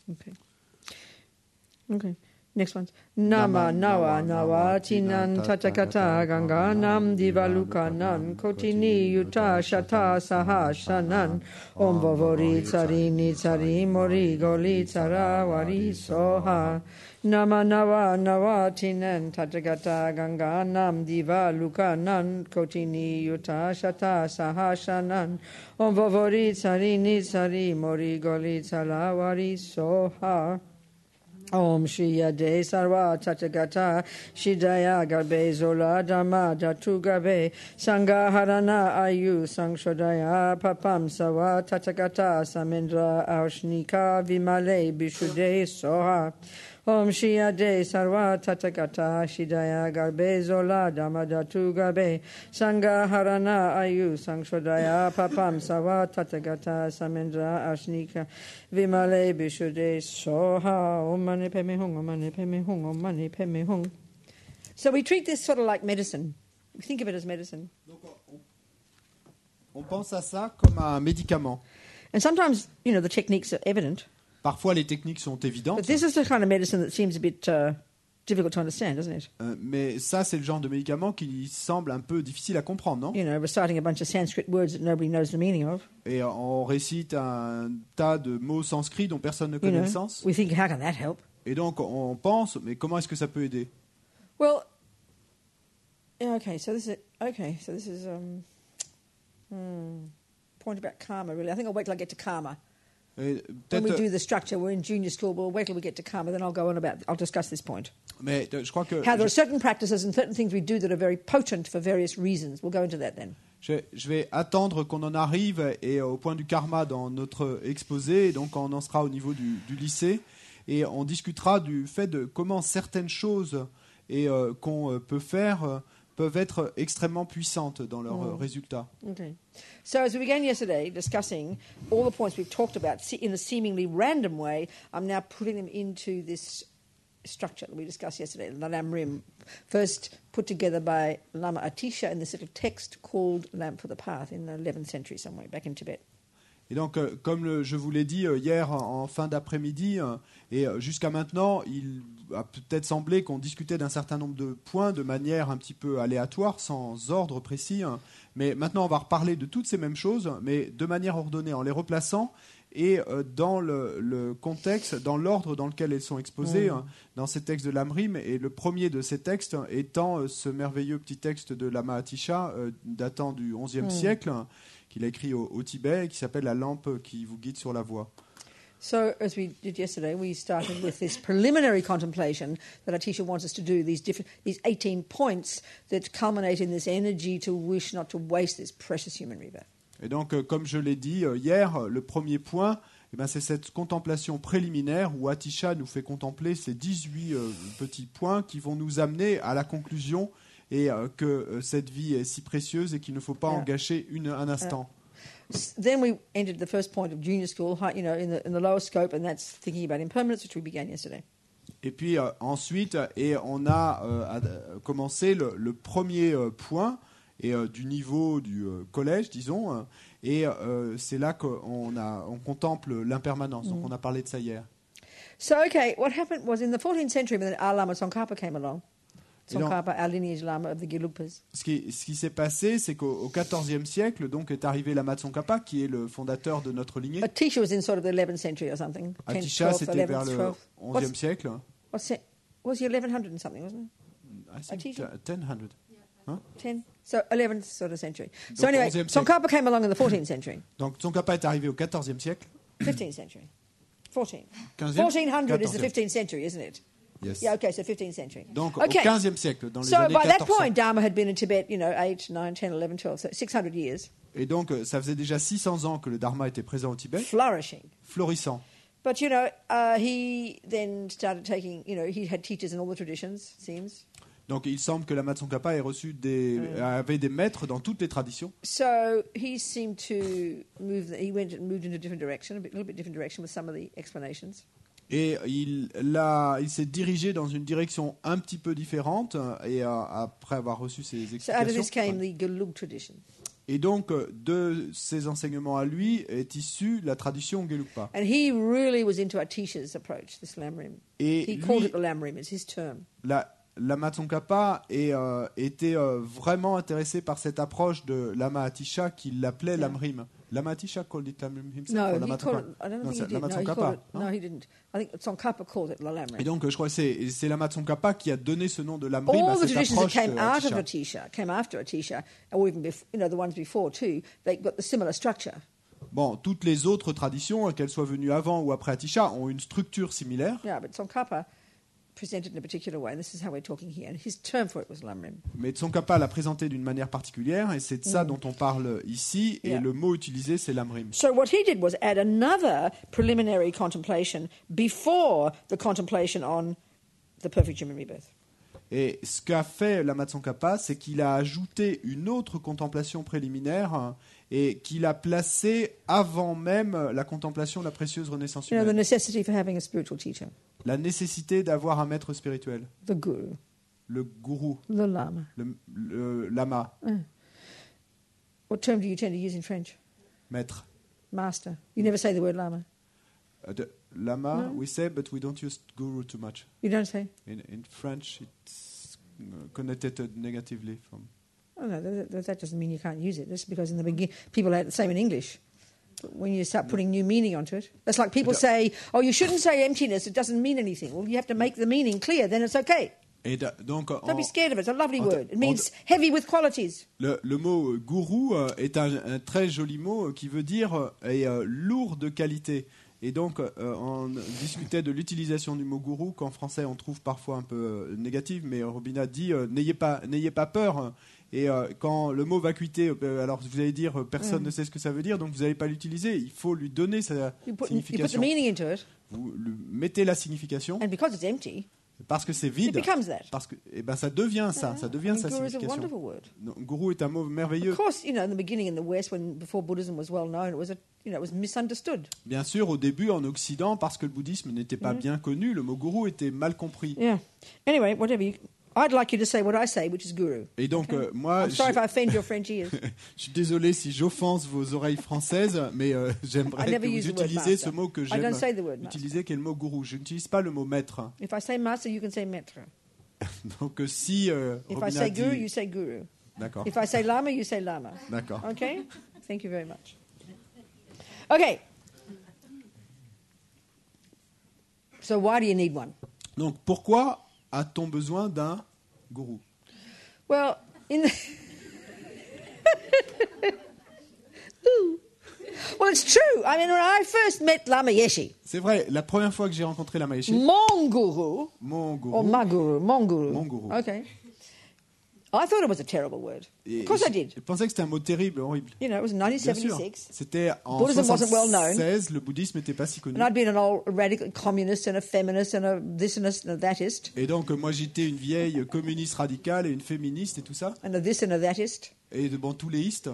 Okay. Next one. Nama nawa nawa tinan tatakata ganga nam divaluka nan kotini yuta shata saha shanan om vavori tsarini tsari mori goli tsara wari soha. Nama nawa nawa tinan tatakata ganga nam divaluka nan kotini yuta shata saha shanan om vavori tsarini tsari mori goli tsara wari soha. Om Shriya De Sarva Tathagata Shidaya Garbe Zola Dhamma Dhatu Garbe Sangaharana Ayu Sangshodaya Papam Sawa Tathagata Samendra Aushnika Vimale Bishude Soha. Om Shriya De Sarva Tathagata Shidaya Garbe Zola Dhamma Dhatu Garbe Sangaharana Ayu Sangshodaya Papam Sawa Tathagata Samendra Aushnika Vimale Bishude Soha. Om Mani Padme Hum, Om Mani Padme Hum, Om Mani Padme Hum. So we treat this sort of like medicine. We think of it as medicine. Donc on pense à ça comme un médicament. And sometimes, the techniques are evident. Parfois, les techniques sont évidentes. But this is the kind of medicine that seems a bit difficult to understand, doesn't it? Mais ça, c'est le genre de médicament qui semble un peu difficile à comprendre, non? Reciting a bunch of Sanskrit words that nobody knows the meaning of. Et on récite un tas de mots sanscrits dont personne ne connaît le sens. We think, how can that help? Et donc, on pense, mais comment est-ce que ça peut aider? Well, so this is point about karma, really. I think I'll wait till I get to karma. When we do the structure, we're in junior school, but we'll wait till we get to karma, then I'll discuss this point. Mais je crois que how there are certain practices and certain things we do that are very potent for various reasons. We'll go into that then. Je vais attendre qu'on en arrive et au point du karma dans notre exposé, et donc on en sera au niveau du lycée, et on discutera du fait de comment certaines choses qu'on peut faire peuvent être extrêmement puissantes dans leurs résultats. Okay. So as we began yesterday discussing all the points we've talked about in a seemingly random way, I'm now putting them into this structure that we discussed yesterday, the Lam-Rim, first put together by Lama Atisha in this little text called Lamp for the Path in the 11th century somewhere, back in Tibet. Et donc, comme je vous l'ai dit hier en fin d'après-midi, et jusqu'à maintenant, il a peut-être semblé qu'on discutait d'un certain nombre de points de manière un petit peu aléatoire, sans ordre précis. Mais maintenant, on va reparler de toutes ces mêmes choses, mais de manière ordonnée, en les replaçant et dans le contexte, dans l'ordre dans lequel elles sont exposées, dans ces textes de l'Amrim. Et le premier de ces textes étant ce merveilleux petit texte de Lama Atisha, datant du XIe siècle, qu'il a écrit au Tibet, et qui s'appelle « La lampe qui vous guide sur la voie ». So, as we did yesterday, we started with this preliminary contemplation that Atisha wants us to do, these 18 points that culminate in this energy to wish not to waste this precious human rebirth. Et donc, comme je l'ai dit hier, le premier point, c'est cette contemplation préliminaire où Atisha nous fait contempler ces 18 petits points qui vont nous amener à la conclusion et que cette vie est si précieuse et qu'il ne faut pas en gâcher un instant. Then we entered the first point of junior school, in the lower scope, and that's thinking about impermanence, which we began yesterday. Et puis ensuite, on a commencé le premier point du niveau du collège, disons, et c'est là qu'on contemple l'impermanence. Donc on a parlé de ça hier. So, what happened was in the 14th century, when our Lama Tsongkhapa came along. Tsongkhapa, our lineage Lama of the Gelugpas. Ce qui s'est passé, c'est qu'au XIVe siècle, donc, est arrivé Lama Tsongkhapa, qui est le fondateur de notre lignée. Atisha was in sort of the 11th century or something. Atisha, c'était vers le 11e siècle. Was he 1100 and something, wasn't it? I think 1000. Huh? 10? So 11th sort of century. So anyway, Tsongkhapa came along in the 14th century. Donc Tsongkhapa est arrivé au XIVe siècle. 15th century. 14. 1400 is the 15th century, isn't it? Yes. Yeah, so 15th century. Donc au 15e siècle, dans les années 1400. So by that point, Dharma had been in Tibet, 8, 9, 10, 11, 12, so 600 years. Et donc ça faisait déjà 600 ans que le Dharma était présent au Tibet. Flourishing. Florissant. But, he then started taking, he had teachers in all the traditions, it seems. Donc il semble que Lama Tsongkhapa avait des maîtres dans toutes les traditions. So he seemed to moved in a different direction, a little bit different direction with some of the explanations. Et il s'est dirigé dans une direction un petit peu différente et après avoir reçu ces explications. So out of this came the Gelug tradition. Et donc, de ces enseignements à lui est issue la tradition Gelugpa. And he really was into Atisha's approach, this Lamrim. Et He called lui, it the Lamrim, it's his term. Lama Tsongkhapa était vraiment intéressé par cette approche de Lama Atisha qu'il l'appelait Lamrim. Lama Atisha called it Lamrim himself. No, Lama he called it, I don't know if he did. Lama No, he Tsongkhapa, called it, hein? no, he didn't. I think Tsongkhapa called it the Lamrim. Et donc, je crois que c'est Lama Tsongkhapa qui a donné ce nom de Lamrim à All the cette traditions that approche came out of Atisha. Atisha, came after Atisha, or even the ones before too, they got the similar structure. Bon, toutes les autres traditions, qu'elles soient venues avant ou après Atisha, ont une structure similaire. Yeah, but Tsongkhapa presented in a particular way, and this is how we're talking here. And his term for it was Lamrim. Mais Tsongkhapa l'a présenté d'une manière particulière, et c'est de ça dont on parle ici, et Yeah. le mot utilisé, c'est Lamrim. So what he did was add another preliminary contemplation before the contemplation on the perfect human rebirth. Et ce qu'a fait Lama Tsongkhapa, c'est qu'il a ajouté une autre contemplation préliminaire et qu'il a placée avant même la contemplation de la précieuse renaissance You know, the humaine. necessity for having a spiritual teacher, La nécessité d'avoir un maître spirituel, the Guru, le gourou, the Lama. le lama, What term do you tend to use in French? maître. Master. You never say the word Lama. Lama, we say, but we don't use guru too much. You don't say? In French, it's connotated negatively. Oh no, that doesn't mean you can't use it. That's because in the beginning, people had the same in English. But when you start putting new meaning onto it, that's like people say, "Oh, you shouldn't say emptiness; it doesn't mean anything." Well, you have to make the meaning clear. Then it's okay. Et donc, Don't be scared of it. It's a lovely word. It means heavy with qualities. le mot gourou est un très joli mot qui veut dire lourd de qualité. Et donc, on discutait de l'utilisation du mot gourou, qu'en français on trouve parfois un peu négative, mais Robina dit n'ayez pas peur. Et quand le mot vacuité, alors vous allez dire personne ne sait ce que ça veut dire, donc vous n'allez pas l'utiliser. Il faut lui donner sa You put the signification. meaning into it, Vous lui mettez la signification, and because it's empty, parce que c'est it vide, becomes that. parce que ça devient ça, ça devient sa Guru is a signification. wonderful word. Non, gourou est un mot merveilleux. Of course, you know, in the beginning in the West, before Buddhism was well known, it was misunderstood. Bien sûr, au début en Occident, parce que le bouddhisme n'était pas bien connu, le mot gourou était mal compris. Yeah. Anyway, I'd like you to say what I say, which is Guru. Et donc, moi, I'm sorry if I offend your French ears. je suis désolé si j'offense vos oreilles françaises, mais j'aimerais I never que use vous the word utilisiez master. ce mot que I j'aime don't say the word master. utiliser, qui est le mot gourou. Je n'utilise pas le mot maître. If I say master, you can say maître. Donc, si If I Robina say guru, dit... you say guru. D'accord, If I say lama, you say lama. d'accord. Okay? Thank you very much. Okay. So why do you need one? Donc, pourquoi a-t-on besoin d'un gourou? Well, Ooh. Well, it's true. I mean, when I first met Lama Yeshe, C'est vrai, la première fois que j'ai rencontré Lama Yeshe, mon guru, mon or gourou, ma guru, mon guru. Mon guru. Okay. I thought it was a terrible word. et Of course I did. je pensais que c'était un mot terrible, horrible. You know, it was Bien sûr, 1976. c'était en Buddhism wasn't well known. 1976, le bouddhisme n'était pas si connu. And I'd been an old radical communist and a feminist and a thisist and a thatist Et donc, moi, j'étais une vieille communiste radicale et une féministe et tout ça. and a this and a thatist. Et bon, tous léistes.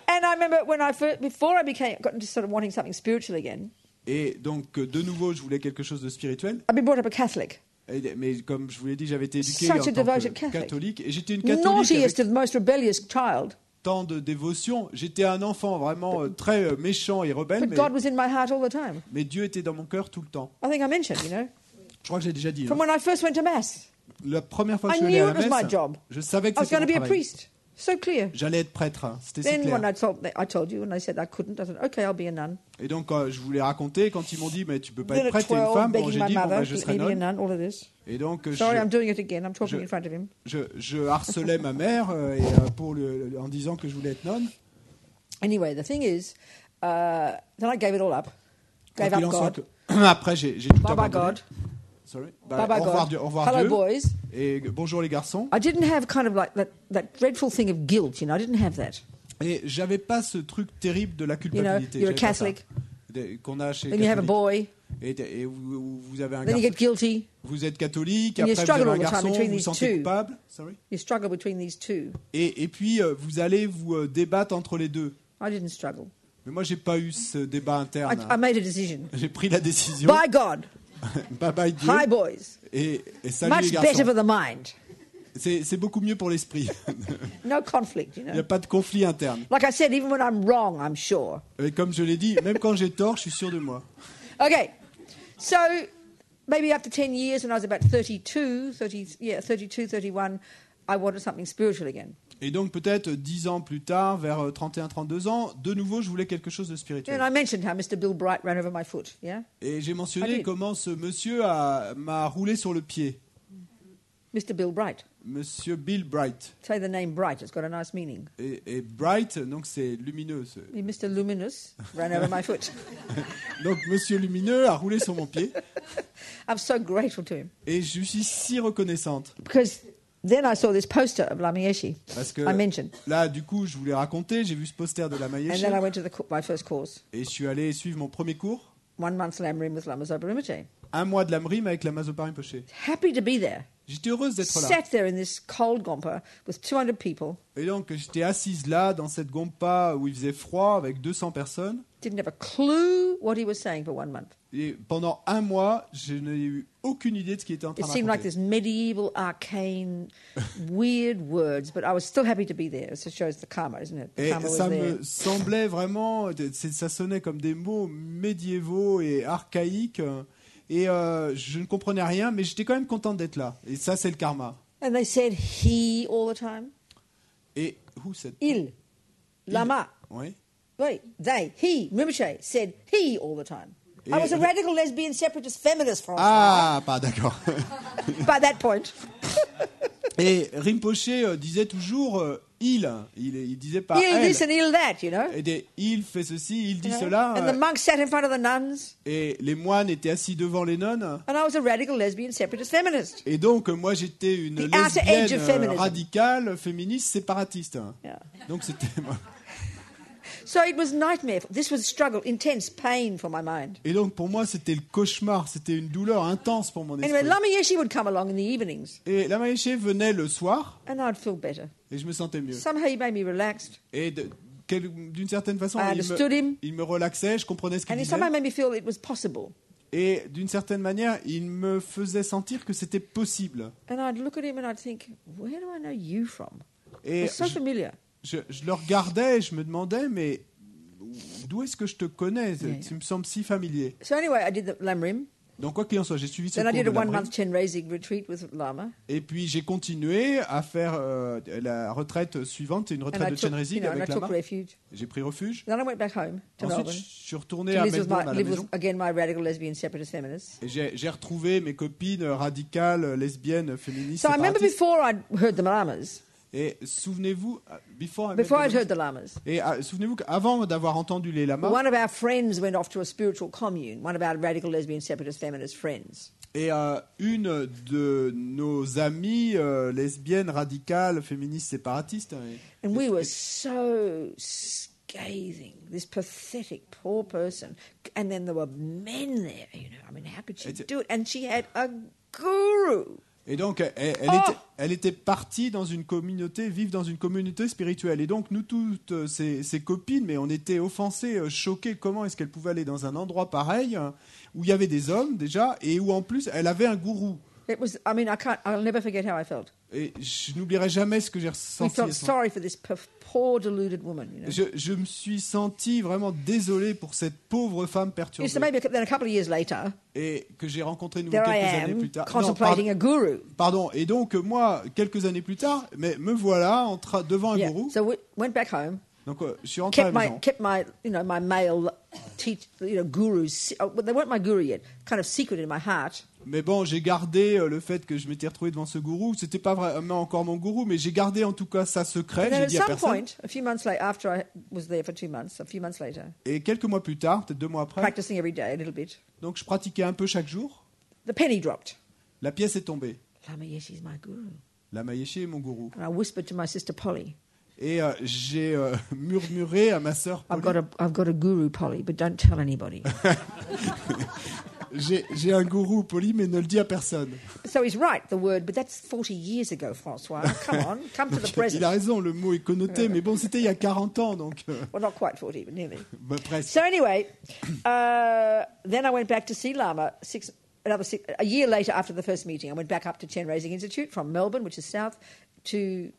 And I remember when before I got into sort of wanting something spiritual again, Et donc, de nouveau, je voulais quelque chose de spirituel. I'd been brought up a Catholic. Mais comme je vous l'ai dit, j'avais été éduqué Such en a tant devoted que Catholic. catholique. Et j'étais une catholique Naughtiest avec of the most rebellious child. tant de dévotion. J'étais un enfant vraiment très méchant et rebelle. But God was in my heart all the time. Mais Dieu était dans mon cœur tout le temps. I think I mentioned, you know. Je crois que j'ai déjà dit. From Hein. when I first went to Mass, La première fois que I je suis allé knew à it la was my messe, job. je savais que I was c'était going to mon be a travail. priest. So clear. J'allais être prêtre. Hein. C'était si Then clair. when I told you, when they said I couldn't, I said, okay, I'll be a nun. Et donc, je voulais raconter, quand ils m'ont dit, mais tu peux pas Then être at prêtre, t'es une 12, femme, bon, begging j'ai my dit, bon, mother je to serai let me be a nonne. nun, all of this. Et donc, Sorry, I'm doing it again. I'm talking je- in front of him. je harcelais ma mère en disant que je voulais être nonne. Anyway, the thing is, then I gave it all up. Quoi Gave qu'il up en soit, God. après, j'ai tout Bye bye abandonné. God. Sorry. Bye bye Au revoir, God. Dieu, au revoir Hello Dieu. boys. Et bonjour les garçons. I didn't have kind of like that dreadful thing of guilt, you know. I didn't have that. Et j'avais pas ce truc terrible de la You know, culpabilité. you're a j'avais pas ça. Catholic. Qu'on a chez Then you have a catholique. boy. Et vous avez un Then you garçon. get guilty. Vous êtes catholique, And you après vous struggle avez un all the time garçon, between vous vous these sentez two. coupable. Sorry. You struggle between these two. Et puis vous allez vous débattre entre les deux. I didn't struggle. Mais moi j'ai pas eu ce débat interne. I made a decision. J'ai pris la décision. By God. Bye bye Dieu. Hi boys. Et salut les Much garçons. better for the mind. C'est beaucoup mieux pour l'esprit. No conflict, you Il n'y know. a pas de conflit interne. Like I said, even when I'm wrong, I'm sure. Et comme je l'ai dit, même quand j'ai tort, je suis sûr de moi. Okay, so maybe after 10 years, when I was about 32, 31, I wanted something spiritual again. Et donc peut-être 10 ans plus tard, vers 31-32 ans, de nouveau, je voulais quelque chose de spirituel. And I mentioned how Mr. Bill Bright ran over my foot, yeah? Et j'ai I mentionné did. comment ce monsieur m'a roulé sur le pied. Mr. Bill Bright. Monsieur Bill Bright. Say the name Bright, it's got a nice meaning. Et Bright, donc c'est lumineux. Mr. Luminous ran over my foot. Donc Monsieur Lumineux a roulé sur mon pied. I'm so grateful to him. Et je suis si reconnaissante. Because then I saw this poster of Lama Yeshe, Parce que I mentioned. là, du coup, je voulais raconter, j'ai vu ce poster de Lama And Yeshe. then I went to my first course. Et je suis allé suivre mon premier cours. 1 month Lamrim with Lama Zopa Rinpoche. 1 mois de l'Amrim avec la Mazopa Rinpoche. Happy to be there. J'étais heureuse d'être là. Sat there in this cold gompa with 200 people. Et donc, j'étais assise là, dans cette gompa où il faisait froid, avec 200 personnes. Didn't have a clue what he was saying for 1 month. Et pendant 1 mois, je n'ai eu aucune idée de ce qu'il était en train It de seemed like raconter. this medieval, arcane, weird words, but I was still happy to be there. It shows the karma, isn't it? The Et karma was ça there. me semblait vraiment, ça sonnait comme des mots médiévaux et archaïques. Et je ne comprenais rien, mais j'étais quand même contente d'être là. Et ça, c'est le karma. And they said he all the time. Et où c'est Il. Lama. Oui. Wait, they, he, Rinpoche said he all the time. I was a Et- radical lesbian separatist feminist, François, Ah, pas d'accord. by that point. Et Rinpoche disait toujours il disait pas Il elle. this and il that, you know. Et il fait ceci, il dit You know? cela. And the monks sat in front of the nuns, Et les moines étaient assis devant les nonnes. and I was a radical lesbian separatist feminist. Et donc, moi, j'étais une The outer edge of lesbienne feminism. radicale, féministe, séparatiste. Yeah. Donc, c'était moi. So it was nightmare. This was struggle, intense pain for my mind. Et donc, pour moi, c'était le cauchemar. C'était une douleur intense pour mon esprit. Anyway, Lama Yeshe would come along in the evenings, Et la Maïché venait le soir, and I'd feel better. et je me sentais mieux. Somehow he made me relaxed. Et d'une certaine façon, I understood him. il me relaxait, je comprenais ce qu'il And he disait. somehow made me feel it was possible. Et d'une certaine manière, il me faisait sentir que c'était possible. And I'd look at him and I'd think, where do I know you from? Et It's so familiar. je le regardais et je me demandais, mais d'où est-ce que je te connais? Yeah, Tu me sembles si familier. So anyway, I did the Lamrim. Donc, quoi qu'il en soit, j'ai suivi ce Then I cours did de a la 1 month Brime. Chen Raising retreat with Lama. Et puis, j'ai continué à faire la retraite suivante, une And retraite I de took, Chenrezig and I avec took Lama. refuge. J'ai pris refuge. Then I went back home to Ensuite, Melbourne je suis retourné to à live with, Melbourne, à la live maison. with again my radical lesbian separatist feminists. Et j'ai retrouvé mes copines radicales, lesbiennes, féministes, So I remember séparatistes. before I'd heard the Lamas, Et souvenez-vous, before I'd heard the Lamas, souvenez-vous qu'avant d'avoir entendu les lamas, one of our friends went off to a spiritual commune, one of our radical lesbian separatist feminist friends. et une de nos amies lesbiennes, radicales, féministes, séparatistes, And we were so scathing, this pathetic poor person. And then there were men there, you know. I mean, how could she do it? And she had a guru. et donc elle était partie dans une communauté, vivre dans une communauté spirituelle. Et donc nous toutes, ses copines, mais on était offensés, choqués. Comment est-ce qu'elle pouvait aller dans un endroit pareil où il y avait des hommes déjà et où en plus elle avait un gourou. It was, I mean, I'll never forget how I felt. Et je n'oublierai jamais ce que j'ai We ressenti. felt sorry for this poor deluded woman, you know. Je me suis senti vraiment désolé pour cette pauvre femme perturbée. So maybe then a couple of years later, Et que j'ai rencontré de nouveau there I quelques années am, plus tard. Non, contemplating a guru. pardon. Et donc moi, quelques années plus tard, mais me voilà devant un Yeah. gourou. So we went back home, Donc je suis rentré à la maison. kept my, you know, my male gurus. Well, they weren't my guru yet. Kind of secret in my heart. Mais bon, j'ai gardé le fait que je m'étais retrouvé devant ce gourou. C'était pas vraiment encore mon gourou, mais j'ai gardé en tout cas ça secret. And then J'ai at dit à some personne. point, a few months later, after I was there for 2 months, a few months later, Et quelques mois plus tard, peut-être 2 mois après, practicing every day a little bit, donc je pratiquais un peu chaque jour. the penny dropped. La pièce est tombée. Lama Yeshe's my guru. La Maïeché est mon gourou. And I whispered to my sister Polly, Et j'ai murmuré à ma sœur. I've got a guru, Polly, but don't tell anybody. J'ai un gourou, Polly, mais ne le dis à personne. So he's right, the word, but that's 40 years ago, François. Come on, come to the Il present. a raison, le mot est connoté, mais bon, c'était il y a 40 ans, donc Well, not quite 40, but nearly. presque. So anyway, then I went back to see Lama a year later, after the first meeting, I went back up to Chen Raising Institute from Melbourne, which is south, to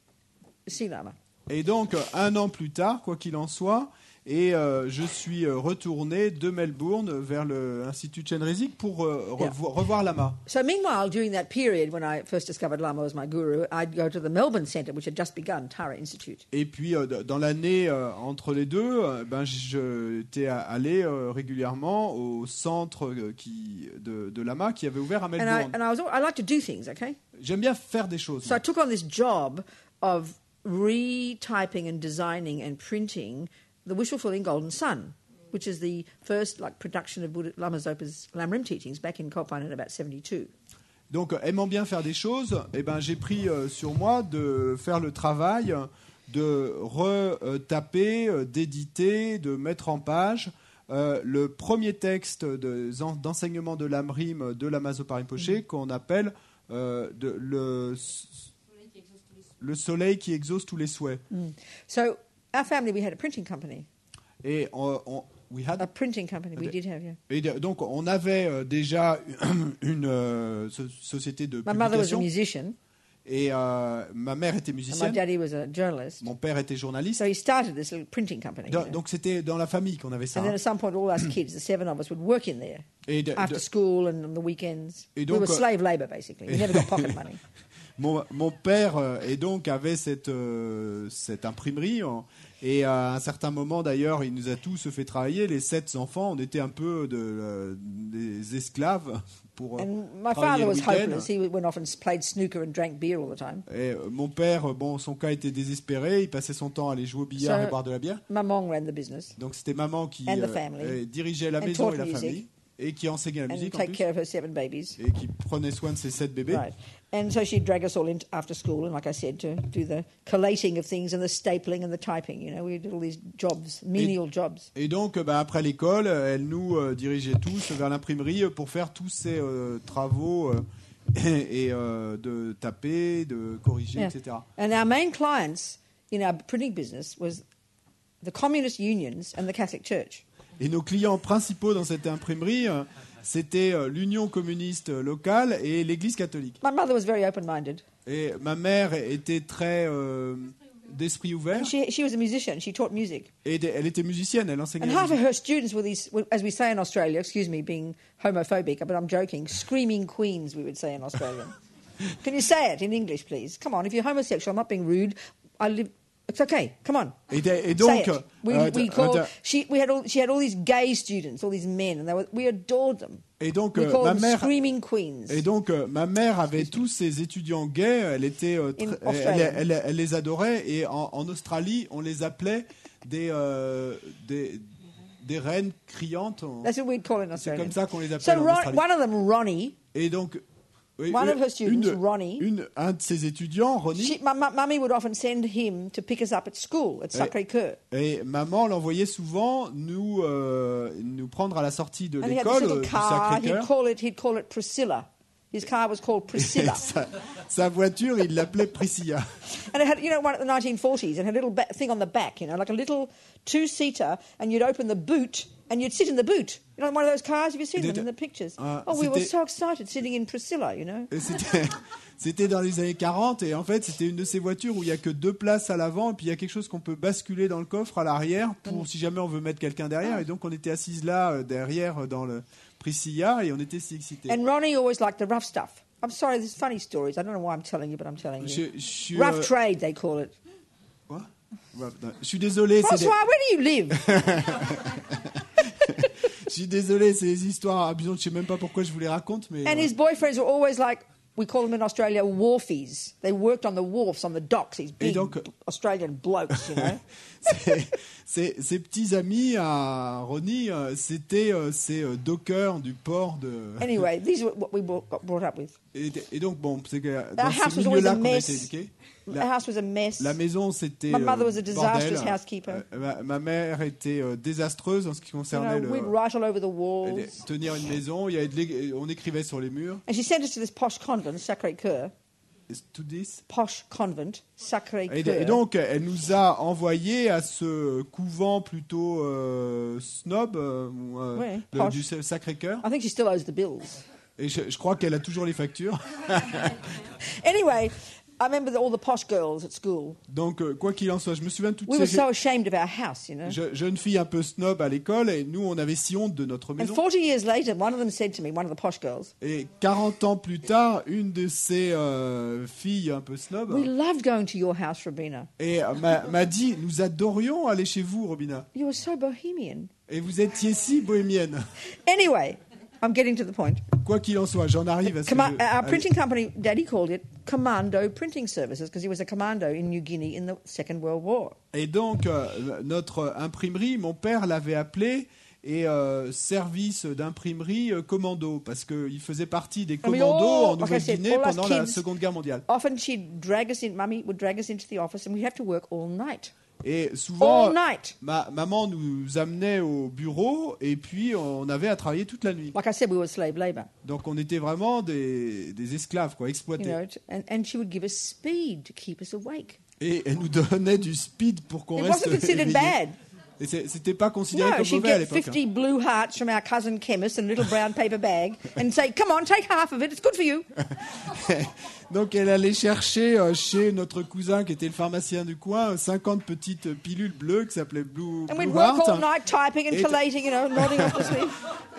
see Lama. Et donc, un an plus tard, quoi qu'il en soit, et je suis retourné de Melbourne vers l'Institut Chenrezig pour revoir Lama. So meanwhile, during that period, when I first discovered Lama as my guru, I'd go to the Melbourne Centre, which had just begun, Tara Institute. Et puis, dans l'année entre les deux, j'étais allé régulièrement au centre de Lama qui avait ouvert à Melbourne. And I like to do things, okay? J'aime bien faire des choses. So I took on this job of retyping and designing and printing the wish-fulfilling Golden Sun, which is the first production of Buddha Lama Zopa's Lamrim teachings back in Copan in about 72. Donc, aimant bien faire des choses, j'ai pris sur moi de faire le travail de retaper, d'éditer, de mettre en page le premier texte d'enseignement de Lamrim de Lama Zopa Rinpoché qu'on appelle le soleil qui exauce tous les souhaits. So, our family, we had a printing company. Et we had a printing company, we did have, yeah. Et donc, on avait déjà une société de publication. My mother was a musician. Et ma mère était musicienne. And my daddy was a journalist. Mon père était journaliste. So he started this little printing company. Donc, c'était dans la famille qu'on avait ça. And then at some point, all us kids, the 7 of us, would work in there after school and on the weekends. Et donc, we were slave labor, basically. We never got pocket money. Mon père avait cette imprimerie et à un certain moment d'ailleurs il nous a tous fait travailler, les 7 enfants, on était un peu des esclaves pour and my travailler father le was week-end. hopeless. He went off and played snooker and drank beer all the time. Et mon père, son cas était désespéré, il passait son temps à aller jouer au billard et boire de la bière. Maman ran the business. Donc c'était maman qui dirigeait la and maison et la music. famille. Et qui enseignait la musique and en take plus. care of her 7 babies. Et qui prenait soin de ses 7 bébés. Right. And so she'd drag us all in after school, and like I said, to do the collating of things and the stapling and the typing. You know, we did all these jobs, menial jobs. Et donc, après l'école, elle nous dirigeait tous vers l'imprimerie pour faire tous ces travaux et de taper, de corriger, etc. And our main clients in our printing business was the communist unions and the Catholic Church. Et nos clients principaux dans cette imprimerie, c'était l'Union communiste locale et l'Église catholique. My mother was very open-minded. Et ma mère était très d'esprit ouvert. And she was a musician. She taught music. Et elle était musicienne, elle enseignait And la half of musique. her students were these, as we say in Australia, excuse me, being homophobic, but I'm joking, screaming queens, we would say in Australia. Can you say it in English, please? Come on, if you're homosexual, I'm not being rude. It's okay. Come on. Et donc, she had all these gay students, all these men, and we adored them. Et donc, we called them screaming queens. Et donc, ma mère avait tous ces étudiants gays. Elle était, elle les adorait. Et en Australie, on les appelait des reines criantes. That's what we'd call in Australia. C'est comme ça qu'on les appelle en Australie. One of them, Ronnie. Et donc, one of her students, Ronnie. Un de ses étudiants, Ronnie. Mummy would often send him to pick us up at school at Sacré-Cœur. Et maman l'envoyait souvent nous prendre à la sortie de l'école du Sacré-Cœur. He'd call it Priscilla. His car was called Priscilla. sa voiture, il l'appelait Priscilla. And it had, one of the 1940s, and had a little thing on the back, like a little 2-seater, and you'd open the boot, and you'd sit in the boot. One of those cars, have you seen them in the pictures? We were so excited sitting in Priscilla, C'était dans les années 40, et en fait, c'était une de ces voitures où il n'y a que 2 places à l'avant, et puis il y a quelque chose qu'on peut basculer dans le coffre à l'arrière, pour si jamais on veut mettre quelqu'un derrière, et donc on était assises là, derrière, dans le Priscilla, et on était si excités. And Ronnie always liked the rough stuff. I'm sorry, there's funny stories. I don't know why I'm telling you, but I'm telling you. Rough trade, they call it. What? Je suis désolé. François, where do you live? Je suis désolé, c'est des histoires abusantes. Je sais même pas pourquoi je vous les raconte, mais. And his boyfriends were always like, we call them in Australia wharfies. They worked on the wharfs, on the docks. These big Australian blokes, Ses petits amis à Ronnie, c'était ces dockers du port de. Anyway, these are what we got brought up with. Et donc c'est que dans ce milieu-là qu'on a été éduqués. The house was a mess. La maison, c'était My mother was a disastrous bordel. housekeeper. Ma mère était désastreuse en ce qui concernait we'd write all over the walls. tenir une maison. On écrivait sur les murs. And she sent us to this posh convent, Sacré-Cœur. To this? Posh convent, Sacré-Cœur. Et donc, elle nous a envoyés à ce couvent plutôt snob du Sacré-Cœur. I think she still owes the bills. Et je crois qu'elle a toujours les factures. Anyway, I remember all the posh girls at school. Donc, quoi qu'il en soit, je me souviens de toutes We were ces so ashamed of our house, you know. jeunes filles un peu snob à l'école, et nous, on avait si honte de notre And maison. 40 years later, one of them said to me, one of the posh girls, Et 40 ans plus tard, une de ces filles un peu snob we loved going to your house, Robina. et m'a dit, nous adorions aller chez vous, Robina. You were so bohemian. Et vous étiez si bohémienne. Anyway, I'm getting to the point. Quoi qu'il en soit, j'en arrive à ce que Our printing company, Daddy called it Commando Printing Services because he was a commando in Yogini in the Second World War. Et donc, notre imprimerie, mon père l'avait appelé service d'imprimerie commando, parce qu'il faisait partie des commandos en Nouvelle-Guinée pendant la Seconde Guerre mondiale. Often Mummy would drag us into the office and we'd have to work all night. Et souvent, All night. maman nous amenait au bureau et puis on avait à travailler toute la nuit. Like I said, we were slave labor. Donc on était vraiment des esclaves, quoi, You exploités. know, and she would give us speed to keep us awake. Et elle nous donnait du speed pour qu'on It reste wasn't considered éveillés. bad. Et c'était pas considéré No, comme she'd mauvais à get l'époque. 50 blue hearts from our cousin chemist in a little brown paper bag and say, come on, take half of it, it's good for you. Donc elle allait chercher chez notre cousin qui était le pharmacien du coin 50 petites pilules bleues qui s'appelaient Blue And we'd work Heart. all night typing and collating, you know, nodding off to sleep.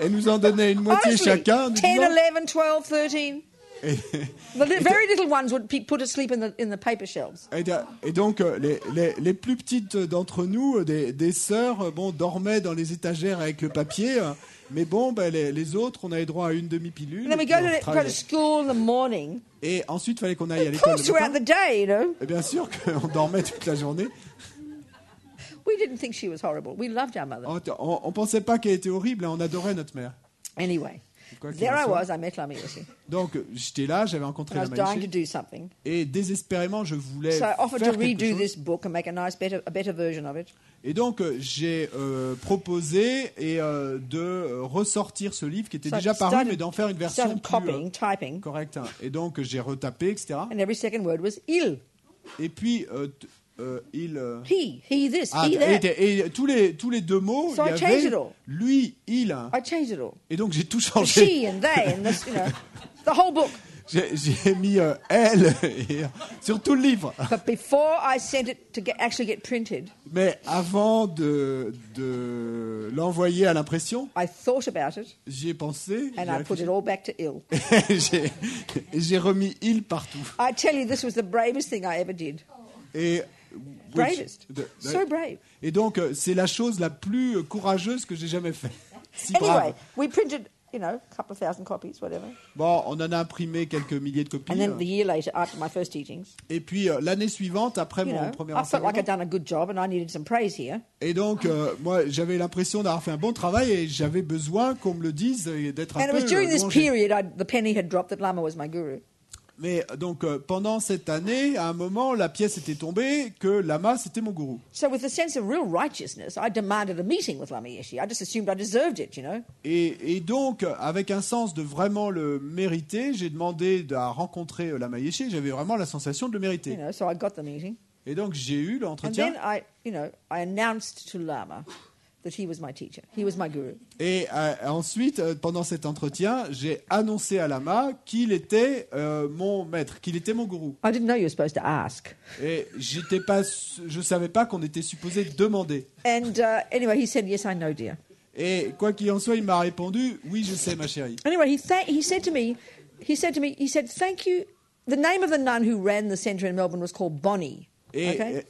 Elle nous en donnait une moitié Honestly, chacun. en nous 10, disant- 11, 12, 13. The very little ones would put asleep in the paper shelves. Et donc, les plus petites d'entre nous, des sœurs, dormaient dans les étagères avec le papier. Mais bon, les autres, on avait droit à une demi-pilule. And then we et puis on go to travaillait. school in the morning. Et ensuite, il fallait qu'on aille à Of l'école course, le throughout matin. the day, you know. Et bien sûr qu'on dormait toute la journée. We didn't think she was horrible. We loved our mother. On pensait pas qu'elle était horrible, on adorait notre mère. Anyway, Quoi qu'il there en I soit. was. I met Lamiyoshi. Donc, j'étais là, j'avais rencontré And I la was dying to Maïché. do something. Et désespérément, je voulais So I offered faire to quelque redo chose. this book and make a better version of it. Et donc, j'ai proposé de ressortir ce livre qui était So déjà I paru, started- mais d'en faire une version Started plus copying, typing, correcte. Et donc, j'ai retapé, etc. and every second word was il. Et puis, il... He this, he that. et tous les deux mots, So I il y changed avait it all. lui, il. I changed it all. Et donc, j'ai tout The changé. she and they and this, you know, the whole book. J'ai mis elle sur tout le livre. But before I sent it to actually get printed, Mais avant de l'envoyer à l'impression, I thought about it j'y ai pensé. and I put it all back to ill. J'ai remis il partout. I tell you, this was the bravest thing I ever did. Et, Bravest. So brave. et donc, c'est la chose la plus courageuse que j'ai jamais faite. Si brave. Anyway, we printed, you know, a couple of thousand copies, whatever. Bon, on en a imprimé quelques milliers de copies. And then the year later, after my first teachings, Et puis, l'année suivante, après you mon know, premier I felt like enseignement. I'd done a good job and I needed some praise here. Et donc, moi, j'avais l'impression d'avoir fait un bon travail et j'avais besoin qu'on me le dise et d'être un And it peu was during this louangé. period the penny had dropped that Lama was my guru. Mais donc, pendant cette année, à un moment, la pièce était tombée que Lama, c'était mon gourou. So with a sense of real righteousness, I demanded a meeting with Lama Yeshe. I just assumed I deserved it, you know. Et donc, avec un sens de vraiment le mériter, j'ai demandé à rencontrer Lama Yeshe. J'avais vraiment la sensation de le You mériter. know, so I got the meeting. Et donc, j'ai eu And l'entretien. then I announced to Lama that he was my teacher. He was my guru. Et ensuite, pendant cet entretien, j'ai annoncé à Lama qu'il était mon maître, qu'il était mon gourou. I didn't know you were supposed to ask. Et je savais pas qu'on était supposé demander. And anyway, he said, yes, I know, dear. Et quoi qu'il en soit, il m'a répondu, oui, je sais, ma chérie. Anyway, he said to me, thank you. The name of the nun who ran the centre in Melbourne was called Bonnie. Okay?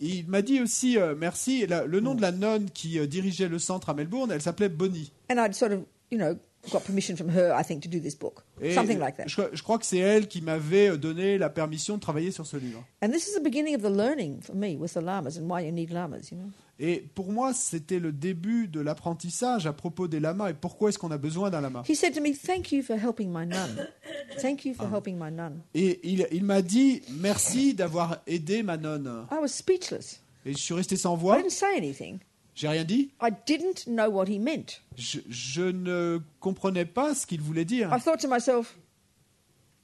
Il m'a dit aussi merci. Le nom de la nonne qui dirigeait le centre à Melbourne, elle s'appelait Bonnie. And I'd sort of, you know, got permission from her, I think, to do this book. Et Something like that. Je crois que c'est elle qui m'avait donné la permission de travailler sur ce livre. And this is the beginning of the learning for me with the lamas and why you need lamas, you know. Et pour moi, c'était le début de l'apprentissage à propos des lamas et pourquoi est-ce qu'on a besoin d'un lama. He said to me, thank you for helping my nun. Thank you for helping my nun. Et il m'a dit merci d'avoir aidé ma nonne. I was speechless. Et je suis resté sans I voix. didn't say anything. J'ai rien dit. I didn't know what he meant. Je ne comprenais pas ce qu'il voulait dire. I thought to myself,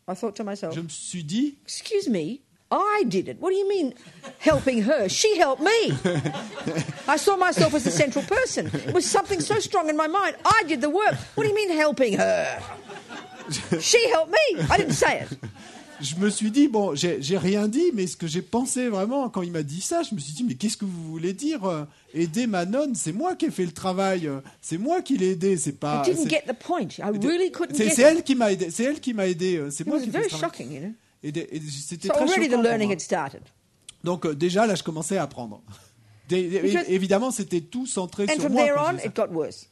Je me suis dit, excuse me, I did it. What do you mean helping her? She helped me. I saw myself as the central person. It was something so strong in my mind. I did the work. What do you mean helping her? She helped me. I didn't say it. Je me suis dit, bon, j'ai rien dit, mais ce que j'ai pensé vraiment quand il m'a dit ça, je me suis dit, mais qu'est-ce que vous voulez dire aider ma nonne, c'est moi qui ai fait le travail, c'est moi qui l'ai aidé, c'est pas... I didn't get the point. I really couldn't get it. C'est elle qui m'a aidé, c'est It moi was qui ai fait very ce travail. shocking, you know. Et c'était So très already choquant the pour learning moi. had started. Donc déjà, là, je commençais à apprendre. Évidemment, c'était tout centré And sur from moi. there quand on, je faisais it ça. got worse.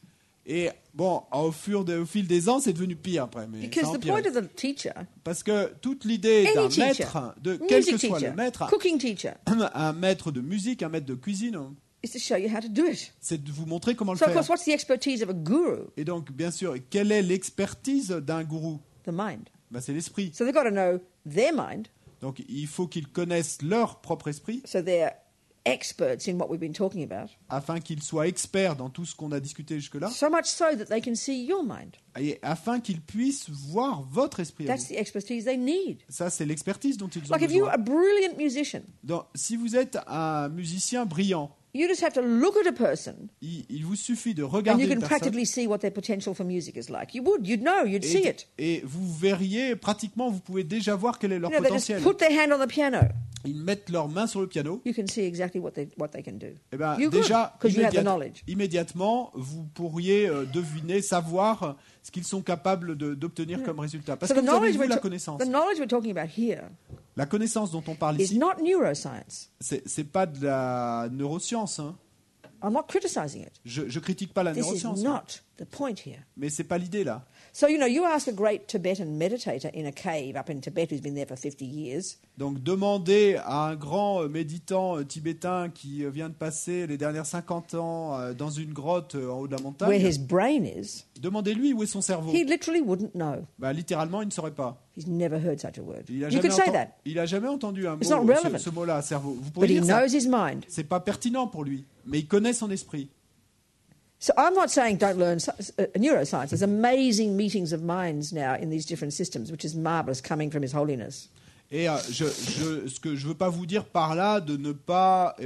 Et bon, au fil des ans, c'est devenu pire après. Mais Because ça the empirait. point of the teacher, Parce que toute l'idée d'un any teacher, maître, de quel que music soit teacher, le maître, cooking teacher, un maître de musique, un maître de cuisine, is to show you how to do it. c'est de vous montrer comment le So of faire. course, what's the expertise of a guru? Et donc, bien sûr, quelle est l'expertise d'un gourou? The mind. Ben, c'est l'esprit. So they've got to know their mind. Donc, il faut qu'ils connaissent leur propre esprit So they're experts in what we've been talking about. afin qu'ils soient experts dans tout ce qu'on a discuté jusque-là So much so that they can see your mind. et afin qu'ils puissent voir votre esprit à That's vous. the expertise they need. Ça, c'est l'expertise dont ils ont Like if you're besoin. a brilliant musician, Donc, si vous êtes un musicien brillant, you just have to look at a person il vous suffit de and regarder you une can personne practically see what their potential for music is like. You'd know, you'd see it. et vous verriez, pratiquement, vous pouvez déjà voir quel est leur You know, they just potentiel. put their hand on the piano. Ils mettent leurs mains sur le piano. You can see exactly what they can do. Eh ben, You déjà, because you have the knowledge. immédiatement, vous pourriez deviner, savoir ce qu'ils sont capables d'obtenir comme résultat. Parce So que the vous avez, knowledge, vous, la connaissance. the knowledge we're talking about here La connaissance dont on parle is ici, not neuroscience. c'est pas de la neuroscience. Hein. I'm not criticizing it. Je critique pas la This is neuroscience. not the point here. Mais c'est pas l'idée là. So, you know, you ask a great Tibetan meditator in a cave up in Tibet who's been there for 50 years, Donc demander à un grand méditant tibétain qui vient de passer les dernières 50 ans dans une grotte en haut de la where montagne, his brain is, demandez-lui où est son cerveau. he literally wouldn't know. Bah, littéralement, il ne saurait pas. He's never heard such a word. Il a You could say that, il a jamais entendu un It's not mot, relevant. ce mot-là, cerveau. Vous but pourriez he dire ça. knows his mind. C'est pas pertinent pour lui, mais il connaît son esprit. So I'm not saying don't learn neuroscience. There's amazing meetings of minds now in these different systems, which is marvelous coming from His Holiness. Et ce que je veux pas vous dire par là, de ne pas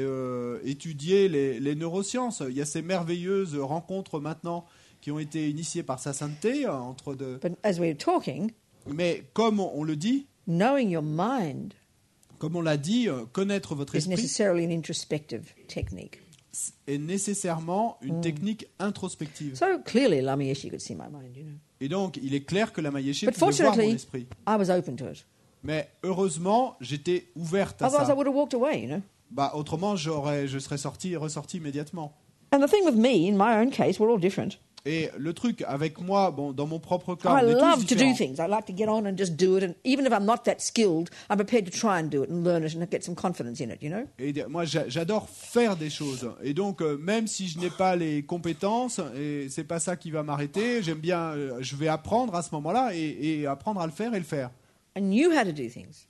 étudier les neurosciences. Il y a ces merveilleuses rencontres maintenant qui ont été initiées par sa sainteté entre deux. But as we're talking, Mais comme on le dit, knowing your mind comme on l'a dit, connaître votre is esprit necessarily an introspective technique. est nécessairement une technique introspective. So clearly, Lama Yeshe could see my mind, you know. Et donc, il est clair que la Mayeshe But pouvait voir mon fortunately, esprit. I was open to it. Mais heureusement, j'étais ouverte à Otherwise, I ça. would have walked away, you know. Bah, autrement, je serais ressorti immédiatement. And the thing with me, in my own case, we're all different. Et le truc avec moi, bon, dans mon propre cas, I on est tous love to do différents. things. I like to get on and just do it. And even if I'm not that skilled, I'm prepared to try and do it and learn it and get some confidence in it, you know. Et moi, j'adore faire des choses. Et donc, même si je n'ai pas les compétences, et c'est pas ça qui va m'arrêter, j'aime bien, je vais apprendre à ce moment-là et apprendre à le faire et le faire. I knew how to do things,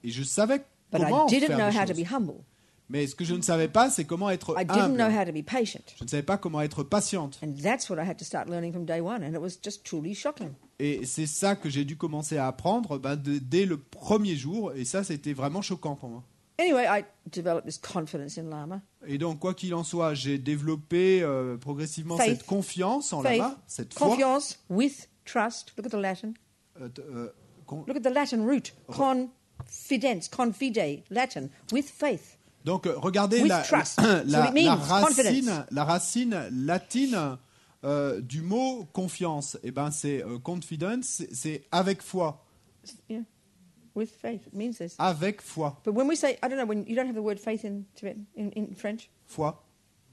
Et je savais but comment I didn't faire know des how to choses. be humble. Mais ce que je ne savais pas, c'est comment être I didn't know humble. how to be patient. Je ne savais pas comment être patiente. And that's what I had to start learning from day one. And it was just truly shocking. Et c'est ça que j'ai dû commencer à apprendre dès le premier jour. Et ça, c'était vraiment choquant pour moi. Anyway, I developed this confidence in Lama. Et donc, quoi qu'il en soit, j'ai développé progressivement Faith. cette confiance en Faith, Lama, cette foi. confiance with trust. Look at the Latin. Look at the Latin root. Confide, Latin, with faith. Donc, regardez With la trust. So it means confidence. la racine latine du mot confiance. Eh ben, c'est confidence, c'est avec foi. Yeah, with faith. It means this. Avec foi. But when we say, I don't know, when you don't have the word faith in Tibetan, in French, Foi.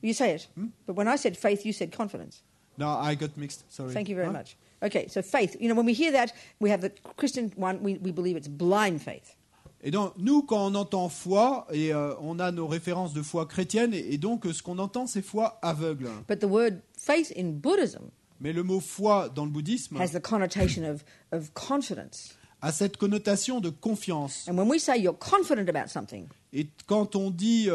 you say it. But when I said faith, you said confidence. No, I got mixed. Sorry. Thank you very Huh? much. Okay, so faith. You know, when we hear that, we have the Christian one, we believe it's blind faith. Et donc, nous, quand on entend foi, et on a nos références de foi chrétienne, et donc ce qu'on entend, c'est foi aveugle. But the word faith in Buddhism Mais le mot foi dans le bouddhisme has the connotation of confidence. a cette connotation de confiance. And when we say you're confident about something, Et quand on dit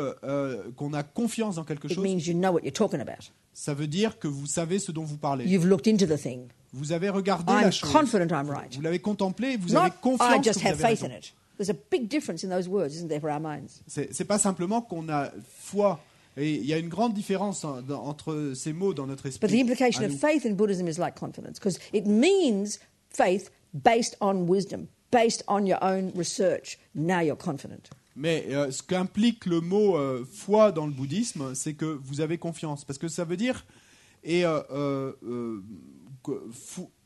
qu'on a confiance dans quelque it chose, means you know what you're talking about. ça veut dire que vous savez ce dont vous parlez. You've looked into the thing. Vous avez regardé I'm la chose. confident I'm right. Vous l'avez contemplé, vous avez Not confiance I que just vous have avez faith raison. in it. There's a big difference in those words, isn't there, for our minds? C'est pas simplement qu'on a foi. Et il y a une grande différence entre ces mots dans notre But esprit. the implication à of nous. faith in Buddhism is like confidence, because it means faith based on wisdom, based on your own research. Now you're confident. Mais ce qu'implique le mot foi dans le bouddhisme, c'est que vous avez confiance. Parce que ça veut dire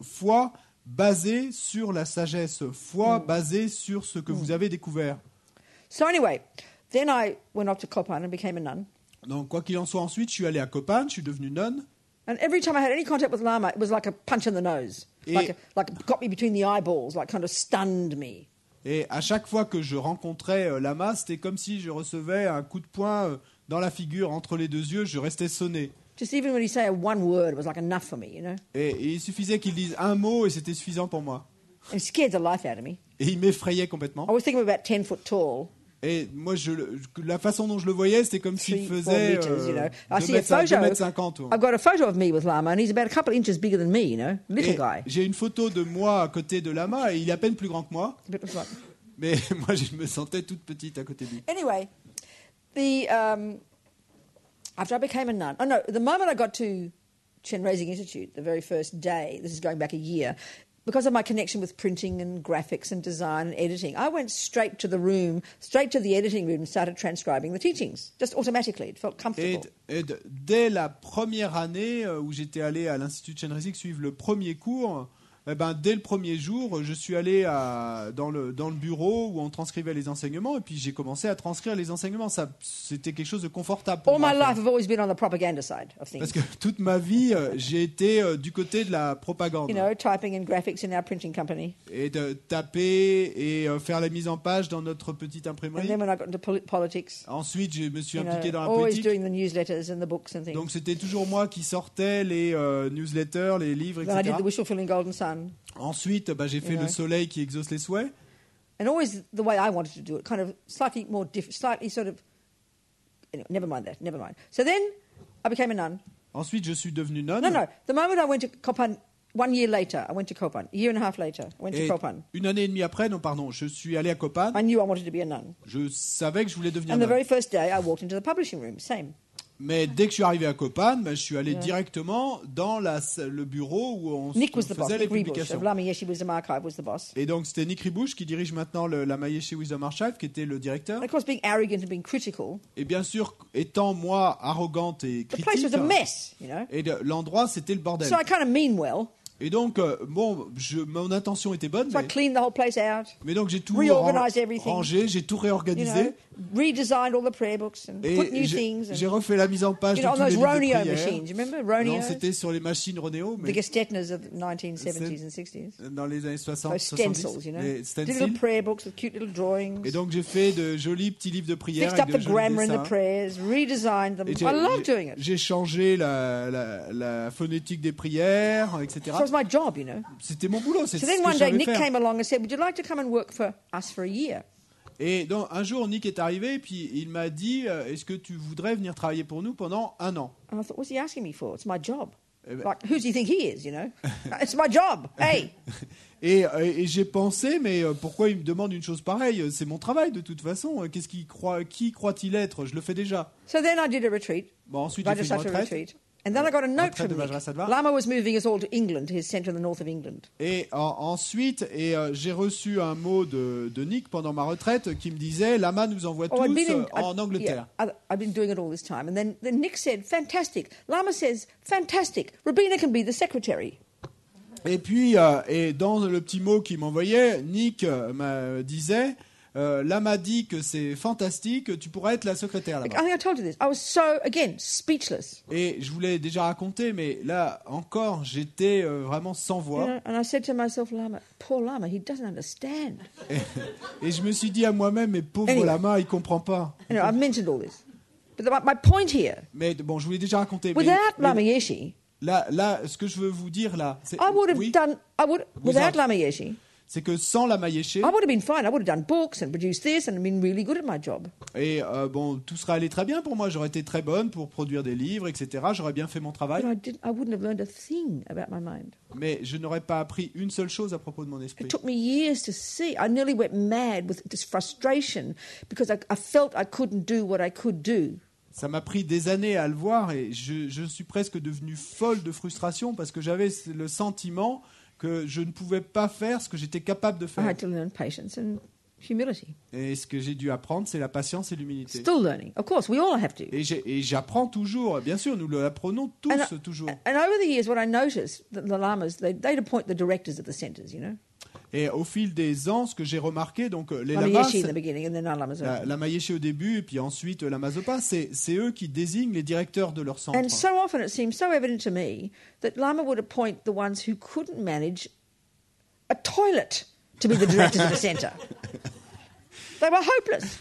foi basée sur la sagesse, foi basée sur ce que vous avez découvert. So anyway, then I went off to Copan and became a nun. Donc, quoi qu'il en soit, ensuite, je suis allé à Copan, je suis devenu nonne. And every time I had any contact with Lama, it was like a punch in the nose. Like got me between the eyeballs, like kind of stunned me. Et à chaque fois que je rencontrais Lama, c'était comme si je recevais un coup de poing dans la figure, entre les deux yeux, je restais sonné. Just even when he say one word, it was like enough for me, you know. Et il suffisait qu'il dise un mot et c'était suffisant pour moi. And it scared the life out of me. Et il m'effrayait complètement. I was thinking about 10 foot tall. Et moi, la façon dont je le voyais, c'était comme s'il faisait 2,50 m. I've got a photo of me with Lama, and he's about a couple of inches bigger than me, you know, little guy. J'ai une photo de moi à côté de Lama, et il est à peine plus grand que moi. Mais moi, je me sentais toute petite à côté de lui. Anyway, after I became a nun, the moment I got to Chen Raising Institute, the very first day, this is going back a year, because of my connection with printing and graphics and design and editing, I went straight to the editing room and started transcribing the teachings, just automatically. It felt comfortable. Et dès la première année où j'étais allé à l'Institut de Chen Raising suivre le premier cours, dès le premier jour, je suis allé dans le bureau où on transcrivait les enseignements et puis j'ai commencé à transcrire les enseignements. C'était quelque chose de confortable pour moi. All my life, I've always been on the propaganda side of things. Parce que toute ma vie, j'ai été du côté de la propagande. You know, typing and graphics in our printing company. Et de taper et faire la mise en page dans notre petite imprimerie. And then when I got into politics. Ensuite, je me suis impliqué dans la always politique. Doing the newsletters and the books and things. Donc c'était toujours moi qui sortais les newsletters, les livres, etc. Then I did the Wishful Filling Golden Sun. Ensuite, j'ai fait le soleil qui exauce les souhaits. And always the way I wanted to do it, kind of slightly more different, slightly sort of. Anyway, never mind. So then I became a nun. Ensuite, je suis devenu nonne. No. The moment I went to Copan, 1 year later, I went to Copan. A year and a half later, I went to Copan. Une année et demie après, je suis allé à Copan. I knew I wanted to be a nun. Je savais que je voulais devenir nonne. And the nonne. very first day, I walked into the publishing room. Same. Mais dès que je suis arrivé à Copan, je suis allé directement dans le bureau où on faisait les publications. Et donc c'était Nick Ribush qui dirige maintenant la Mayeshi Wisdom Archive, qui était le directeur. Of course, being arrogant and being critical. Et bien sûr, étant moi arrogante et critique. The place was a mess, you know. Et l'endroit c'était le bordel. So I kind of mean well. Et donc, mon intention était bonne. So I cleaned the whole place out. Mais donc, j'ai tout rangé, j'ai tout réorganisé. Redesigned all the prayer books and put new things. J'ai refait la mise en page de tous les livres de prière. Machines, you remember Roneo? Non, c'était sur les machines Roneo. The Gestetners of the 1970s and 60s. Dans les années 60, so stencils, 70. You know? Les stencils. Little prayer books with cute little drawings. Et donc, j'ai fait de jolis petits livres de prière. Fixed up the grammar and the prayers, redesigned them. I love doing it. J'ai changé la phonétique des prières, etc. So it was my job, you know. C'était mon boulot. So then one day Nick came along and said, "Would you like to come and work for us for a year?" Et donc un jour Nick est arrivé et puis il m'a dit est-ce que tu voudrais venir travailler pour nous pendant 1 an? And I thought, what's he asking me for? It's my job. Like, who does he think he is, you know? It's my job. Hey. Et j'ai pensé, mais pourquoi il me demande une chose pareille? C'est mon travail de toute façon. Qui croit-il être? Je le fais déjà. So then I did a retreat. Bon, ensuite j'ai fait une retraite. And then I got a note from Nick. Lama was moving us all to England, to his centre in the north of England. Et ensuite, j'ai reçu un mot de Nick pendant ma retraite qui me disait Lama nous envoie tous en Angleterre. Yeah, I've been doing it all this time. And then Nick said, fantastic. Lama says, fantastic. Robina can be the secretary. Et puis, et dans le petit mot qu'il m'envoyait, Nick me disait Lama dit que c'est fantastique, tu pourrais être la secrétaire là-bas. I think I told you this. I was so, again, speechless. Et je vous l'ai déjà raconté, mais là encore, j'étais vraiment sans voix. You know, and I said to myself, Lama, poor Lama, he doesn't understand. Et je me suis dit à moi-même, mais pauvre Lama, il comprend pas. You know, I've mentioned all this. But my point here. Mais bon, je vous l'ai déjà raconté. Without Lama Yeshe. Là, ce que je veux vous dire là, c'est without Lama Yeshe. C'est que sans la Mayeche, I would have been fine. I would have done books and produced this and been really good at my job. Et tout serait allé très bien pour moi. J'aurais été très bonne pour produire des livres, etc. J'aurais bien fait mon travail. But I wouldn't have learned a thing about my mind. Mais je n'aurais pas appris une seule chose à propos de mon esprit. It took me years to see. I nearly went mad with this frustration because I felt I couldn't do what I could do. Ça m'a pris des années à le voir et je suis presque devenu folle de frustration parce que j'avais le sentiment que je ne pouvais pas faire ce que j'étais capable de I faire. had to learn patience and humility. Et ce que j'ai dû apprendre, c'est la patience et l'humilité. Still learning. Of course, we all have to. Et j'apprends toujours, bien sûr, nous l'apprenons tous, toujours. And over the years, what I noticed, that the lamas, they'd appoint the directors of the centres, you know. Et au fil des ans, ce que j'ai remarqué, donc les Lama lamas, Yeshe in the beginning, and then Lama Zopa. la Mayeshe au début, et puis ensuite Lama Zopa, c'est eux qui désignent les directeurs de leur centre. And so often it seems so evident to me that Lama would appoint the ones who couldn't manage a toilet to be the directors of the centre. They were hopeless.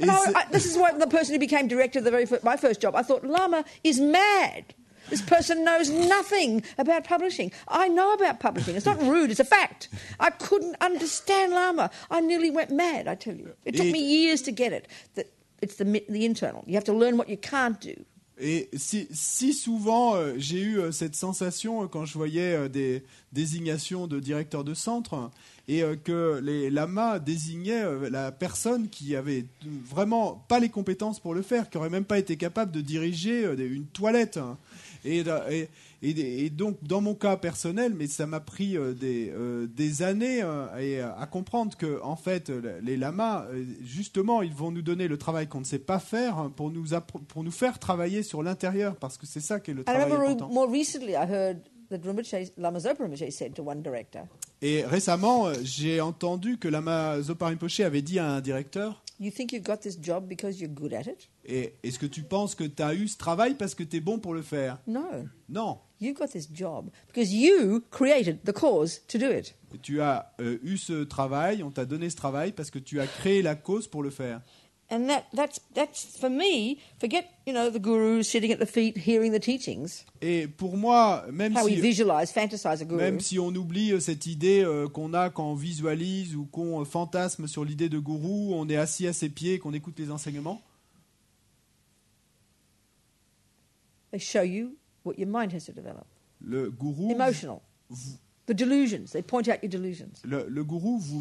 And this is why the person who became director of my first job, I thought, Lama is mad. This person knows nothing about publishing. I know about publishing. It's not rude, it's a fact. I couldn't understand Lama. I nearly went mad, I tell you. It took me years to get it. That it's the internal. You have to learn what you can't do. Et si souvent j'ai eu cette sensation quand je voyais des désignations de directeurs de centre et que les lamas désignaient la personne qui avait vraiment pas les compétences pour le faire, qui aurait même pas été capable de diriger une toilette. Et donc dans mon cas personnel, mais ça m'a pris des années à comprendre que en fait les lamas justement ils vont nous donner le travail qu'on ne sait pas faire pour nous faire travailler sur l'intérieur, parce que c'est ça qui est le travail important. More recently I heard that Lama Zopa Rinpoche said to one director. Et récemment, j'ai entendu que Lama Zopa Rinpoche avait dit à un directeur: You think you've got this job because you're good at it? Et est-ce que tu penses que tu as eu ce travail parce que tu es bon pour le faire? No. Non. You got this job because you created the cause to do it. Tu as eu ce travail, on t'a donné ce travail parce que tu as créé la cause pour le faire. And that's for me. Forget, the guru sitting at the feet hearing the teachings. Et pour moi, même fantasize a guru. Même si on oublie cette idée qu'on a quand on visualise ou qu'on fantasme sur l'idée de gourou, on est assis à ses pieds et qu'on écoute les enseignements. They show you what your mind has to develop. Le gourou. Emotional. The delusions. They point out your delusions. Le gourou vous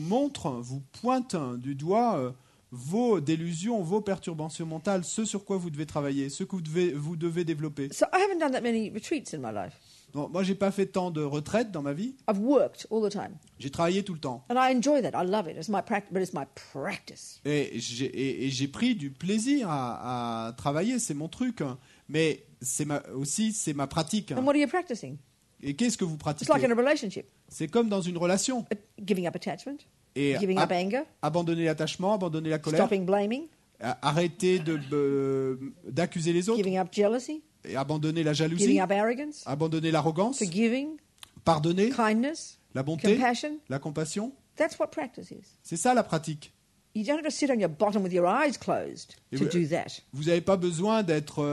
pointe du doigt vos délusions, vos perturbations mentales, ce sur quoi vous devez travailler, ce que vous devez développer. So I haven't done that many retreats in my life. Bon, moi, j'ai pas fait tant de retraites dans ma vie. I've worked all the time. J'ai travaillé tout le temps. And I enjoy that. I love it. It's my but it's my practice. Et j'ai pris du plaisir à travailler, c'est mon truc. Mais c'est ma pratique. And what are you practicing? Et qu'est-ce que vous pratiquez? It's like in a relationship. C'est comme dans une relation. Giving up attachment. Et giving up anger. Abandonner l'attachement, abandonner la colère. Stopping blaming. Arrêter d'accuser les autres. Giving up jealousy. Et abandonner la jalousie. Giving up arrogance. Abandonner l'arrogance. Forgiving. Pardonner. Kindness. La bonté. Compassion. La compassion. That's what practice is. C'est ça la pratique. You don't have to sit on your bottom with your eyes closed to do that. Vous n'avez pas besoin d'être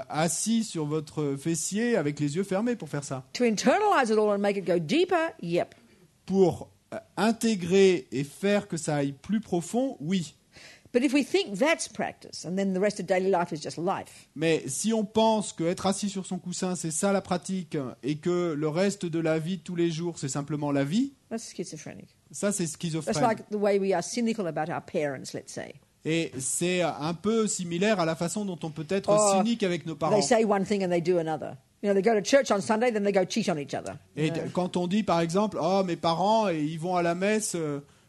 assis sur votre fessier avec les yeux fermés pour faire ça. To internalize it all and make it go deeper, yep. Pour intégrer et faire que ça aille plus profond, oui. But if we think that's practice, and then the rest of daily life is just life. Mais si on pense qu'être assis sur son coussin, c'est ça la pratique, et que le reste de la vie de tous les jours, c'est simplement la vie, That's schizophrenic. ça c'est schizophrène. That's like the way we are cynical about our parents, let's say. Et c'est un peu similaire à la façon dont on peut être cynique avec nos parents. They say one thing and they do another. They go to church on Sunday, then they go cheat on each other. Et quand on dit par exemple, mes parents, ils vont à la messe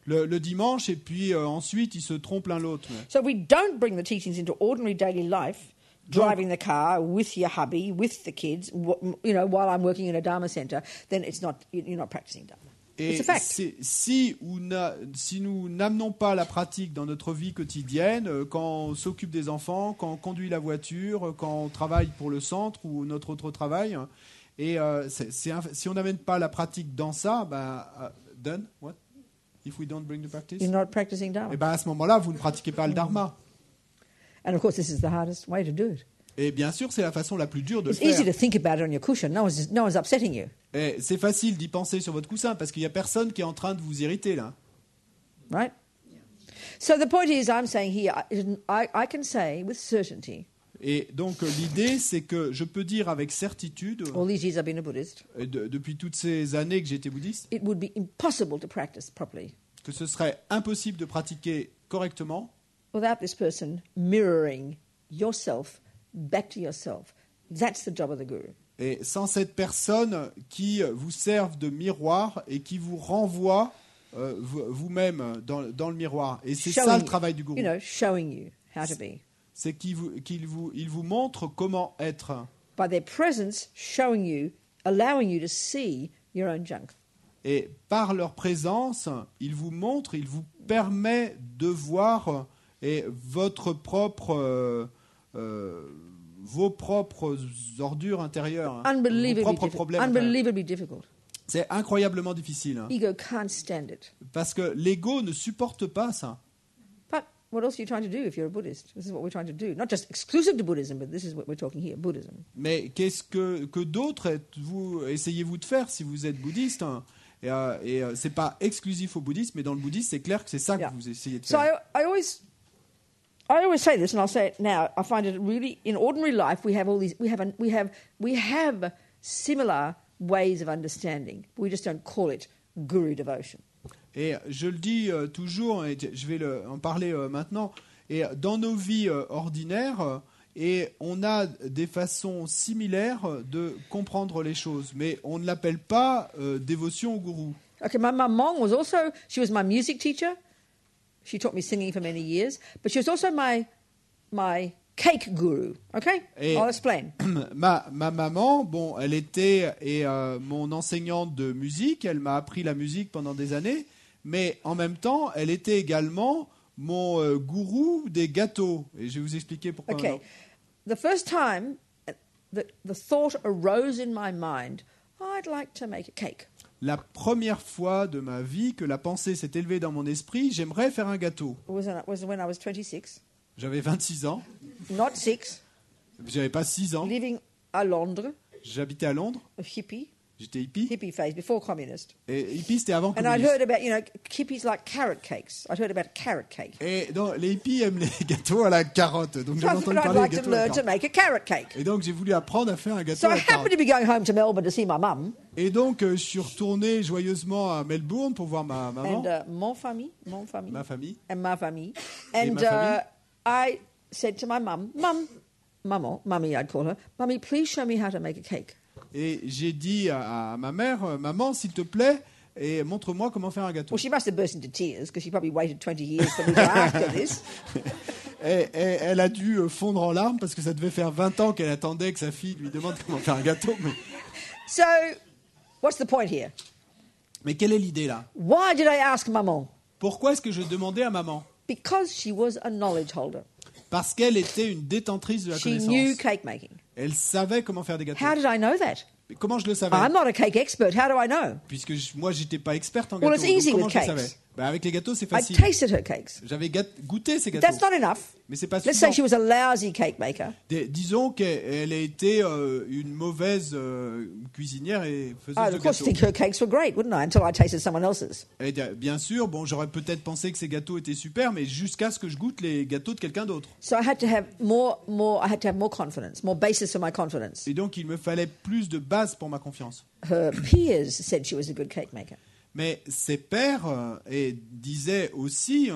le dimanche, et puis ensuite ils se trompent l'un l'autre. So we don't bring the teachings into ordinary daily life, driving the car with your hubby, with the kids, while I'm working in a Dharma center, then you're not practicing Dharma. Et It's a fact. si nous n'amenons pas la pratique dans notre vie quotidienne, quand on s'occupe des enfants, quand on conduit la voiture, quand on travaille pour le centre ou notre autre travail, et si on n'amène pas la pratique dans ça, then what? If we don't bring the practice? You're not practicing Dharma. Et à ce moment-là, vous ne pratiquez pas le Dharma. And of course, this is the hardest way to do it. Et bien sûr, c'est la façon la plus dure de le It's easy faire. to think about it on your cushion. No one's upsetting you. Et c'est facile d'y penser sur votre coussin parce qu'il n'y a personne qui est en train de vous irriter là. Right? So the point is, I'm saying here, I can say with certainty, Et donc l'idée, c'est que je peux dire avec certitude, all these years I've been a Buddhist, depuis toutes ces années que j'ai été bouddhiste, it would be impossible to practice properly que ce serait impossible de pratiquer correctement without this person mirroring yourself back to yourself. That's the job of the guru. Et sans cette personne qui vous serve de miroir et qui vous renvoie vous-même dans le miroir. Et c'est ça le travail du gourou. Showing you how to be. C'est qu'il vous montre comment être. By their presence, showing you, allowing you to see your own junk. Et par leur présence, il vous montre, il vous permet de voir vos propres ordures intérieures, vos propres problèmes. Unbelievably difficult. C'est incroyablement difficile. Ego can't stand it. Parce que l'ego ne supporte pas ça. But what else are you trying to do if you're a Buddhist? This is what we're trying to do. Not just exclusive to Buddhism, but this is what we're talking here, Buddhism. Mais qu'est-ce que d'autre essayez-vous de faire si vous êtes bouddhiste? Et c'est pas exclusif au bouddhisme, mais dans le bouddhisme, c'est clair que c'est ça que vous essayez de faire. So I always say this, and I'll say it now. I find it really, in ordinary life, we have all these, we have similar ways of understanding. We just don't call it guru devotion. Et je le dis toujours, et je vais en parler maintenant. Et dans nos vies ordinaires, et on a des façons similaires de comprendre les choses, mais on ne l'appelle pas dévotion au gourou. Okay, my mom was also, she was my music teacher. She taught me singing for many years, but she was also my cake guru. Okay, I'll explain. Ma maman, bon, elle était mon enseignante de musique. Elle m'a appris la musique pendant des années, mais en même temps, elle était également mon gourou des gâteaux. Et je vais vous expliquer pourquoi. Okay, the first time the thought arose in my mind, I'd like to make a cake. La première fois de ma vie que la pensée s'est élevée dans mon esprit, j'aimerais faire un gâteau. Was when I was 26. J'avais 26 ans. Not 6. J'avais pas 6 ans. Living à Londres. J'habitais à Londres. A hippie. J'étais hippie. Hippie phase, before communist. Et hippie, c'était avant And communiste. I'd heard about, hippies like carrot cakes. I'd heard about a carrot cake. Et donc, les hippies aiment les gâteaux à la carotte. Donc, So j'avais I thought entendu I'd parler like des to gâteaux à la learn to carotte. make a carrot cake. Et donc, j'ai voulu apprendre à faire un gâteau So à I la carotte. happened to be going home to Melbourne to see my mum. Et donc, je suis retourné joyeusement à Melbourne pour voir ma maman. And ma famille. Ma famille. And ma famille. Et And ma famille. I said to my mum, Mummy I'd call her, Mummy, please show me how to make a cake. Et j'ai dit à ma mère, maman, s'il te plaît, et montre-moi comment faire un gâteau. Well, she must have burst into tears because she probably waited 20 years for me to ask her this. Et elle a dû fondre en larmes parce que ça devait faire 20 ans qu'elle attendait que sa fille lui demande comment faire un gâteau. So, what's the point here? Mais quelle est l'idée là? Why did I ask Maman? Pourquoi est-ce que je demandais à maman? Because she was a knowledge holder. Parce qu'elle était une détentrice de la She connaissance. knew cake making. Elle savait comment faire des gâteaux. How did I know that? Mais comment je le savais? I'm not a cake expert. How do I know? Puisque moi, j'étais pas experte en Well, gâteaux. it's easy Donc comment with je le cakes. savais? Avec les gâteaux, c'est I facile. tasted her cakes. J'avais goûté ces But gâteaux. that's not enough. Mais c'est pas Let's say suffisant. she was a lousy cake maker. Disons qu'elle a été une mauvaise cuisinière et faiseuse I'd de of course gâteaux. think her cakes were great, wouldn't I? Until I tasted someone else's. Et bien sûr, bon, j'aurais peut-être pensé que ces gâteaux étaient super, mais jusqu'à ce que je goûte les gâteaux de quelqu'un d'autre. So I had to have more confidence, more basis for my confidence. Et donc, il me fallait plus de base pour ma confiance. Her peers said she was a good cake maker. Mais ses pairs disaient aussi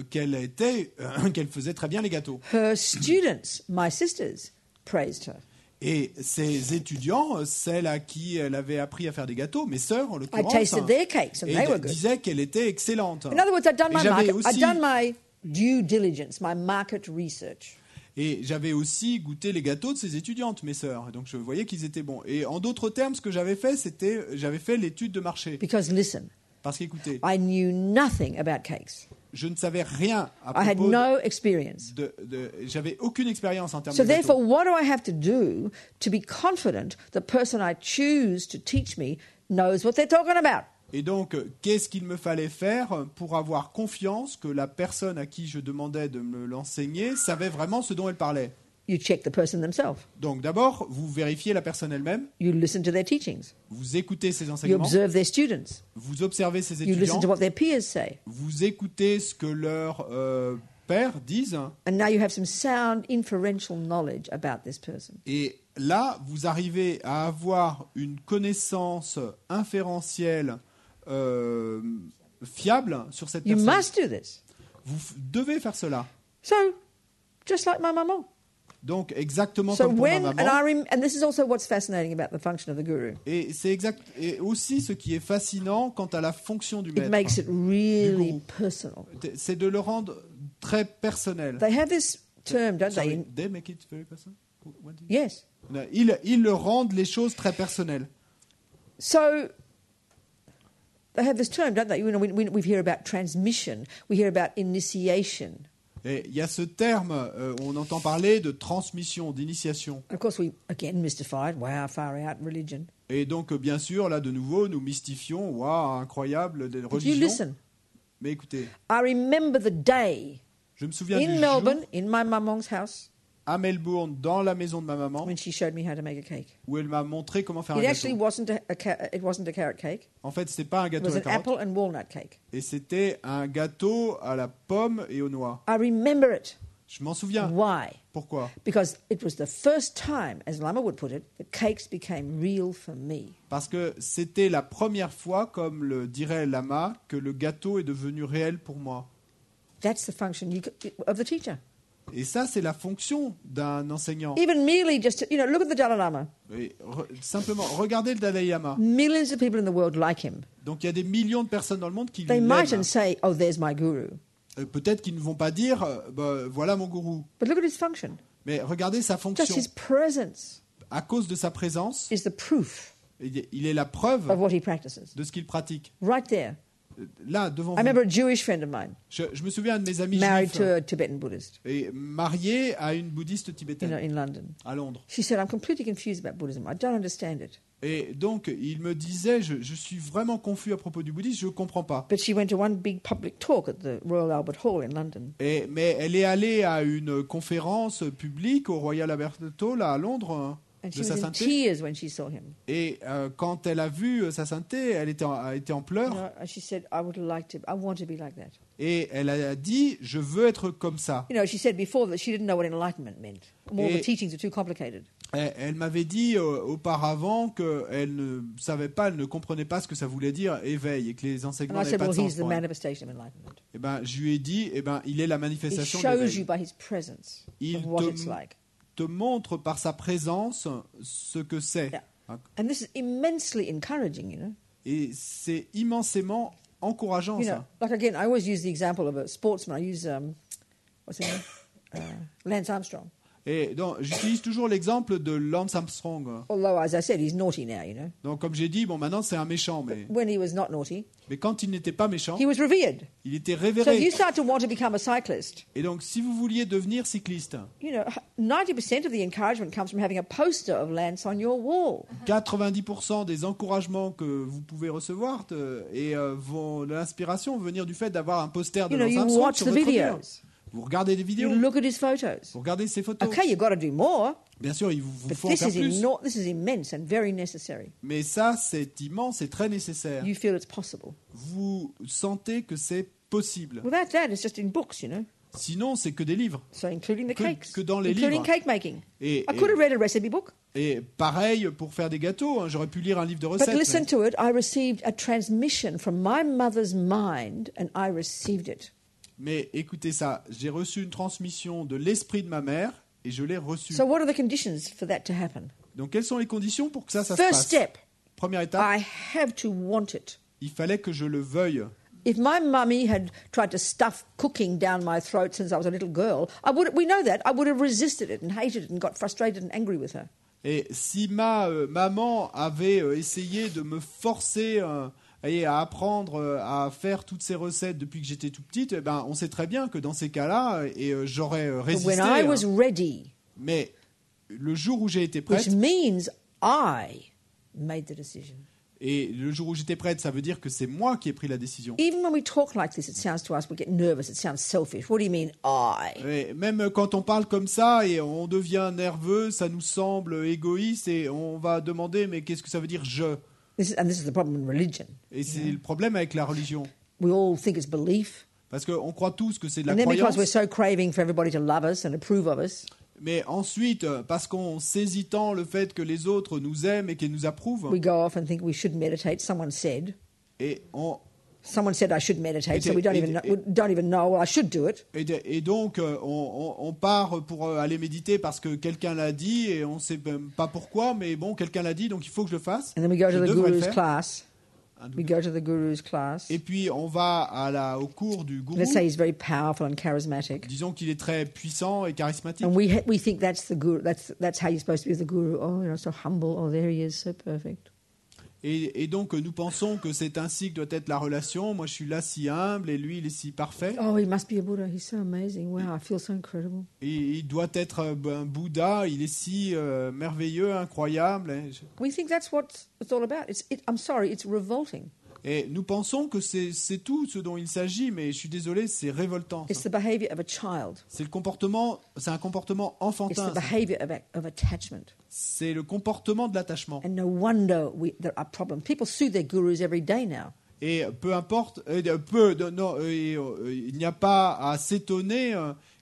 qu'elle faisait très bien les gâteaux. Her students, my sisters, praised her. Et ses étudiants, celles à qui elle avait appris à faire des gâteaux, mes sœurs en I l'occurrence, tasted their cakes and they were good. disaient qu'elle était excellente. In other words, I'd done Et my j'avais market, aussi- I'd done my due diligence, my market research. Et j'avais aussi goûté les gâteaux de ses étudiantes, mes sœurs. Et donc je voyais qu'ils étaient bons. Et en d'autres termes, ce que j'avais fait, j'avais fait l'étude de marché. Because listen, Parce qu'écoutez, I knew nothing about cakes. je ne savais rien à I had propos no experience. j'avais aucune expérience en termes So de gâteaux. therefore, what do I have to do to be confident the person I choose to teach me knows what they're talking about? Et donc, qu'est-ce qu'il me fallait faire pour avoir confiance que la personne à qui je demandais de me l'enseigner savait vraiment ce dont elle parlait? You check the person themselves. Donc d'abord, vous vérifiez la personne elle-même, You listen to their teachings. vous écoutez ses You enseignements, observe their students. vous observez ses You listen étudiants, to what their peers say. vous écoutez ce que leurs pères disent, And now you have some sound inferential knowledge about this person. et là, vous arrivez à avoir une connaissance inférentielle fiable sur cette You personne. must do this. Vous devez faire cela. So, just like my maman. Donc exactement So comme pour ma when, maman. and this is also what's fascinating about the function of the guru. Et c'est exact. Et aussi ce qui est fascinant quant à la fonction du It maître, makes it really gourou. personal. C'est de le rendre très personnel. They have this term, don't Sorry, they? they make it very personal? What did- Yes. No, ils le rendent les choses très personnelles. So they have this term, don't they? You know, we hear about transmission, we hear about initiation. Et il y a ce terme, on entend parler de transmission, d'initiation. Of course, we again mystified. Wow, far out religion. Et donc, bien sûr, là, de nouveau, nous mystifions. Waouh, incroyable, des But you religions. listen. Mais écoutez, I remember the day je me souviens in du Melbourne, jour in my mum's house, à Melbourne, dans la maison de ma maman, when she showed me how to make a cake. où elle m'a montré comment faire un It actually gâteau. wasn't a carrot cake. En fait, c'était pas un It gâteau was à an carottes, apple and walnut cake. et c'était un gâteau à la pomme et aux noix. I remember it. Je m'en souviens. Why? Pourquoi? Because it was the first time, as Lama would put it, that cakes became real for me. Parce que c'était la première fois, comme le dirait Lama, que le gâteau est devenu réel pour moi. That's the function of the teacher. Et ça, c'est la fonction d'un enseignant. Even merely just, look at the Dalai Lama. Et simplement, regardez le Dalai Lama. Millions of people in the world like him. Donc il y a des millions de personnes dans le monde qui They l'aiment. mightn't say, oh, there's my guru. Peut-être qu'ils ne vont pas dire voilà mon gourou. But look at his function. Mais regardez sa Just fonction. his presence À cause de sa présence, is the proof il est la preuve of what he practices. de ce qu'il pratique. Right there. Là, devant I vous. remember a Jewish friend of mine, Je me souviens de mes amis married juifs to a Tibetan Buddhist, et marié à une bouddhiste tibétaine in London. à Londres. She said, I'm completely confused about Buddhism. I don't understand it. Et donc, il me disait, je suis vraiment confus à propos du bouddhisme, je ne comprends pas. But she went to one big public talk at the Royal Albert Hall in London. Mais elle est allée à une conférence publique au Royal Albert Hall à Londres, hein, And de she sa was in sainteté. tears when she saw him. Et quand elle a vu sa sainteté, elle était en pleurs. And she said, I want to be like that. Et elle a dit, je veux être comme ça. She said before that she didn't know what enlightenment meant. All the teachings are too complicated. Elle m'avait dit auparavant qu'elle ne savait pas, elle ne comprenait pas ce que ça voulait dire éveil et que les enseignements And I n'avaient said, pas well, de he's sens the pour elle. manifestation of enlightenment. Et je lui ai dit, il est la He manifestation de shows l'éveil. you by his presence Il of what it's like. te montre par sa présence ce que c'est. Yeah. And this is immensely encouraging, Et c'est immensément encourageant, ça. Like again, I always use the example of a sportsman. I use, what's his name? Lance Armstrong. Et donc, j'utilise toujours l'exemple de Lance Armstrong. Although, as I said, he's naughty now, Donc, comme j'ai dit, maintenant c'est un méchant, When he was not naughty, mais quand il n'était pas méchant, he was revered. il était So if révéré. you start to want to become a cyclist, Et donc, si vous vouliez devenir cycliste, 90% of the encouragement comes from having a poster of Lance on your wall. 90% des encouragements que vous pouvez recevoir l'inspiration venir du fait d'avoir un poster de Lance You Armstrong watch sur the votre mur. videos. Vous regardez des You vidéos, look at his photos. vous regardez ses photos. Okay, you've got to do more, Bien sûr, il vous but faut this en faire is, plus. this is immense and very necessary. Mais ça, c'est immense et très nécessaire. You feel it's possible. Vous sentez que c'est possible. Without that, it's just in books, Sinon, c'est que des livres. So including the cakes, que dans les including livres. cake making. Et, I could have read a recipe book. et pareil pour faire des gâteaux. Hein. J'aurais pu lire un livre de But recettes. listen to it. I received a transmission from my mother's mind, and I received it. Mais écoutez ça, j'ai reçu une transmission de l'esprit de ma mère et je l'ai reçue. So what are the conditions for that to happen? Donc quelles sont les conditions pour que ça se First passe? step, Première étape, I have to want it. il fallait que je le veuille. If my mummy had tried to stuff cooking down my throat since I was a little girl, we know that, I would have resisted it and hated it and got frustrated and angry with her. Et si ma maman avait essayé de me forcer à apprendre à faire toutes ces recettes depuis que j'étais tout petite, on sait très bien que dans ces cas-là, j'aurais But résisté. when I was ready, Mais le jour où j'ai été which prête, means I made the decision. et le jour où j'étais prête, ça veut dire que c'est moi qui ai pris la décision. Even when we talk like this, it sounds to us, we get nervous, it sounds selfish. What do you mean, I? Et même quand on parle comme ça et on devient nerveux, ça nous semble égoïste et on va demander mais qu'est-ce que ça veut dire je? And this is the problem in religion. Et c'est le problème avec la religion. We all think it's belief. Parce qu'on croit tous que c'est de la And then because croyance. we're so craving for everybody to love us and approve of us, Mais ensuite, parce qu'on saisit tant le fait que les autres nous aiment et qu'ils nous approuvent, we go off and think we should meditate. Someone said, et on Someone said I should meditate, so we don't even know. Well, I should do it. Et donc, on part pour aller méditer parce que quelqu'un l'a dit et on ne sait même pas pourquoi, mais bon, quelqu'un l'a dit, donc il faut que je le fasse. And then we go to Je the devrais le Guru's faire. class. We go to the Guru's class. Et puis, on va au cours du gourou. Let's say he's very powerful and charismatic. Disons qu'il est très puissant et charismatique. And we think that's the Guru. That's how you're supposed to be as the Guru. Oh, so humble. Oh, there he is, so perfect. Et donc, nous pensons que c'est ainsi que doit être la relation. Moi, je suis là si humble et lui, il est si parfait. Oh, he must be a Buddha. He's so amazing. Wow, I feel so incredible. Et il doit être un Bouddha. Il est si merveilleux, incroyable. We think that's what it's all about. I'm sorry, it's revolting. Et nous pensons que c'est tout ce dont il s'agit, mais je suis désolé, c'est révoltant. It's the behavior of a child. C'est un comportement It's enfantin. the behavior of attachment. C'est le comportement de l'attachement. And no wonder there are problems. People sue their gurus every day now. Et peu importe, il n'y a pas à s'étonner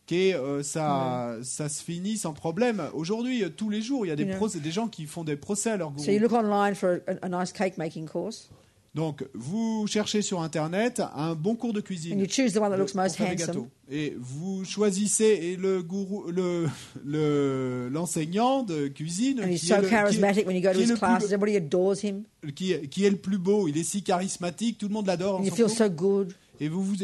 que ça se finit sans problème. Aujourd'hui, tous les jours, il y a des gens qui font des procès à leur gourou. So you look online for a nice cake making course. Donc, vous cherchez sur Internet un bon cours de cuisine. And you choose the one that looks most pour faire des handsome. gâteaux. Et vous choisissez le gourou, l'enseignant de cuisine And he's so charismatic when you go to his classes. Everybody adores him. qui est le plus beau. Il est si charismatique, tout le monde l'adore. And you feel so good. Et vous vous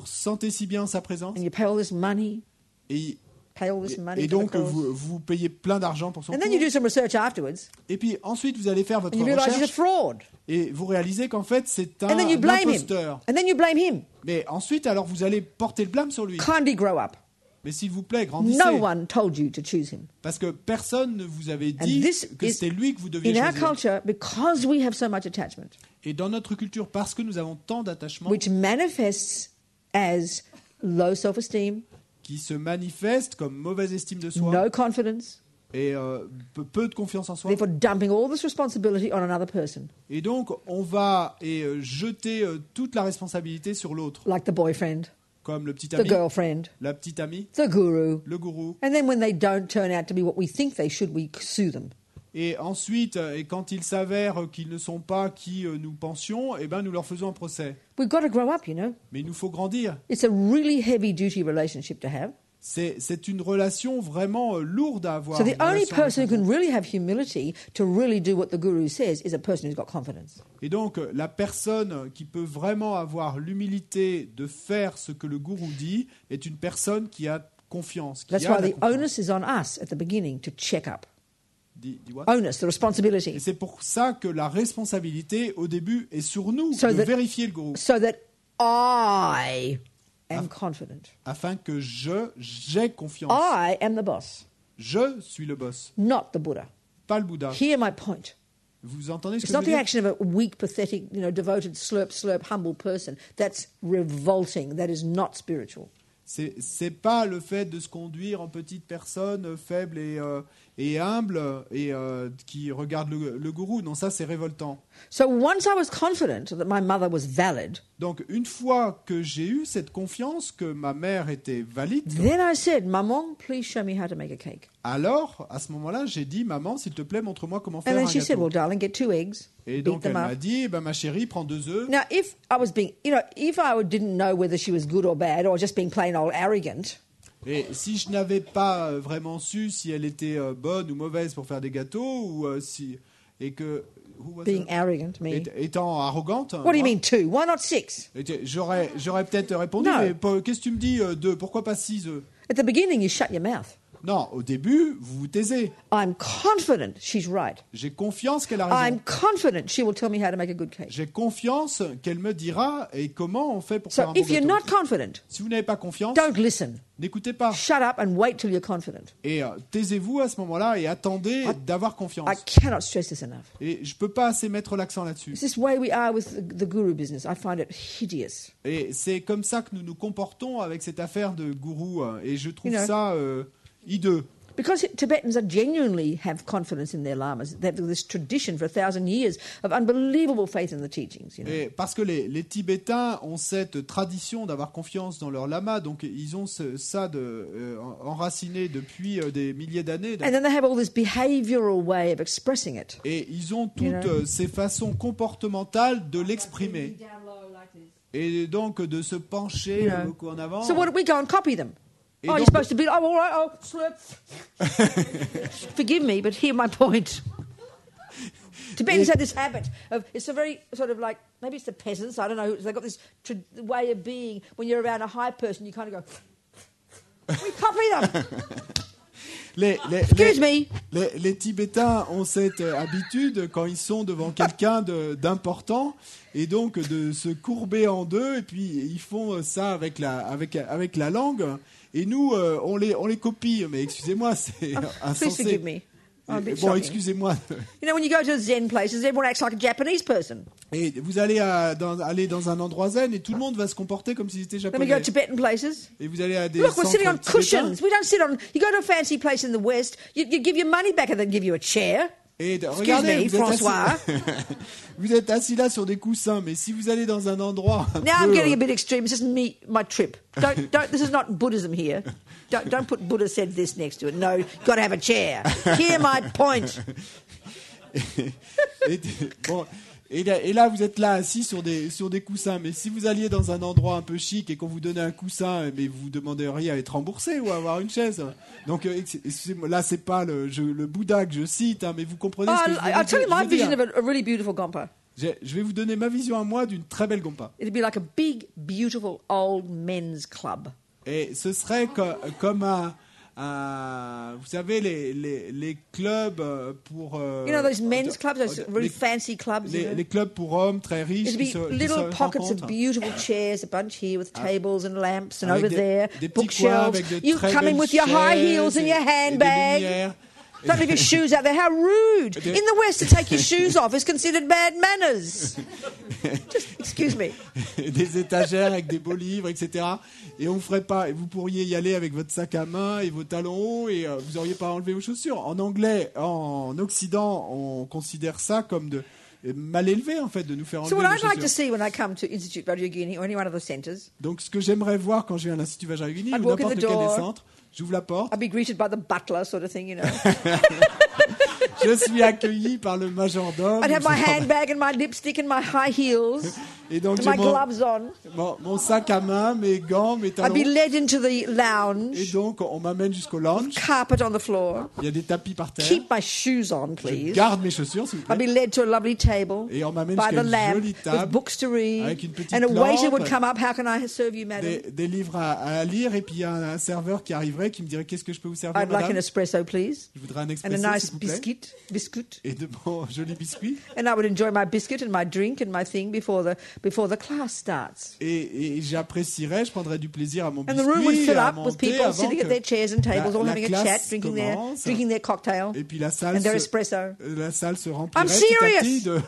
sentez si bien en sa présence. And you pay all this money. Et donc, vous payez plein d'argent pour son And cours. then you do some research afterwards. Et puis ensuite, vous allez faire votre And you realize he's a recherche. fraud. Et vous réalisez qu'en fait, c'est un And then you blame him. imposteur. And then you blame him. Mais ensuite, alors, vous allez porter le blâme sur lui. Kindly grow up. Mais s'il vous plaît, grandissez. No one told you to choose him. Parce que personne ne vous avait And dit this que is c'était lui que vous deviez in our choisir. culture, because we have so much attachment, Et dans notre culture, parce que nous avons tant d'attachement which manifests as low self-esteem, qui se manifestent comme mauvaise estime de soi no confidence, et peu de confiance en soi. therefore dumping all this responsibility on another person, Et donc, on va jeter toute la responsabilité sur l'autre, like the boyfriend, comme le petit the ami, girlfriend, la petite amie, the guru. le gourou. And then when they don't turn out to be what we think they should, we sue them. Et ensuite, quand il s'avère qu'ils ne sont pas qui nous pensions, eh ben, nous leur faisons un procès. We've got to grow up, you know. Mais il nous faut grandir. It's a really heavy-duty relationship to have. C'est une relation vraiment lourde à avoir. So the une only relation person who avec can really have humility to really do what the guru says is a person who's got confidence. Et donc, la personne qui peut vraiment avoir l'humilité de faire ce que le gourou dit est une personne qui a confiance. Qui That's a why la the confiance. onus is on us at the beginning to check up. Dis what? Onus, the responsibility. Et c'est pour ça que la responsabilité, au début, est sur nous So de that- vérifier le gourou, So that I am confident. afin que j'ai confiance. I am the boss, Je suis le boss, not the Buddha. pas le Bouddha. Hear my point. Vous entendez ce It's que je not veux the dire? action of a weak, pathetic, devoted, slurp, humble person. That's revolting. That is not spiritual. C'est pas le fait de se conduire en petite personne faible et humble et qui regarde le gourou. Non, ça c'est révoltant. So once I was confident that my mother was valid, Donc une fois que j'ai eu cette confiance que ma mère était valide, then I said, Maman, please show me how to make a cake. alors à ce moment-là j'ai dit maman s'il te plaît montre-moi comment And faire then un she said, gâteau. well, darling, get 2 eggs, Et beat donc elle them m'a up. dit ma chérie prends 2 œufs. Now, if I was being, if I didn't know whether she was good or bad or just being plain old arrogant, Et si je n'avais pas vraiment su si elle était bonne ou mauvaise pour faire des gâteaux ou et que who was being it? arrogant, me. Étant arrogante. What do you moi, mean 2? Why not 6? J'aurais peut-être répondu, No. mais qu'est-ce que tu me dis 2 pourquoi pas 6 œufs? At the beginning, you shut your mouth. Non, au début, vous vous taisez. I'm confident she's right. J'ai confiance qu'elle a raison. I'm confident she will tell me how to make a good cake. J'ai confiance qu'elle me dira et comment on fait pour faire So un bon if you're gâteau. not confident, Si vous n'avez pas confiance, don't listen. n'écoutez pas. Shut up and wait till you're confident. Et taisez-vous à ce moment-là et attendez d'avoir confiance. I cannot stress this enough. Et je peux pas assez mettre l'accent là-dessus. It's this way we are with the guru business. I find it hideous. Et c'est comme ça que nous nous comportons avec cette affaire de gourou. Et je trouve You know. ça hideux. Because Tibetans are genuinely have confidence in their lamas. They have this tradition for 1,000 years of unbelievable faith in the teachings. Et parce que les Tibétains ont cette tradition d'avoir confiance dans leur lama, donc ils ont ça enraciné depuis des milliers d'années. And then they have all this behavioral way of expressing it. Et ils ont toutes You know. ces façons comportementales de l'exprimer. Down low like Et donc de se pencher beaucoup en avant. So what we go and copy them. Et Oh, donc- you're supposed to be. Oh, all right. Oh, slurp. Forgive me, but hear my point. Tibetans had this habit of, it's a very sort of like, maybe it's the peasants, I don't know, they've got this way of being, when you're around a high person, you kind of go, we copy them. Excuse me. Les Tibétains ont cette habitude, quand ils sont devant quelqu'un d'important, et donc de se courber en deux, et puis ils font ça avec la langue, et nous, on les copie. Mais excusez-moi, c'est Please insensé. forgive me. I'm a bit Bon, shocking. excusez-moi. You know, when you go to Zen places, everyone acts like a Japanese person. Et vous allez aller dans un endroit zen, et tout le monde va se comporter comme s'il était Then we go japonais. to Tibetan places. Et vous allez à des Look, we're sitting on centres tibétains. cushions. We don't sit on. You go to a fancy place in the West, you give your money back and they give you a chair. Et Excuse regardez, me, François. Vous êtes assis là sur des coussins, mais si vous allez dans un endroit un Now I'm peu, getting a bit extreme. This isn't my trip. Don't. This is not Buddhism here. Don't put Buddha said this next to it. No, you've got to have a chair. Hear my point. et, bon, et là, vous êtes là assis sur des coussins, mais si vous alliez dans un endroit un peu chic et qu'on vous donnait un coussin, mais vous demanderiez à être remboursé ou à avoir une chaise. Donc, excusez-moi, là, c'est pas le Bouddha que je cite, hein, mais vous comprenez ce que je veux I'll tell you my je veux dire. vision of a really beautiful Gompa. Je vais vous donner ma vision à moi d'une très belle gompa. It'd be like a big, beautiful old men's club. Et ce serait comme vous savez, les clubs pour... You know those men's clubs, those really fancy clubs. You know? les clubs pour hommes très riches It'd qui be se little pockets of rencontrent. beautiful chairs, a bunch here with tables and lamps, and Avec over there, des petits coins bookshelves. avec de You très come in belles with your high heels chaises and your et des handbag. lumières. Don't leave your shoes out there. How rude. In the West, to take your shoes off is considered bad manners. Just, excuse me. Des étagères avec des beaux livres, etc. Et on ferait pas. Et vous pourriez y aller avec votre sac à main et vos talons hauts et vous auriez pas enlevé vos chaussures. En anglais, en Occident, on considère ça comme mal élevé en fait de nous faire enlever So what nos I'd like to chaussures. see when I come to Institut Vajra or any one of the centres, Donc ce que j'aimerais voir quand je viens à l'Institut Vajra Yogini I'd ou walk in n'importe the quel des door. centres, j'ouvre la porte, I'd be greeted by the butler sort of thing, you know. je suis accueilli par le majordome. I'd have my handbag and my lipstick and my high heels Et donc and j'ai my gloves on. mon sac à main, mes gants, mes I'd talons. be led into the Et lounge, donc on m'amène jusqu'au lounge. carpet on the floor. Il y a des tapis par terre. Keep my shoes on, Je please. garde mes chaussures, s'il vous I'd plaît. be led to a lovely table Et on m'amène by jusqu'à the une lamp jolie with table books to read. avec une petite And a waiter lampe, would come up. How can I serve you, madam? des livres à lire, et puis il y a un serveur qui arriverait qui me dirait qu'est-ce que je peux vous servir, I'd like an madame. espresso, please. Je voudrais un And a expresso, nice s'il vous plaît. biscuit. Et de bons jolis biscuits. And I would enjoy my biscuit and my drink and my thing before the class starts. Et j'apprécierais, je prendrais du plaisir à mon And the room would biscuit, fill à up mon with thé people avant sitting at que their chairs and tables, all la having a chat, classe drinking commence. their cocktail Et puis la salle and their espresso. la salle se remplirait I'm petit à serious.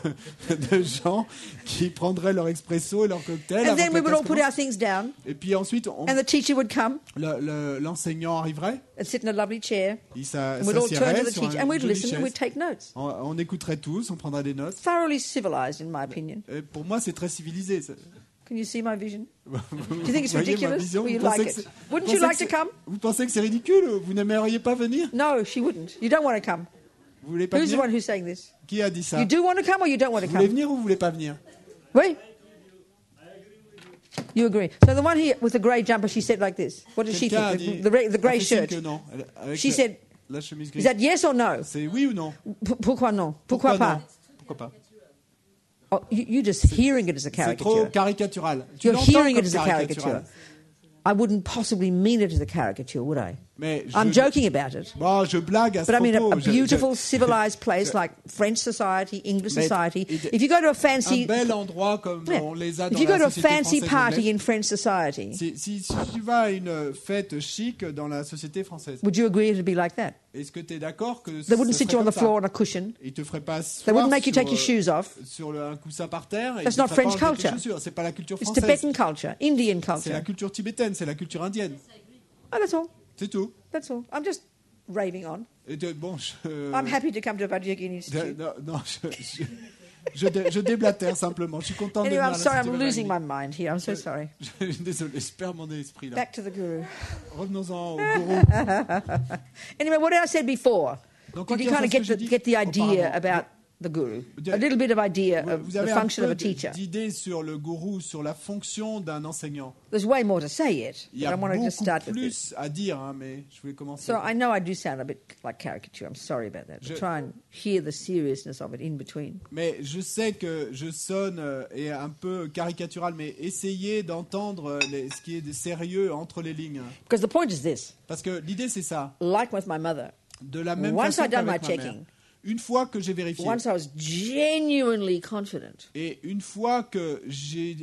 petit de gens qui prendraient leur expresso et leur cocktail. And avant then que we la would all classe put our commence. things down, Et puis ensuite, and the teacher would come l'enseignant arriverait, and sit in a lovely chair, il and we'd all turn to s'assierait the sur teacher, and une we'd jolie listen and we'd chaise. take notes. On écouterait tous, on prendrait des notes. Thoroughly civilized, in my opinion. Et pour moi, c'est très civilisé. Ça. Can you see my vision? Vous Do you think it's voyez ma ridiculous? vision? Or you Vous pensez like que it? c'est- Wouldn't vous you pensez like que to c'est- come? Vous pensez que c'est ridicule? Vous n'aimeriez pas venir? No, she wouldn't. You don't want to come. Vous voulez pas Who's the venir? one who's saying this? Qui a dit ça? You do want to come or you don't want to Vous voulez come? venir ou vous voulez pas venir? Oui. You agree. So the one here with the grey jumper, she said like this. What did she Quelqu'un a think? dit- The a grey fait signe shirt. que non. Avec She said, la chemise is grise. that yes or no? C'est oui ou non? Pourquoi non? Pourquoi pas? non? Pourquoi pas? Oh, you just hearing it as a C'est trop caricature. caricatural. Tu You're l'entends hearing it comme as a caricatural. caricature. I wouldn't possibly mean it as a caricature, would I? Mais I'm joking about it. Bon, je blague à ce But I mean, propos. a beautiful, civilized place like French society, English Mais- society. et- If you go to a Un fancy, bel endroit comme Yeah. on les a dans if you go la to a société fancy française party anglaise. in French society, Si tu vas à une fête chic dans la société française, would you agree it'd be like that? est-ce que tu es d'accord que They wouldn't ce sit serait you on comme the ça? floor on a cushion. Ils te feraient pas They wouldn't make you take your shoes off. sur un coussin par terre. et That's ils te not feraient pas French enlever tes culture. chaussures. C'est pas la culture It's française. Tibetan culture, Indian C'est la culture. culture tibétaine, c'est la culture indienne. Oh, that's all. C'est tout. That's all. I'm just raving on. Et bon, I'm happy to come to Vajra Institute. non, je déblatère simplement. Je suis content de Anyway, venir I'm à sorry, l'Institut I'm Vajra losing Yogini. my mind here. I'm so sorry. Désolé, je perds mon esprit là. Back to the Guru. Revenons-en au gourou. Anyway, what I said before, Donc, did you on kind of tient ce que j'ai dit get the idea auparavant. about the guru. A little bit of idea of Vous the avez un function of peu a teacher. d'idées sur le gourou, sur la fonction d'un enseignant. There's way more to say yet, Il y but a I want to just beaucoup start with this. plus à dire, hein, mais je voulais commencer. So I know I do sound a bit like caricature. I'm sorry about that. But try and hear the seriousness of it in between. Mais je sais que je sonne et un peu caricatural, mais essayez d'entendre ce qui est de sérieux entre les lignes. Because the point is this. Parce que l'idée, c'est ça. Like with my mother, De la même once façon I'd done my qu'avec ma mère. checking, Une fois que j'ai vérifié, once I was genuinely confident et une fois que j'ai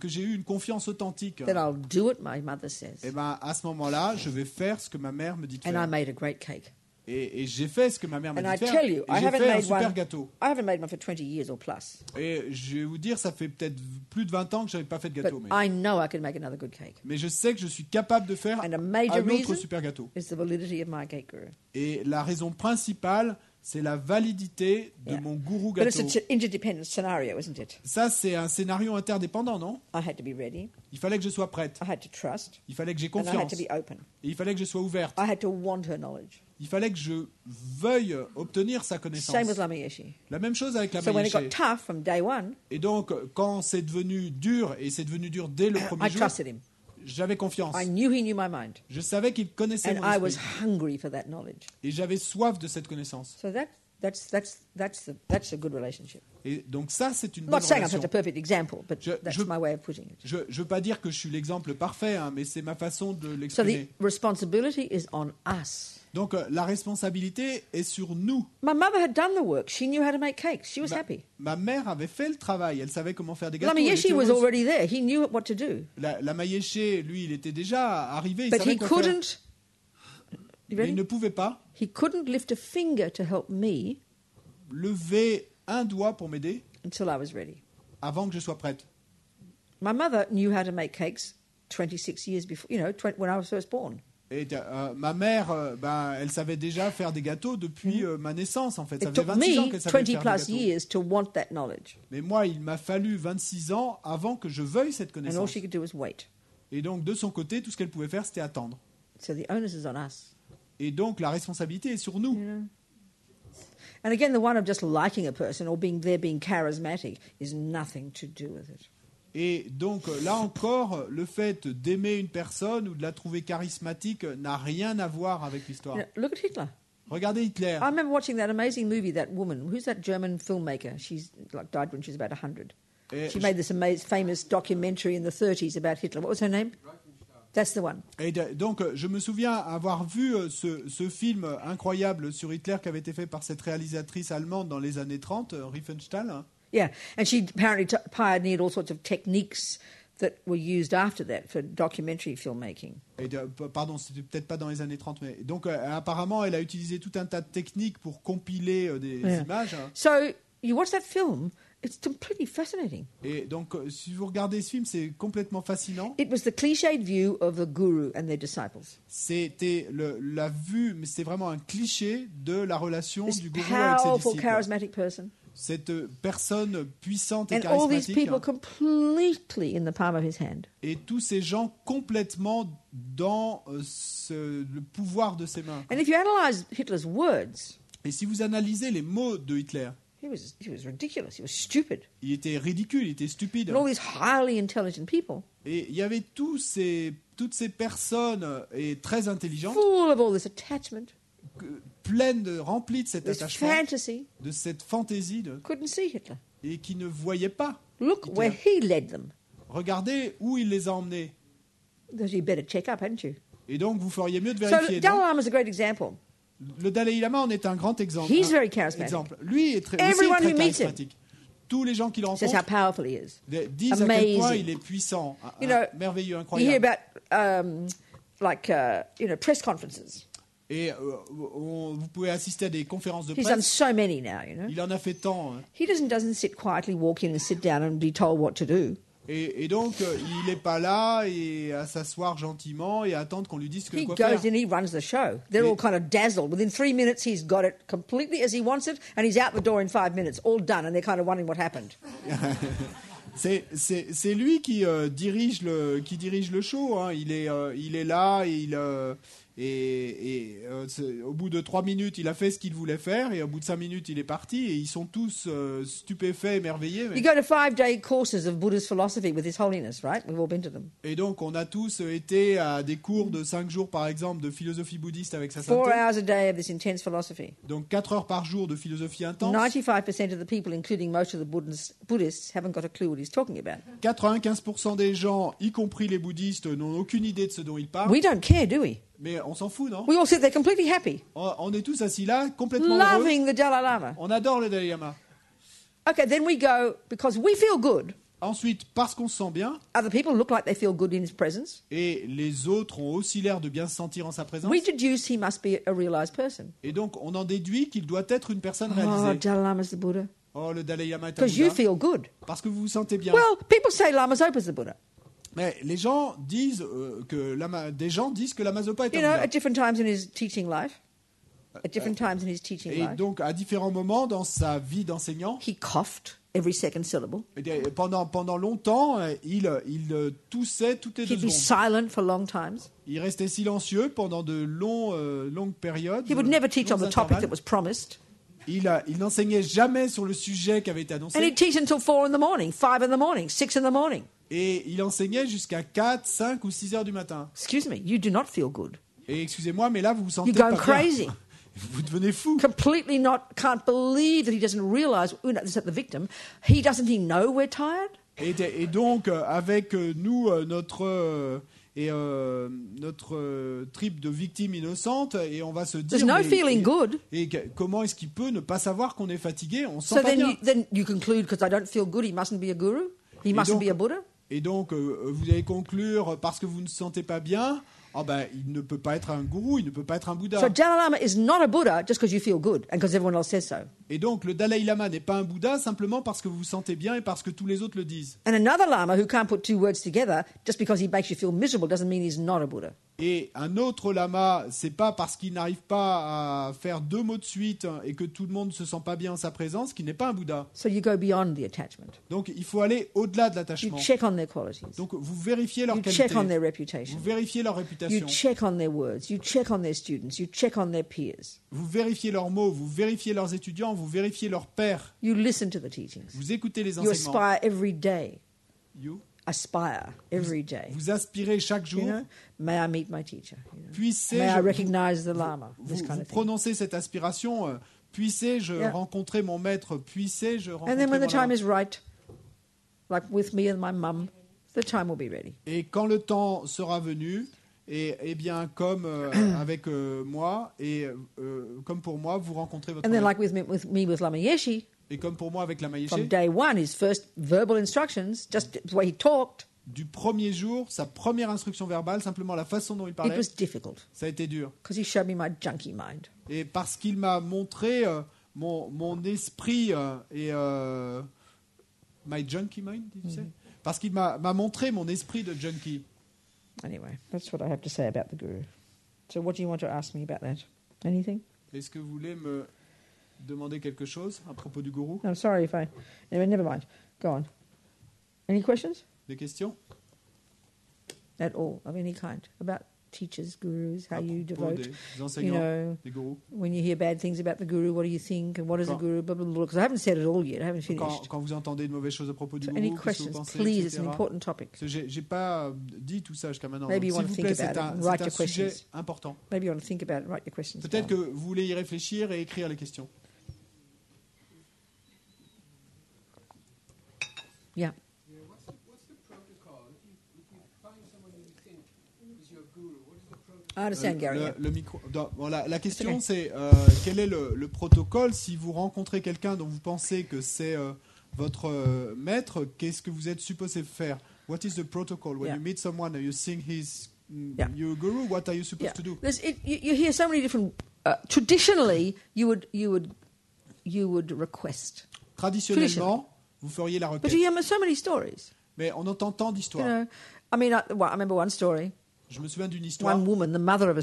que j'ai eu une confiance authentique, that I'll do what my mother says. et ben à ce moment-là, je vais faire ce que ma mère me dit de And I faire. made a great cake. Et j'ai fait ce que ma mère m'a And dit I de faire. tell you, Et I j'ai haven't fait un made super one. gâteau. I haven't made one for 20 years or plus. Et je vais vous dire, ça fait peut-être plus de 20 ans que je n'avais pas fait de gâteau. But I know I can make another good cake. Mais je sais que je suis capable de faire And a major un autre reason super gâteau. is the validity of my cake guru. Et la raison principale, c'est la validité de Yeah. mon gourou But it's gâteau. an interdependent scenario, isn't it? Ça, c'est un scénario interdépendant, non? I had to be ready. Il fallait que je sois prête. I had to trust. Il fallait que j'ai And I had confiance. to be open. Et il fallait que je sois ouverte. I had to want her knowledge. Il fallait que je veuille obtenir sa connaissance. Same with Lamayeshi. La même chose avec la So when it Mayéché. got tough from day one, Et donc, quand c'est devenu dur, et c'est devenu dur dès le premier I jour, trusted him. j'avais confiance. I knew he knew my mind. Je savais qu'il connaissait And mon I esprit. was hungry for that knowledge. Et j'avais soif de cette connaissance. So that's a good relationship. Et donc ça, c'est une I'm bonne not saying I'm relation. such a perfect example, but Je- that's je- my way of putting it. Je ne veux pas dire que je suis l'exemple parfait, hein, mais c'est ma façon de So the l'exprimer. responsibility is on us. Donc la responsabilité est sur nous. My mother had done the work. She knew how to make cakes. She was happy. Ma mère avait fait le travail, elle savait comment faire des gâteaux. elle Lamayeshi était was heureuse. already there. He knew what to do. La Mayéché, lui, il était déjà arrivé, il But savait he quoi faire. couldn't. You Mais ready? il ne pouvait pas He couldn't lift a finger to help me lever un doigt pour m'aider until I was ready. avant que je sois prête. My mother knew how to make cakes 26 years before, when I was first born. Et ma mère, elle savait déjà faire des gâteaux depuis ma naissance, en fait. Ça It fait took 26 ans me qu'elle savait 20 faire des plus gâteaux. years to want that knowledge. Mais moi, il m'a fallu 26 ans avant que je veuille cette And all connaissance. she could do was wait. Et donc, de son côté, tout ce qu'elle pouvait faire, c'était attendre. So the onus is on us. Et donc, la responsabilité est sur nous. And again, the one of just liking a person or being charismatic is nothing to do with it. Et donc, là encore, le fait d'aimer une personne ou de la trouver charismatique n'a rien à voir avec l'histoire. Look at Hitler. Regardez Hitler. I remember watching that amazing movie, that woman. Who's that German filmmaker? She's died when she was about 100. Et She made this famous documentary in the 30s about Hitler. What was her name? That's the one. Et donc, je me souviens avoir vu ce film incroyable sur Hitler qui avait été fait par cette réalisatrice allemande dans les années 30, Riefenstahl. Hein. Yeah, and she apparently pioneered all sorts of techniques that were used after that for documentary filmmaking. Et pardon, c'était peut-être pas dans les années 30, mais donc apparemment, elle a utilisé tout un tas de techniques pour compiler des images. Hein. So you watch that film, it's completely fascinating. Et donc, si vous regardez ce film, c'est complètement fascinant. It was the cliched view of the guru and their disciples. C'était la vue, mais c'est vraiment un cliché de la relation This du gourou avec ses powerful, disciples. charismatic person. Cette personne puissante et And all these charismatique, people completely in the palm of his hand. et tous ces gens complètement dans le pouvoir de ses mains. And if you analyze Hitler's words, Et si vous analysez les mots de Hitler, he was ridiculous. He was stupid. il était ridicule, il était stupide. And all these highly intelligent people, Et il y avait toutes ces personnes et très intelligentes, full of all this attachment, remplies de cet this attachement, fantasy, de cette fantaisie, couldn't see Hitler. et qui ne voyaient pas. Look Hitler. where he led them. Regardez où il les a emmenés. You better check up, hadn't you? Et donc, vous feriez mieux de So vérifier. Dalai non Lama is a great example. Le Dalai Lama en est un grand exemple. He's very charismatic. Exemple. Lui est aussi Everyone très who meets him charismatique. Tous les gens qu'il Says how rencontre powerful he is. disent à quel point Amazing. il est puissant, You know, merveilleux, You hear incroyable. about, press conferences. Et vous pouvez assister à des conférences de He's done presse. so many now, Il en a fait tant. Hein. He doesn't sit quietly, walk in and sit down and be told what to do. Et donc, il n'est pas là et à s'asseoir gentiment et à attendre qu'on lui dise He quoi goes faire. in, he runs the show. They're all kind of dazzled. Within 3 minutes, he's got it completely as he wants it, and he's out the door in 5 minutes, all done, and they're kind of wondering what happened. C'est lui qui dirige le show. Hein. Il est là et Au bout de 3 minutes, il a fait ce qu'il voulait faire, et au bout de 5 minutes, il est parti, et ils sont tous stupéfaits, émerveillés. You go to 5-day courses of Buddhist philosophy with His Holiness, right? We've all been to them. Et donc, on a tous été à des cours de 5 jours, par exemple, de philosophie bouddhiste avec sa 4 sainteté. hours a day of this intense philosophy. Donc, 4 heures par jour de philosophie intense. 95% of the people, including most of the Buddhists, haven't got a clue what he's talking about. 95% des gens, y compris les bouddhistes, n'ont aucune idée de ce dont ils parlent. We don't care, do we? Mais on s'en fout, non? We all sit there completely happy, On est tous assis là, complètement heureux. loving the Dalai Lama. On adore le Dalai Lama. Okay, then we go, because we feel good, Ensuite, parce qu'on se sent bien, other people look like they feel good in his presence, et les autres ont aussi l'air de bien se sentir en sa présence, we deduce he must be a realized person. et donc on en déduit qu'il doit être une personne Oh, réalisée. Dalai Lama's the Buddha. Oh, le Dalai Lama est un Because you Bouddha, feel good. parce que vous vous sentez bien. Well, people say Lama Zopa's the Buddha. Mais les gens disent des gens disent que Lama Zopa est You un know, Bouddha. at different times in his teaching life, Et donc, à différents moments dans sa vie d'enseignant, he coughed every second syllable. pendant longtemps, il toussait toutes les 2 He'd be secondes. silent for long times. Il restait silencieux pendant de longues périodes. He would never teach on longs the topic intervalles. that was promised. Il n'enseignait jamais sur le sujet qui avait été And annoncé. he'd teach until 4 in the morning, 5 in the morning, 6 in the morning. Et il enseignait jusqu'à 4, 5 ou 6 heures du matin. Excuse me, you do not feel good. Et excusez-moi, mais là, vous vous sentez You're pas going bien. crazy. Vous devenez fou. Completely can't believe that he doesn't realize, this at the victim, doesn't he know we're tired? Et donc, avec nous, notre trip de victimes innocentes, et on va se dire... There's no feeling good. Comment est-ce qu'il peut ne pas savoir qu'on est fatigué? On se So sent pas bien. then you conclude, because I don't feel good, he mustn't be a guru? He mustn't be a Buddha? Et donc, vous allez conclure, parce que vous ne se sentez pas bien, il ne peut pas être un gourou, il ne peut pas être un Bouddha. So Dalai Lama is not a Buddha just because you feel good and because everyone else says so. Et donc, le Dalai Lama n'est pas un Bouddha simplement parce que vous vous sentez bien et parce que tous les autres le disent. And another Lama who can't put 2 words together just because he makes you feel miserable doesn't mean he's not a Buddha. Et un autre lama, c'est pas parce qu'il n'arrive pas à faire 2 mots de suite et que tout le monde ne se sent pas bien en sa présence qu'il n'est pas un Bouddha. So you go beyond the attachment. Donc il faut aller au-delà de You l'attachement. check on their qualities. Donc vous vérifiez leur You qualité, check on their reputation. vous vérifiez leur You réputation, check on their words. You check on their students. You check on their peers. vous vérifiez leurs mots, vous vérifiez leurs étudiants, vous vérifiez leurs pairs, You listen to the teachings. vous écoutez les You enseignements. aspire every day. You. Aspire every day. Vous aspirez chaque jour, You know, may I meet my teacher? You know? puissez-je May I recognize the Lama? This vous kind of thing. prononcez cette aspiration, puissez-je Yeah. rencontrer mon maître, puissez-je rencontrer And then when the mon time lama. is right, like with me and my mum, the time will be ready. Et quand le temps sera venu, et bien comme avec moi, et comme pour moi, vous rencontrez votre And then maître. like with me with Lama Yeshe, Et comme pour moi avec la from Mayeshe, day one, his first verbal instructions, just the way he talked, du premier jour, sa première instruction verbale, simplement la façon dont il it parlait, was difficult ça a été dur. because he showed me my junkie mind. Et parce qu'il m'a montré mon esprit my junkie mind, tu sais, parce qu'il m'a montré mon esprit de junkie. Anyway, that's what I have to say about the Guru. So what do you want to ask me about that? Anything? Est-ce que vous voulez me demander quelque chose à propos du gourou? I'm sorry if I... Anyway, never mind. Go on. Any questions? Des questions? At all, of any kind? About teachers, gurus, how À you propos devote? des enseignants, know, des gourous. When you hear bad things about the Guru, what do you think? And what is a Quand- Guru? Blah, blah, blah. Because I haven't said it all yet. I haven't Quand, finished. quand vous entendez de mauvaises choses à propos du So gourou, any qu'est-ce que vous questions, pensez, please? It's etc. an important topic. Parce que j'ai pas dit tout ça jusqu'à maintenant. Maybe Donc, you want s'il to vous think plaît, about c'est it and un write your sujet questions. important. Maybe you want to think about it, write your questions Peut-être que down. vous voulez y réfléchir et écrire les questions. Yeah. What's the protocol? If you find someone you think is your guru, what is the protocol? I understand, Gary. yeah. Le micro. Bon, la question, Okay. c'est quel est le protocole si vous rencontrez quelqu'un dont vous pensez que c'est votre maître, qu'est-ce que vous êtes supposé faire? What is the protocol when Yeah. you meet someone and you think he's Yeah. your guru? What are you supposed to do? You hear so many different. Traditionally, you would request, Traditionnellement, vous feriez la but requête. you hear so many stories. Mais on entend tant You d'histoires. know, I mean, I remember one story. Je me souviens d'une histoire. One woman, the mother of a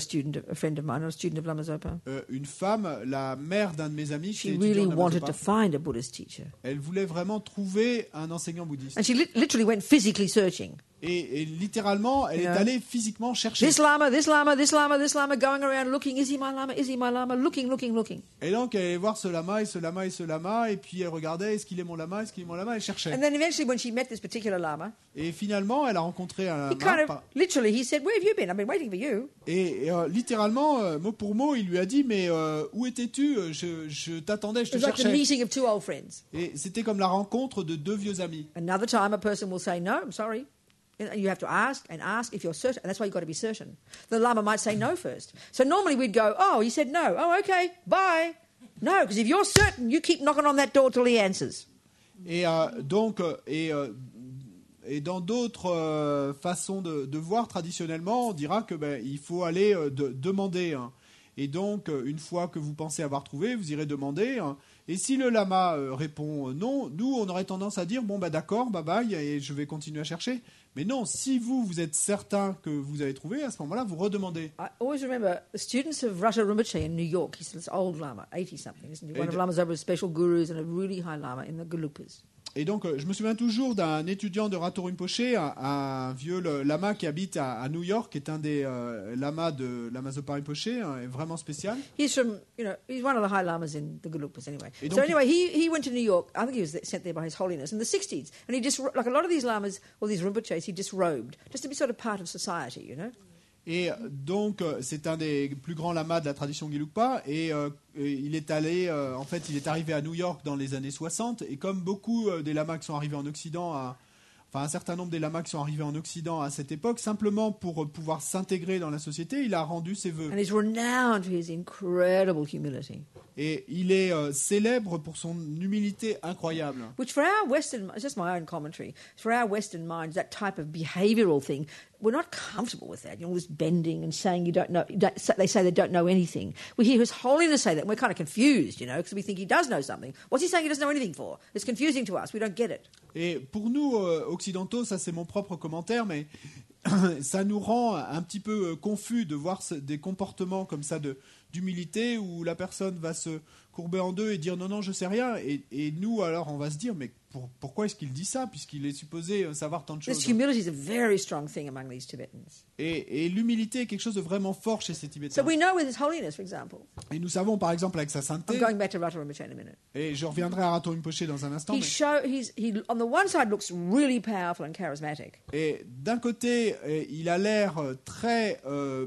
friend of mine, a student of Lama Zopa, Une femme, la mère d'un de mes amis, she qui est really étudiant de wanted to Lama Zopa, find a Buddhist teacher, elle voulait vraiment trouver un enseignant bouddhiste. and she literally went physically searching. Et littéralement, elle est allée physiquement chercher. This lama, this lama, this lama, this lama, going around looking, is he my lama, is he my lama, looking, looking, looking. Et donc, elle allait voir ce lama, et ce lama, et ce lama, et puis elle regardait, est-ce qu'il est mon lama, est-ce qu'il est mon lama, elle cherchait. And then eventually when she met this particular lama, Et finalement, elle a rencontré un he lama. kind of, literally, he said, where have you been? I've been waiting for you. Et littéralement, mot pour mot, il lui a dit, mais où étais-tu? Je t'attendais, je te It was like the cherchais. meeting of two old friends. Et c'était comme la rencontre de deux vieux amis. Another time a person will say, no, I'm sorry. And you have to ask if you're certain. And that's why you've got to be certain. The lama might say no first. So normally we'd go, oh, he said no. Oh, okay, bye. No, because if you're certain, you keep knocking on that door till he answers. Et et dans d'autres façons de voir, traditionnellement, on dira que il faut aller demander. Hein. Et donc, une fois que vous pensez avoir trouvé, vous irez demander. Hein. Et si le lama répond non, nous, on aurait tendance à dire, bon, d'accord, bye bye, et je vais continuer à chercher. Mais non, si vous êtes certain que vous avez trouvé, à ce moment-là, vous redemandez. I always remember the students of Vajra in New York. He's this old lama, 80-something, isn't he? One of the lamas over special gurus and a really high lama in the Galupas. Et donc, je me souviens toujours d'un étudiant de Rato Rinpoche, un vieux lama qui habite à New York, qui est un des lamas de Lama-Zopa Rinpoche, vraiment spécial. He's from, he's one of the high lamas in the Galupas anyway. Et So donc, anyway, he went to New York. I think he was sent there by His Holiness in the 60s. And he just, like a lot of these lamas, or these Rinpoches, he disrobed, just to be sort of part of society, Et donc, c'est un des plus grands lamas de la tradition Gelugpa. Et il est allé, en fait, il est arrivé à New York dans les années 60. Et comme beaucoup des lamas qui sont arrivés en Occident, un certain nombre des lamas qui sont arrivés en Occident à cette époque, simplement pour pouvoir s'intégrer dans la société, il a rendu ses vœux. And he's renowned for his incredible humility. Et il est célèbre pour son humilité incroyable. Which for our Western, it's just my own commentary, for our Western minds, that type of behavioural thing, we're not comfortable with that. All this bending and saying you don't know, they say they don't know anything. We hear His Holiness say that and we're kind of confused, because we think he does know something. What's he saying he doesn't know anything for? It's confusing to us. We don't get it. Et pour nous, occidentaux, ça c'est mon propre commentaire, mais ça nous rend un petit peu confus de voir des comportements comme ça d'humilité où la personne va se courber en deux et dire non, je sais rien. Et nous, alors, on va se dire, mais pourquoi est-ce qu'il dit ça, puisqu'il est supposé savoir tant de choses. This humility is a very strong thing among these Tibetans. Et l'humilité est quelque chose de vraiment fort chez ces Tibétains. So we know with His Holiness, for example. Et nous savons, par exemple, avec sa sainteté, I'm going back to Rato Rinpoche in a minute. et je reviendrai à Rato Rinpoche dans un instant, He on the one side looks really powerful and charismatic. et d'un côté, il a l'air très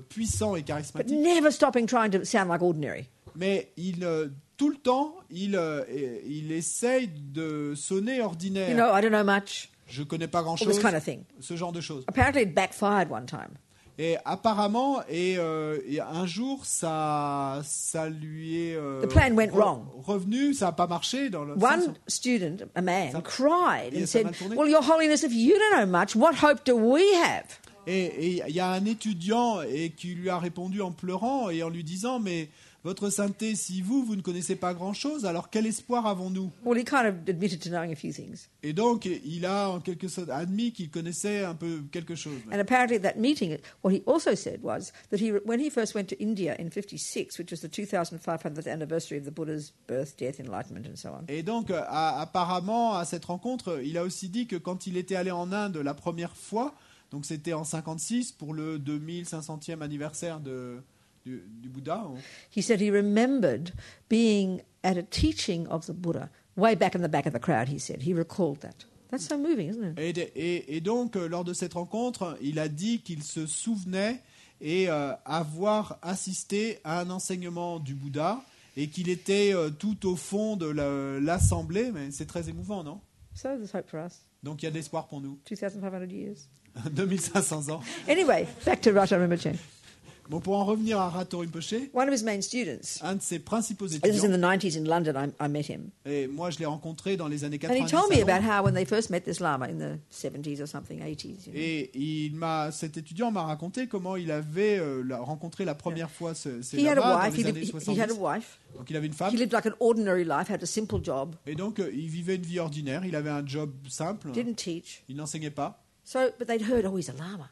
puissant et But charismatique, never stopping trying to sound like ordinary. mais tout le temps, il essaye de sonner ordinaire. I don't know much. Je connais pas All grand-chose, this kind of thing. ce genre de choses. Apparently it backfired one time. Et apparemment, et un jour, ça lui est The plan went wrong. revenu, ça n'a pas marché dans le One sens. student, a man, Ça- cried Et and ça a said, mal tourné. well, Your Holiness, if you don't know much, what hope do we have? Et il y a un étudiant qui lui a répondu en pleurant et en lui disant, mais votre sainteté, si vous ne connaissez pas grand-chose, alors quel espoir avons-nous? Well, he kind of admitted to knowing a few things. Et donc, il a en quelque sorte admis qu'il connaissait un peu quelque chose. And apparently at that meeting, what he also said was that when he first went to India in 56, which was the 2500th anniversary of the Buddha's birth, death, enlightenment, and so on. Et donc, apparemment, à cette rencontre, il a aussi dit que quand il était allé en Inde la première fois, donc c'était en 56 pour le 2500e anniversaire du Bouddha. He said he remembered being at a teaching of the Buddha, way back in the back of the crowd, he said. He recalled that. That's so moving, isn't it? Et donc, lors de cette rencontre, il a dit qu'il se souvenait et avoir assisté à un enseignement du Bouddha et qu'il était tout au fond de l'assemblée. Mais c'est très émouvant, non? So there's hope for us. Donc, il y a de l'espoir pour nous. 2,500 years. 2500 ans. Anyway, back to Rato Rinpoche. Bon, pour en revenir à Rato Rinpoche, One of his main students, un de ses principaux this was in étudiants, the 90s in London, I met him. et moi je l'ai rencontré dans les années And he 90. told me à about Londres. how when they first met this Lama in the 70s or something, 80s. Et cet étudiant m'a raconté comment il avait rencontré la première fois ces He had a lamas dans wife. les années He 70. had a wife. Donc il avait une femme. He lived like an ordinary life, had a simple job, Et donc il vivait une vie ordinaire. Il avait un job simple. didn't teach. Il n'enseignait pas. So, but they'd heard, oh, he's a Lama.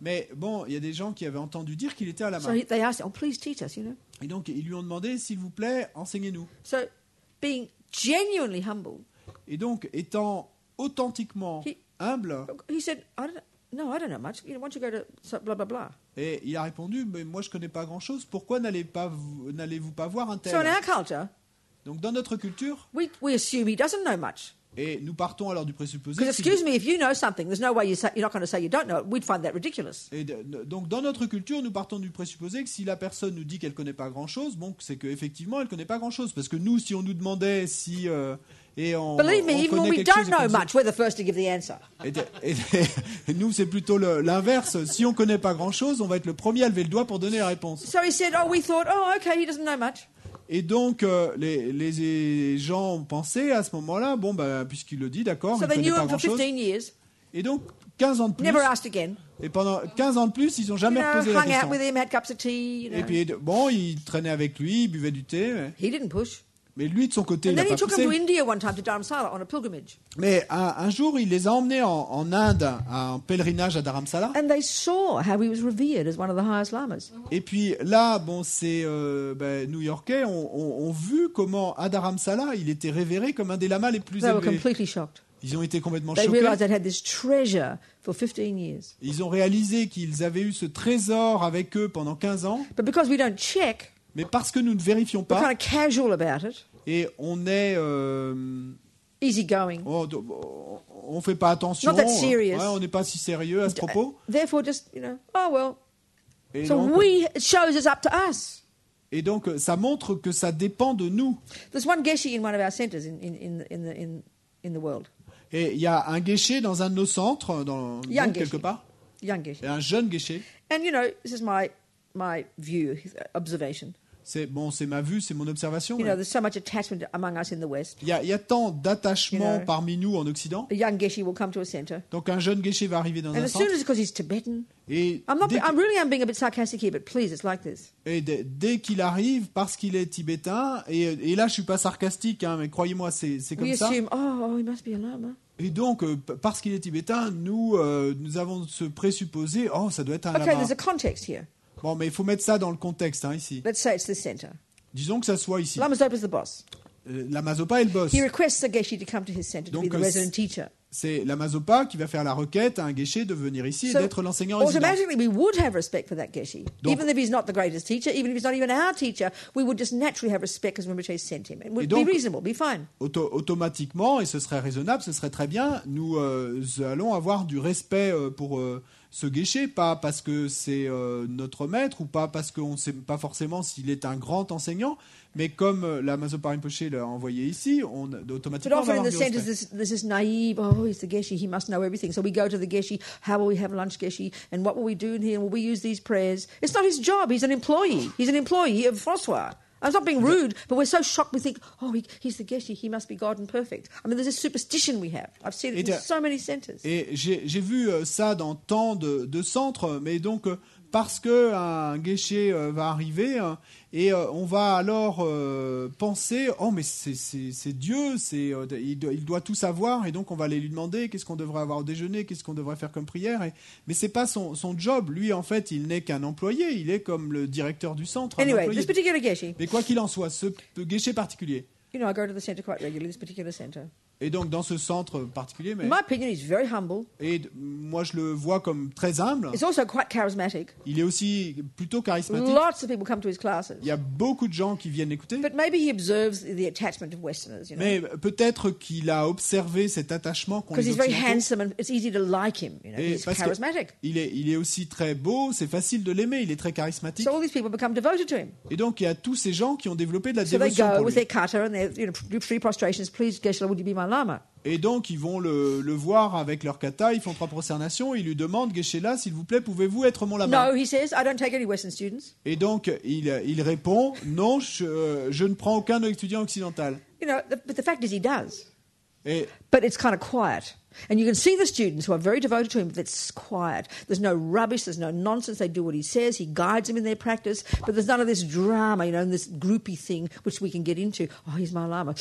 Mais bon, il y a des gens qui avaient entendu dire qu'il était à la So main. they asked, oh, please teach us, Et donc ils lui ont demandé, s'il vous plaît, enseignez-nous. So being genuinely humble, Et donc étant authentiquement He- humble, he said, No, I don't know much. Why don't you go to blah, blah, blah? Et il a répondu, mais moi je connais pas grand-chose, pourquoi n'allez-vous pas voir un tel? So in our culture, Donc dans notre culture, we assume he doesn't know much. et nous partons alors du présupposé... Because, excuse me, if you know something, there's no way you're not going to say you don't know it. We'd find that ridiculous. Donc dans notre culture, nous partons du présupposé que si la personne nous dit qu'elle connaît pas grand-chose, bon, c'est qu'effectivement elle connaît pas grand-chose. Parce que nous, si on nous demandait si... et on, Believe me, on even when connaît we quelque chose don't know comme ça- much, we're the first to give the answer. et nous, c'est plutôt l'inverse. Si on connaît pas grand-chose, on va être le premier à lever le doigt pour donner la réponse. So he said, we thought, okay, he doesn't know much. Et donc, les gens ont pensé à ce moment-là, bon, bah, puisqu'il le dit, d'accord, So il they connaît knew pas him for grand-chose. 15 years, Et donc, 15 ans de plus. never asked again. Et pendant 15 ans de plus, ils n'ont jamais reposé la Hung out question. with him, had cups of tea, Et puis, bon, il traînait avec lui, il buvait du thé. He didn't push. Mais lui, de son côté, And il n'a then he pas took him to poussé. India one time to Dharamsala on a pilgrimage. Mais un jour, il les a emmenés en Inde, à un pèlerinage à Dharamsala. And they saw how he was revered as one of the highest lamas. Et puis là, bon, ces New-Yorkais ont vu comment à Dharamsala, il était révéré comme un des lamas les plus They were élevés. completely shocked. Ils ont été complètement They choqués. realized they'd had this treasure for 15 years. Ils ont réalisé qu'ils avaient eu ce trésor avec eux pendant 15 ans. But because we don't check, Mais parce que nous ne vérifions we're pas, kind of casual about it, et on est... easygoing. on fait pas attention. Not that serious. Ouais, on n'est pas si sérieux à ce propos. Therefore, just, oh well. Et So donc, it shows it's up to us. et donc, ça montre que ça dépend de nous. There's one geshe in one of our centres in the world. Et il y a un guéché dans un de nos centres, dans Young donc, quelque geshe. part. Young geshe. Et un jeune guéché. And this is my view, observation. C'est ma vue, c'est mon observation. There's so much attachment among us in the West. Il y a tant d'attachement parmi nous en Occident. A young geshe will come to a centre. Donc un jeune guéché va arriver dans And un as soon centre. as, because he's Tibetan, Et I'm dès being a bit sarcastic here, but please, it's like this. dès qu'il arrive, parce qu'il est tibétain, et là je suis pas sarcastique, hein, mais croyez-moi, c'est comme We ça. assume, he must be a lama. Et donc, parce qu'il est tibétain, nous avons ce présupposé, ça doit être un Okay, lama. there's a context here. Bon, mais il faut mettre ça dans le contexte, hein, ici. Let's say it's this centre. Disons que ça soit ici. Lama Zopa's the boss. La Mazopa est le boss. He requests the geshe to come to his centre to be Donc, the resident teacher. c'est la Mazopa qui va faire la requête à un guéché de venir ici et d'être l'enseignant résident. automatically we would have respect for that geshe. Donc- Even if he's not the greatest teacher, even if he's not even our teacher, we would just naturally have respect because Rinpoche sent him. And would donc- be reasonable, be fine. Automatiquement, et ce serait raisonnable, ce serait très bien, nous allons avoir du respect pour ce guéché, pas parce que c'est notre maître ou pas parce qu'on ne sait pas forcément s'il est un grand enseignant, mais comme la Mazopa Rinpoche l'a envoyé ici, But automatiquement on va often in avoir the du centres, respect. there's this naive, he's the geshe, he must know everything. So we go to the geshe, how will we have lunch, geshe, and what will we do in here, and will we use these prayers? It's not his job, he's an employee. He's an employee of François. I'm not being rude, but we're so shocked we think, he's the geshe, he must be God and perfect. I mean, there's this superstition we have. I've seen it in so many centres. Et j'ai vu ça dans tant de centres, mais donc parce que un guéché va arriver et on va alors penser mais c'est Dieu, il doit tout savoir et donc on va aller lui demander qu'est-ce qu'on devrait avoir au déjeuner, qu'est-ce qu'on devrait faire comme prière mais c'est pas son job, lui en fait il n'est qu'un employé, il est comme le directeur du centre. Anyway, this particular geshe, mais quoi qu'il en soit, ce guéché particulier. I go to the centre quite regularly, this particular centre. Et donc dans ce centre particulier, In my opinion, he's very humble. et moi je le vois comme très humble. He's also quite charismatic. Il est aussi plutôt charismatique. Lots of people come to his classes. Il y a beaucoup de gens qui viennent écouter. But maybe he observes the attachment of Westerners, Mais peut-être qu'il a observé cet attachement qu'ont Because les he's very Occidentaux. handsome and it's easy to like him. Et He's parce que charismatic. il est aussi très beau, c'est facile de l'aimer, il est très charismatique. So all these people become devoted to him. Et donc il y a tous ces gens qui ont développé de la So they dévotion go pour with lui. their kata and they do 3 prostrations. Please, Geshe, would you be my lama? Et donc ils vont le voir avec leur kata, ils font 3 prosternations, ils lui demandent Geshe-la, s'il vous plaît, pouvez-vous être mon lama? No, he says, I don't take any Western students. Et donc il répond non, je ne prends aucun étudiant occidental. But the fact is he does. Et But it's kind of quiet. And you can see the students who are very devoted to him, but it's quiet. There's no rubbish, there's no nonsense. They do what he says, he guides them in their practice, but there's none of this drama, and this groupie thing, which we can get into. He's my lama.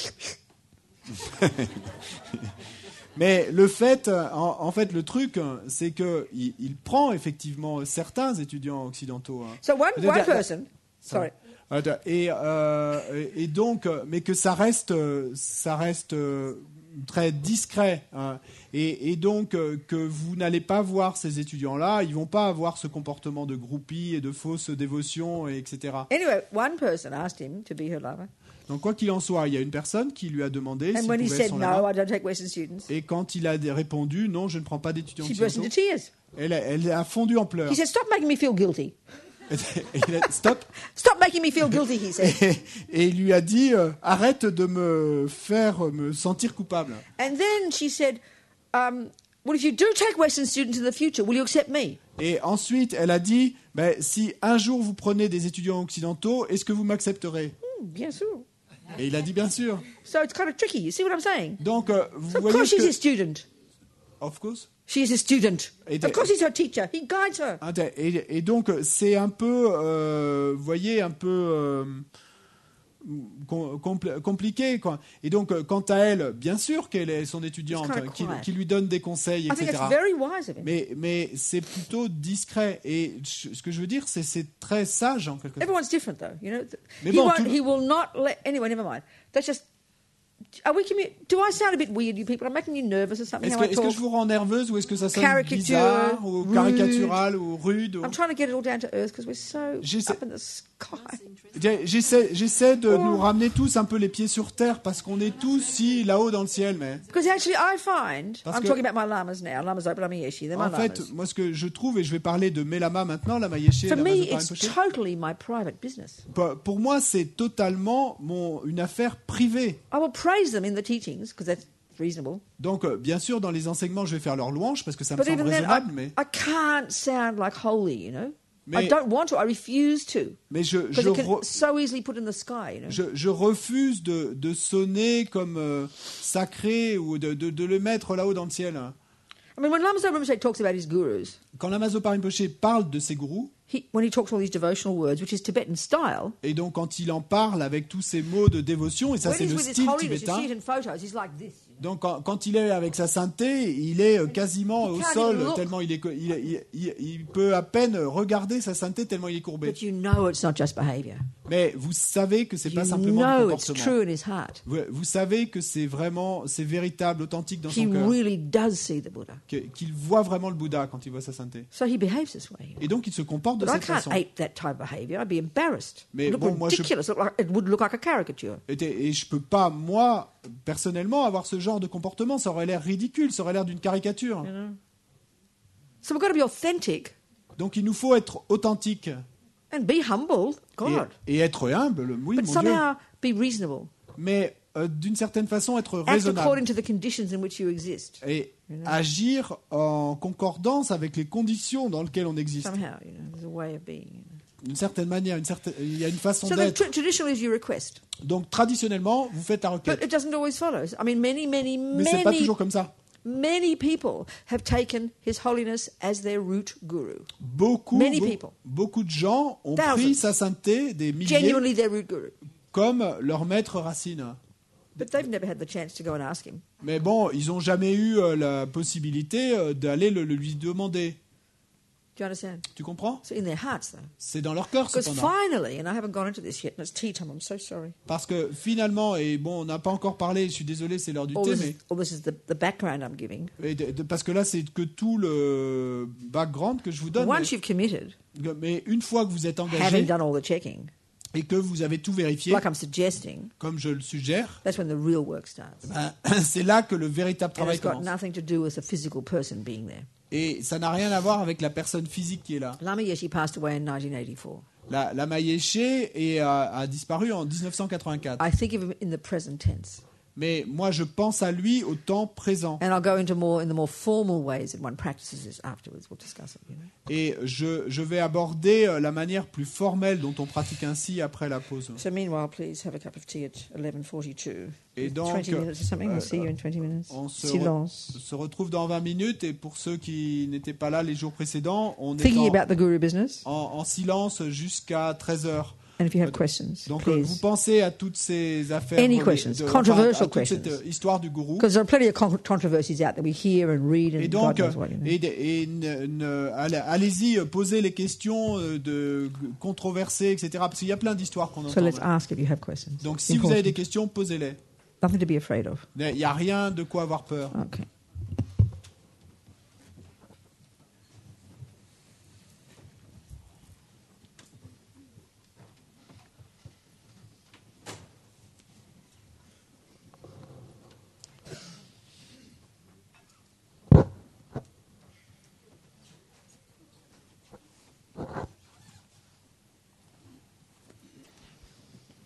Mais le fait, en fait, le truc, c'est que il prend effectivement certains étudiants occidentaux. So one person, sorry. Et donc, mais que ça reste très discret, hein. Et donc que vous n'allez pas voir ces étudiants-là, ils vont pas avoir ce comportement de groupie et de fausse dévotion, et etc. Anyway, one person asked him to be her lover. Donc quoi qu'il en soit, il y a une personne qui lui a demandé And s'il when he pouvait said être son no, amant. I don't take Western students, Et quand il a répondu non, je ne prends pas d'étudiants she burst into occidentaux, tears. elle a fondu en pleurs. He said, "Stop making me feel guilty. Et stop. Stop making me feel guilty," he said. Et il lui a dit arrête de me faire me sentir coupable. And then she said, well, if you do take Western students in the future, will you accept me? Et ensuite, elle a dit si un jour vous prenez des étudiants occidentaux, est-ce que vous m'accepterez? Bien sûr. Et il a dit bien sûr. So it's kind of tricky. You see what I'm saying? Donc vous So of voyez course she's a que student. of course. She is a student. Et Of course he's her teacher. He guides her. Et donc c'est un peu vous voyez un peu compliqué, quoi. Et donc quant à elle, bien sûr qu'elle est son étudiante, It's kind of quiet. qui lui donne des conseils, I think etc. it's very wise of him. Mais c'est plutôt discret. Et ce que je veux dire, c'est très sage en quelque sorte. Everyone's different, though. You know, Mais he bon, won't. tout- He will not let. Anyway, never mind. That's just. Are we do I sound a bit weird, you people? I'm making you nervous or something. How I Est-ce que talk? je vous rends nerveuse ou est-ce que ça sonne Caricature, bizarre ou rude. caricatural ou rude ou- I'm trying to get it all down to earth because we're so J'essaie- up in the sky. J'essaie de nous ramener tous un peu les pieds sur terre parce qu'on est tous si là-haut dans le ciel, mais Because actually, I find Parce I'm que- talking about my lamas now. Lamas Robina Yeshi. They're my en fait, lamas. moi ce que je trouve, et je vais parler de mes lamas maintenant, lama yeshe, For lama me, zopa it's rinpoche. totally my private business. Pour moi, c'est totalement une affaire privée. I will praise them in the teachings because that's reasonable. Donc, bien sûr, dans les enseignements, je vais faire leur louange parce que ça me But semble even then, raisonnable, mais I can't sound like holy, you know. I Mais- don't want to. I refuse to. je, Because it can so easily put in the sky, you know. je refuse de sonner comme sacré ou de le mettre là-haut dans le ciel. I mean, when Lama Zopa Rinpoche talks about his gurus, Quand lama zopa rinpoche parle de ses gourous, when he talks all these devotional words, which is Tibetan style, et donc quand il en parle avec tous ces mots de dévotion, et ça when c'est he's le with his style holiness, you tibétain, see it in photos, he's like this. donc quand il est avec sa sainteté, il est quasiment He au can't sol, even look. tellement il peut à peine regarder sa sainteté, tellement il est courbé. But you know it's not just behavior. Mais vous savez que c'est You pas simplement know du it's comportement. true in his heart. Vous savez que c'est véritable, authentique dans He son cœur, really does see the Buddha. qu'il voit vraiment le Bouddha quand il voit sa sainteté. So he behaves this way. Et donc il se comporte de But I cette can't façon. ape that type of behavior. I'd be embarrassed. Mais It would bon, look moi, je- ridiculous. It would look like a caricature. Et je peux pas, moi, personnellement, avoir ce genre de comportement. Ça aurait l'air ridicule, ça aurait l'air d'une caricature. So we've got to be authentic Donc il nous faut être authentique and be humble. God. et être humble, oui, But mon Dieu. somehow be reasonable. Mais d'une certaine façon, être Act raisonnable according to the conditions in which you exist. et agir en concordance avec les conditions dans lesquelles on existe. Somehow, you know, there's a way of being. D'une certaine manière, il y a une façon So then d'être. traditionally is you request. Donc traditionnellement, vous faites la But requête. it doesn't always follow. I mean, Mais c'est pas toujours comme ça. many people have taken His Holiness as their root guru. Many people. Beaucoup de gens ont Thousands. pris sa sainteté, des milliers, Genuinely their root guru. comme leur maître racine. But they've never had the chance to go and ask him. Mais bon, ils n'ont jamais eu la possibilité d'aller le lui demander. Do you understand? Tu comprends? So in their hearts, though. C'est dans leur cœur, Because cependant. finally, and I haven't gone into this yet, and it's tea time, I'm so sorry. Parce que finalement, et bon, on n'a pas encore parlé, je suis désolé, c'est l'heure du thé, mais All this is the background I'm giving. parce que là, c'est que tout le background que je vous donne. Once you've committed, Mais une fois que vous êtes having engagé done all the checking, et que vous avez tout vérifié, like I'm suggesting, comme je le suggère, that's when the real work starts. c'est là que le véritable And travail it's got commence. nothing to do with a physical person being there. Et ça n'a rien à voir avec la personne physique qui est là. Lama Yeshe passed away in 1984. La Mayeshe a disparu en 1984. I think of him in the present tense. Mais moi, je pense à lui au temps présent. And I'll go into in the more formal ways that one practices this afterwards. We'll discuss it, you know. Et je vais aborder la manière plus formelle dont on pratique ainsi après la pause. So meanwhile, please have a cup of tea at 11:42. Et donc, 20 minutes or something. We'll see you in 20 minutes. On Silence. se retrouve dans 20 minutes. Et pour ceux qui n'étaient pas là les jours précédents, on est Thinking about the guru business. en silence jusqu'à 13h. And if you have questions, Donc vous please. pensez à toutes ces affaires, Any questions, controversial à toute cette questions. histoire du gourou. Because there are plenty of controversies out there we hear and read and Et donc, God knows what, you know. allez-y, posez les questions de controversées, etc. Parce qu'il y a plein d'histoires qu'on So entend. let's ask if you have questions. Donc si vous avez des Important. questions, posez-les. Nothing to be afraid of. Il n'y a rien de quoi avoir peur. Okay.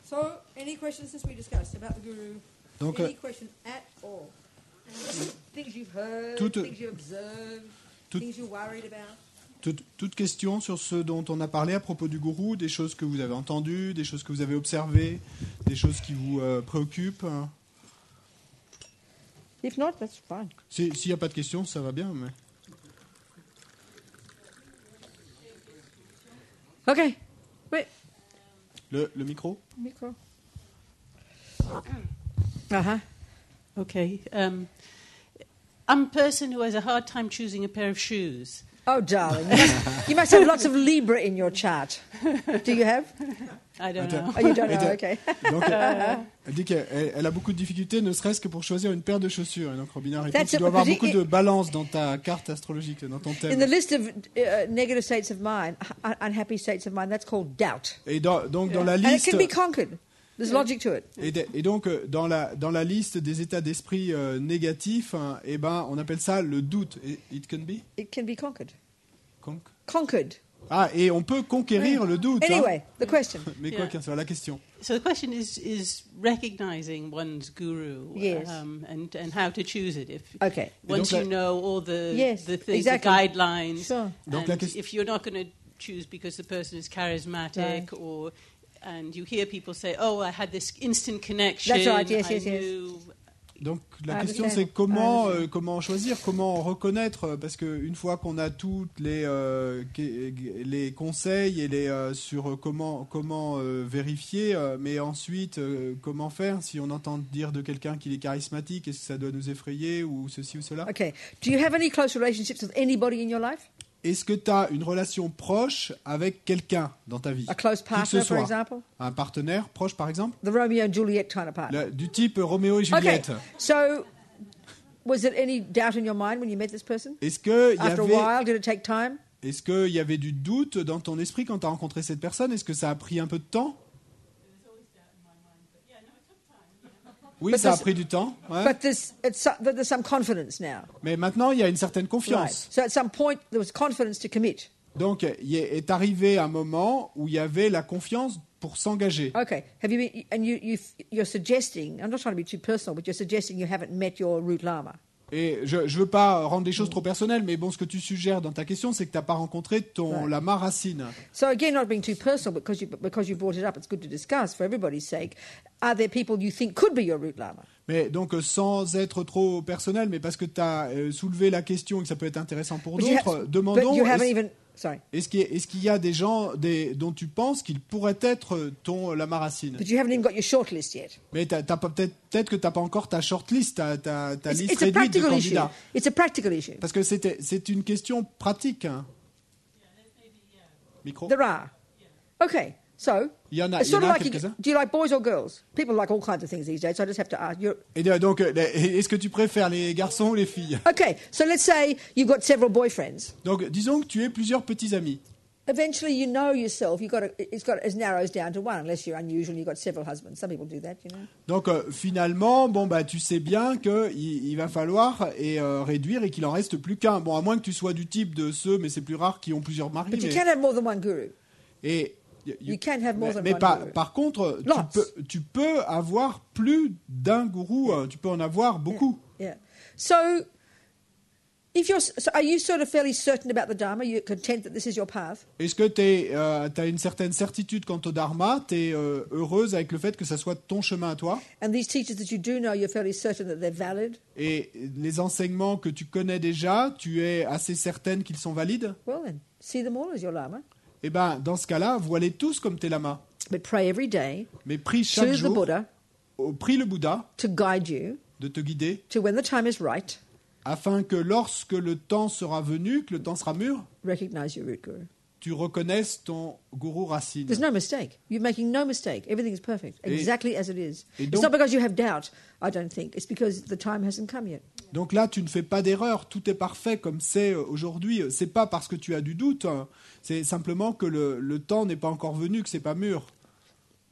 So, any questions since we discussed about the Guru? Donc, Any question at all? Things you've heard, things you observed, things you're worried about? toute question sur ce dont on a parlé à propos du gourou, des choses que vous avez entendues, des choses que vous avez observées, des choses qui vous préoccupent. If not, that's fine. S'il n'y a pas de questions, ça va bien. Mais... Okay. Wait. Le micro? Micro. Uh-huh. Okay. I'm a person who has a hard time choosing a pair of shoes. Oh, darling. You must have lots of Libra in your chart. Do you have? I don't know. Oh, you don't know, okay. Donc, elle dit qu'elle a beaucoup de difficultés, ne serait-ce que pour choisir une paire de chaussures. Et donc, Robina répond, tu dois avoir beaucoup de balance dans ta carte astrologique, dans ton thème. In the list of negative states of mind, unhappy states of mind, that's called doubt. Et donc, dans la And it liste... can be conquered. There's logic to it. Et donc, dans la liste des états d'esprit négatifs, eh ben, on appelle ça le doute. It can be? It can be conquered. Conk? Conquered. Ah, et on peut conquérir le doute. Anyway, the question. Mais quoi qu'un soit, la question. So the question is recognizing one's guru, Yes. and how to choose it. Okay. Once donc you know all the Yes, the things, exactly. the guidelines, Sure. Donc and la question- if you're not going to choose because the person is charismatic and you hear people say, "Oh, I had this instant connection." That's right, yes, I yes, yes. knew. Donc la I question understand. c'est comment choisir, comment reconnaître, parce qu'une fois qu'on a tous les conseils et sur comment vérifier, mais ensuite comment faire si on entend dire de quelqu'un qu'il est charismatique, est-ce que ça doit nous effrayer ou ceci ou cela? Okay. Do you have any close relationships with anybody in your life? Est-ce que tu as une relation proche avec quelqu'un dans ta vie? A close Qui que partner, ce for soit. example? Un partenaire proche par exemple? The Romeo and Juliet kind of partner. Du type Roméo et Okay. Juliette. So, was there any doubt in your mind when you met this person? Est-ce qu'il y After a avait... while, did it take time? Est-ce qu'il y avait du doute dans ton esprit quand tu as rencontré cette personne? Est-ce que ça a pris un peu de temps? Oui, But ça a this- pris du temps. Ouais. But there's some confidence now. Mais maintenant, il y a une certaine Right. confiance. So at some point, there was confidence to commit. Donc, il est arrivé un moment où il y avait la confiance pour s'engager. Okay. Have you been, and you're suggesting, I'm not trying to be too personal, but you're suggesting you haven't met your root lama. Et je ne veux pas rendre les choses trop personnelles, mais bon, ce que tu suggères dans ta question, c'est que tu n'as pas rencontré ton Right. lama racine. So again, not being too personal, because you brought it up, it's good to discuss for everybody's sake. Are there people you think could be your root lama? Mais donc, sans être trop personnel, mais parce que tu as soulevé la question et que ça peut être intéressant pour But you d'autres, but demandons... you haven't est-ce- even. Sorry. Est-ce qu'il y a des gens dont tu penses qu'ils pourraient être ton lama racine? But you haven't even got your shortlist yet. Mais peut-être que tu n'as pas encore ta shortlist, ta liste It's a réduite de practical issue. candidats. It's a practical issue. Parce que c'est une question pratique. Hein. Micro? There are. Okay. So Il y en a, it's il y en sort of a like quelques-uns. do you like boys or girls? People like all kinds of things these days. So I just have to ask. Et donc, est-ce que tu préfères les garçons ou les filles? Okay. So let's say you've got several boyfriends. Donc, disons que tu aies plusieurs petits amis. Eventually, you know yourself. It narrows down to one, unless you're unusual. You've got several husbands. Some people do that, you know. Donc, finalement, bon, bah, tu sais bien qu'il va falloir réduire et qu'il en reste plus qu'un. Bon, à moins que tu sois du type de ceux, mais c'est plus rare, qui ont plusieurs maris. But you mais- can have more than one guru. Et You can have more than mais one guru. par contre, Lots. tu peux avoir plus d'un gourou, tu peux en avoir beaucoup. Yeah. So, are you sort of fairly certain about the Dharma? You're content that this is your path? Est-ce que tu as une certaine certitude quant au Dharma? Tu es heureuse avec le fait que ça soit ton chemin à toi? And these teachers that you do know, you're fairly certain that they're valid? Et les enseignements que tu connais déjà, tu es assez certaine qu'ils sont valides? Well then, see them all as your Lama. Eh bien, dans ce cas-là, vois-les tous comme tes lamas. But pray every day Mais prie chaque to the jour, Buddha prie le Bouddha to guide you de te guider, to when the time is right, afin que lorsque le temps sera venu, que le temps sera mûr, recognize your root guru. tu reconnaisses ton gourou racine. There's no mistake. You're making no mistake. Everything is perfect, exactly as it is. Et It's donc- not because you have doubt, I don't think. It's because the time hasn't come yet. Donc là, tu ne fais pas d'erreur, tout est parfait comme c'est aujourd'hui. C'est pas parce que tu as du doute, hein. C'est simplement que le temps n'est pas encore venu, que c'est pas mûr.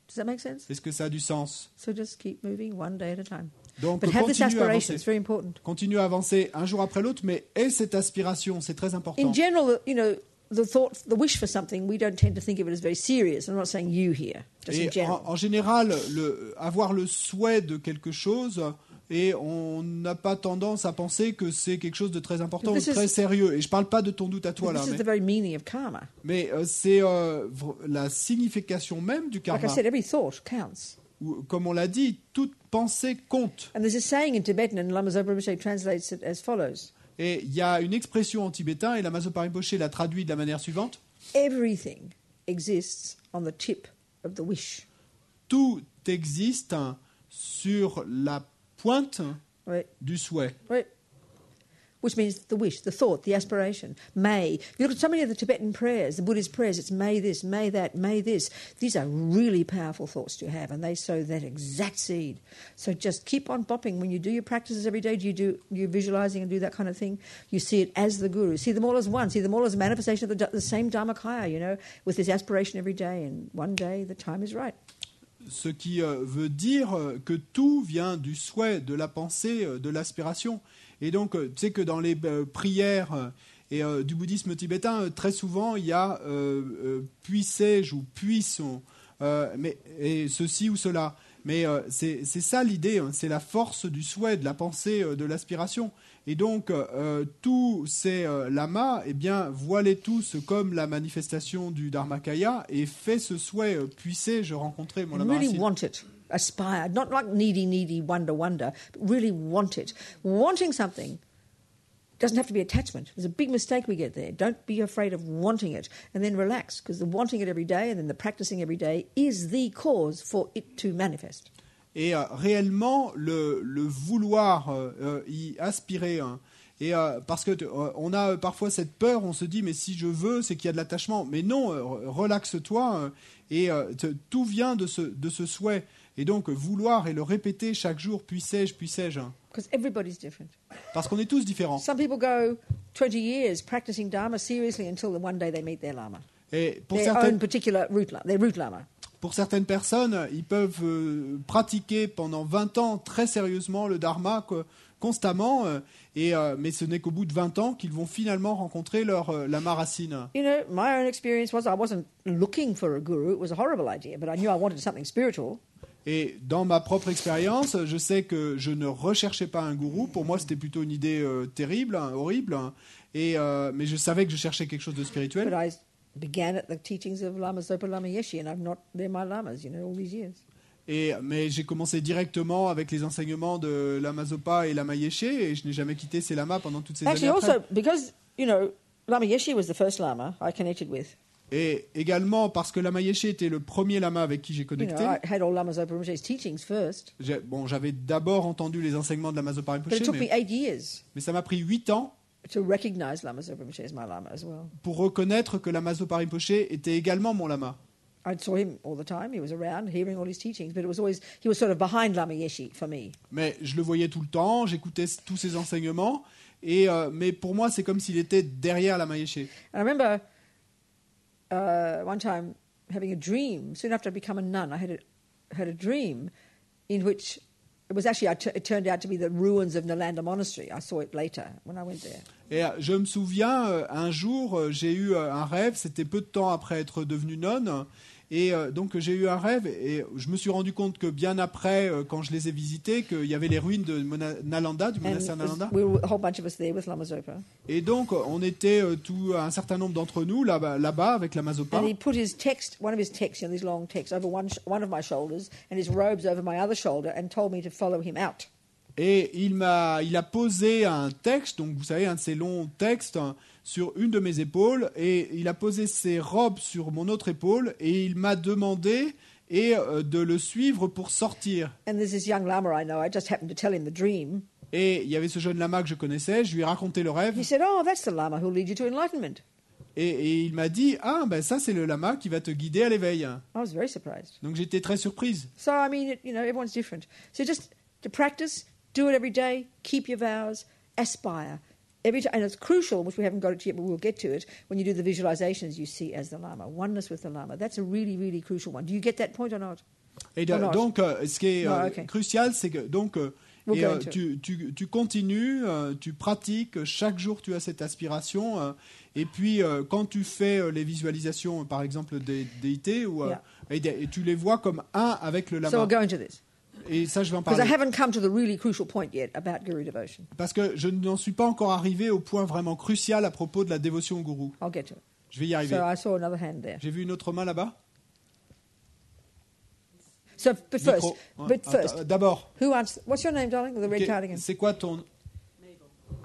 Does that make sense? Est-ce que ça a du sens? So just keep moving one day at a time. Donc But have this continue à aspiration. It's avancer. very important. Continue à avancer un jour après l'autre, mais aie cette aspiration, c'est très important. In general, the wish for something, we don't tend to think of it as very serious. I'm not saying you here, just in Et general. en général, avoir le souhait de quelque chose, et on n'a pas tendance à penser que c'est quelque chose de très important ou This is- très sérieux. Et je ne parle pas de ton doute à toi là, This is mais, the very meaning of karma. mais c'est la signification même du Like karma. I said, every thought counts. Comme on l'a dit, toute pensée compte. And there's a saying in Tibetan, and Lama Zopa Rinpoche translates it as follows. Et il y a une expression en tibétain, et la Zopa Rinpoche la traduit de la manière suivante. Everything exists on the tip of the wish. Tout existe sur la pointe Right? du souhait. Right? Which means the wish, the thought, the aspiration. May. If you look at so many of the Tibetan prayers, the Buddhist prayers, it's may this, may that, may this. These are really powerful thoughts to have, and they sow that exact seed. So just keep on bopping. When you do your practices every day, you visualizing and do that kind of thing, you see it as the Guru. See them all as one. See them all as a manifestation of the same Dharmakaya, with this aspiration every day, and one day the time is right. Ce qui veut dire que tout vient du souhait, de la pensée, de l'aspiration. Et donc, tu sais que dans les prières et du bouddhisme tibétain, très souvent, il y a puissais-je ou puissons, et ceci ou cela. Mais c'est ça l'idée, hein, c'est la force du souhait, de la pensée, de l'aspiration. Et donc, tous ces lamas, eh bien, voient-les tous comme la manifestation du Dharmakaya et fait ce souhait, puissais-je rencontrer mon And lama really racine. want it, aspire, not like needy, wonder, but really want it. Wanting something doesn't have to be attachment. There's a big mistake we get there. Don't be afraid of wanting it, and then relax, because the wanting it every day and then the practicing every day is the cause for it to manifest. Et réellement, le vouloir y aspirer, hein, et parce que on a parfois cette peur, on se dit mais si je veux, c'est qu'il y a de l'attachement. Mais non, relaxe-toi, et tout vient de ce souhait. Et donc vouloir et le répéter chaque jour, puissais-je, puissais-je, hein. Because everybody's different. Parce qu'on est tous différents. Some people go 20 years practicing Dharma seriously until the one day they meet their Lama, Et their own particular their root Lama. pour certaines personnes, ils peuvent pratiquer pendant 20 ans très sérieusement le Dharma constamment, mais ce n'est qu'au bout de 20 ans qu'ils vont finalement rencontrer leur lama racine. You know, my own experience was I wasn't looking for a guru. It was a horrible idea, but I knew I wanted something spiritual. Et dans ma propre expérience, je sais que je ne recherchais pas un gourou. Pour moi, c'était plutôt une idée terrible, hein, horrible, hein, mais je savais que je cherchais quelque chose de But spirituel. I began at the teachings of Lama Zopa Lama Yeshe, and they're my lamas, all these years. Mais j'ai commencé directement avec les enseignements de Lama Zopa et Lama Yeshe, et je n'ai jamais quitté ces lamas pendant toutes ces Actually, années après. also, because, Lama Yeshe was the first Lama I connected with. Et également parce que Lama Yeshe était le premier lama avec qui j'ai connecté. I had all Lama Zopa Rinpoche's teachings first, J'avais d'abord entendu les enseignements de Lama Zopa but it Rinpoche, took me 8 years mais ça m'a pris 8 ans to recognize Lama Zopa Rinpoche as my Lama as well. pour reconnaître que Lama Zopa Rinpoche était également mon lama. I saw him all the time. He was around, hearing all his teachings, but he was sort of behind Lama Yeshe for me. Mais je le voyais tout le temps, j'écoutais tous ses enseignements, mais pour moi, c'est comme s'il était derrière Lama Yeshe. And I remember one time having a dream. Soon after I become a nun, I had a dream in which it was actually, it turned out to be the ruins of Nalanda Monastery. I saw it later when I went there. Et je me souviens, un jour, j'ai eu un rêve, c'était peu de temps après être devenu nonne, et donc j'ai eu un rêve, et je me suis rendu compte que bien après, quand je les ai visités, qu'il y avait les ruines de Nalanda, du monastère Nalanda. We were a whole bunch of us there with Lama Zopa. Et donc, on était un certain nombre d'entre nous là-bas avec Lama Zopa. And he put his text, one of his texts, these long texts, over one of my shoulders, and his robes over my other shoulder, and told me to follow him out. Et il a posé un texte, donc vous savez, un de ces longs textes, sur une de mes épaules, et il a posé ses robes sur mon autre épaule, et il m'a demandé de le suivre pour sortir. And there's this young lama I know. I just happened to tell him the dream. Et il y avait ce jeune lama que je connaissais, je lui ai raconté le rêve, He said, "Oh, that's the lama who'll lead you to enlightenment." Et il m'a dit, ah, ben ça c'est le lama qui va te guider à l'éveil. I was very surprised. Donc j'étais très surprise. So, I mean, everyone's different. So just to practice, do it every day, keep your vows, aspire. Every time, and it's crucial, which we haven't got it yet, but we'll get to it, when you do the visualizations you see as the Lama, oneness with the Lama. That's a really, really crucial one. Do you get that point or not? Et donc, ce qui est crucial, c'est que donc, tu continues, tu pratiques, chaque jour tu as cette aspiration, et puis quand tu fais les visualisations, par exemple, des déités, et tu les vois comme un avec le lama. So we'll go into this. Et ça, je vais en Because I parler. haven't come to the really crucial point yet about Guru devotion. Parce que je n'en suis pas encore arrivé au point vraiment crucial à propos de la dévotion au gourou. I'll get to it. Je vais y arriver. So I saw another hand there. J'ai vu une autre main là-bas. So, but first, Micro. D'abord, who answers? What's your name, darling? With the red cardigan. c'est quoi ton...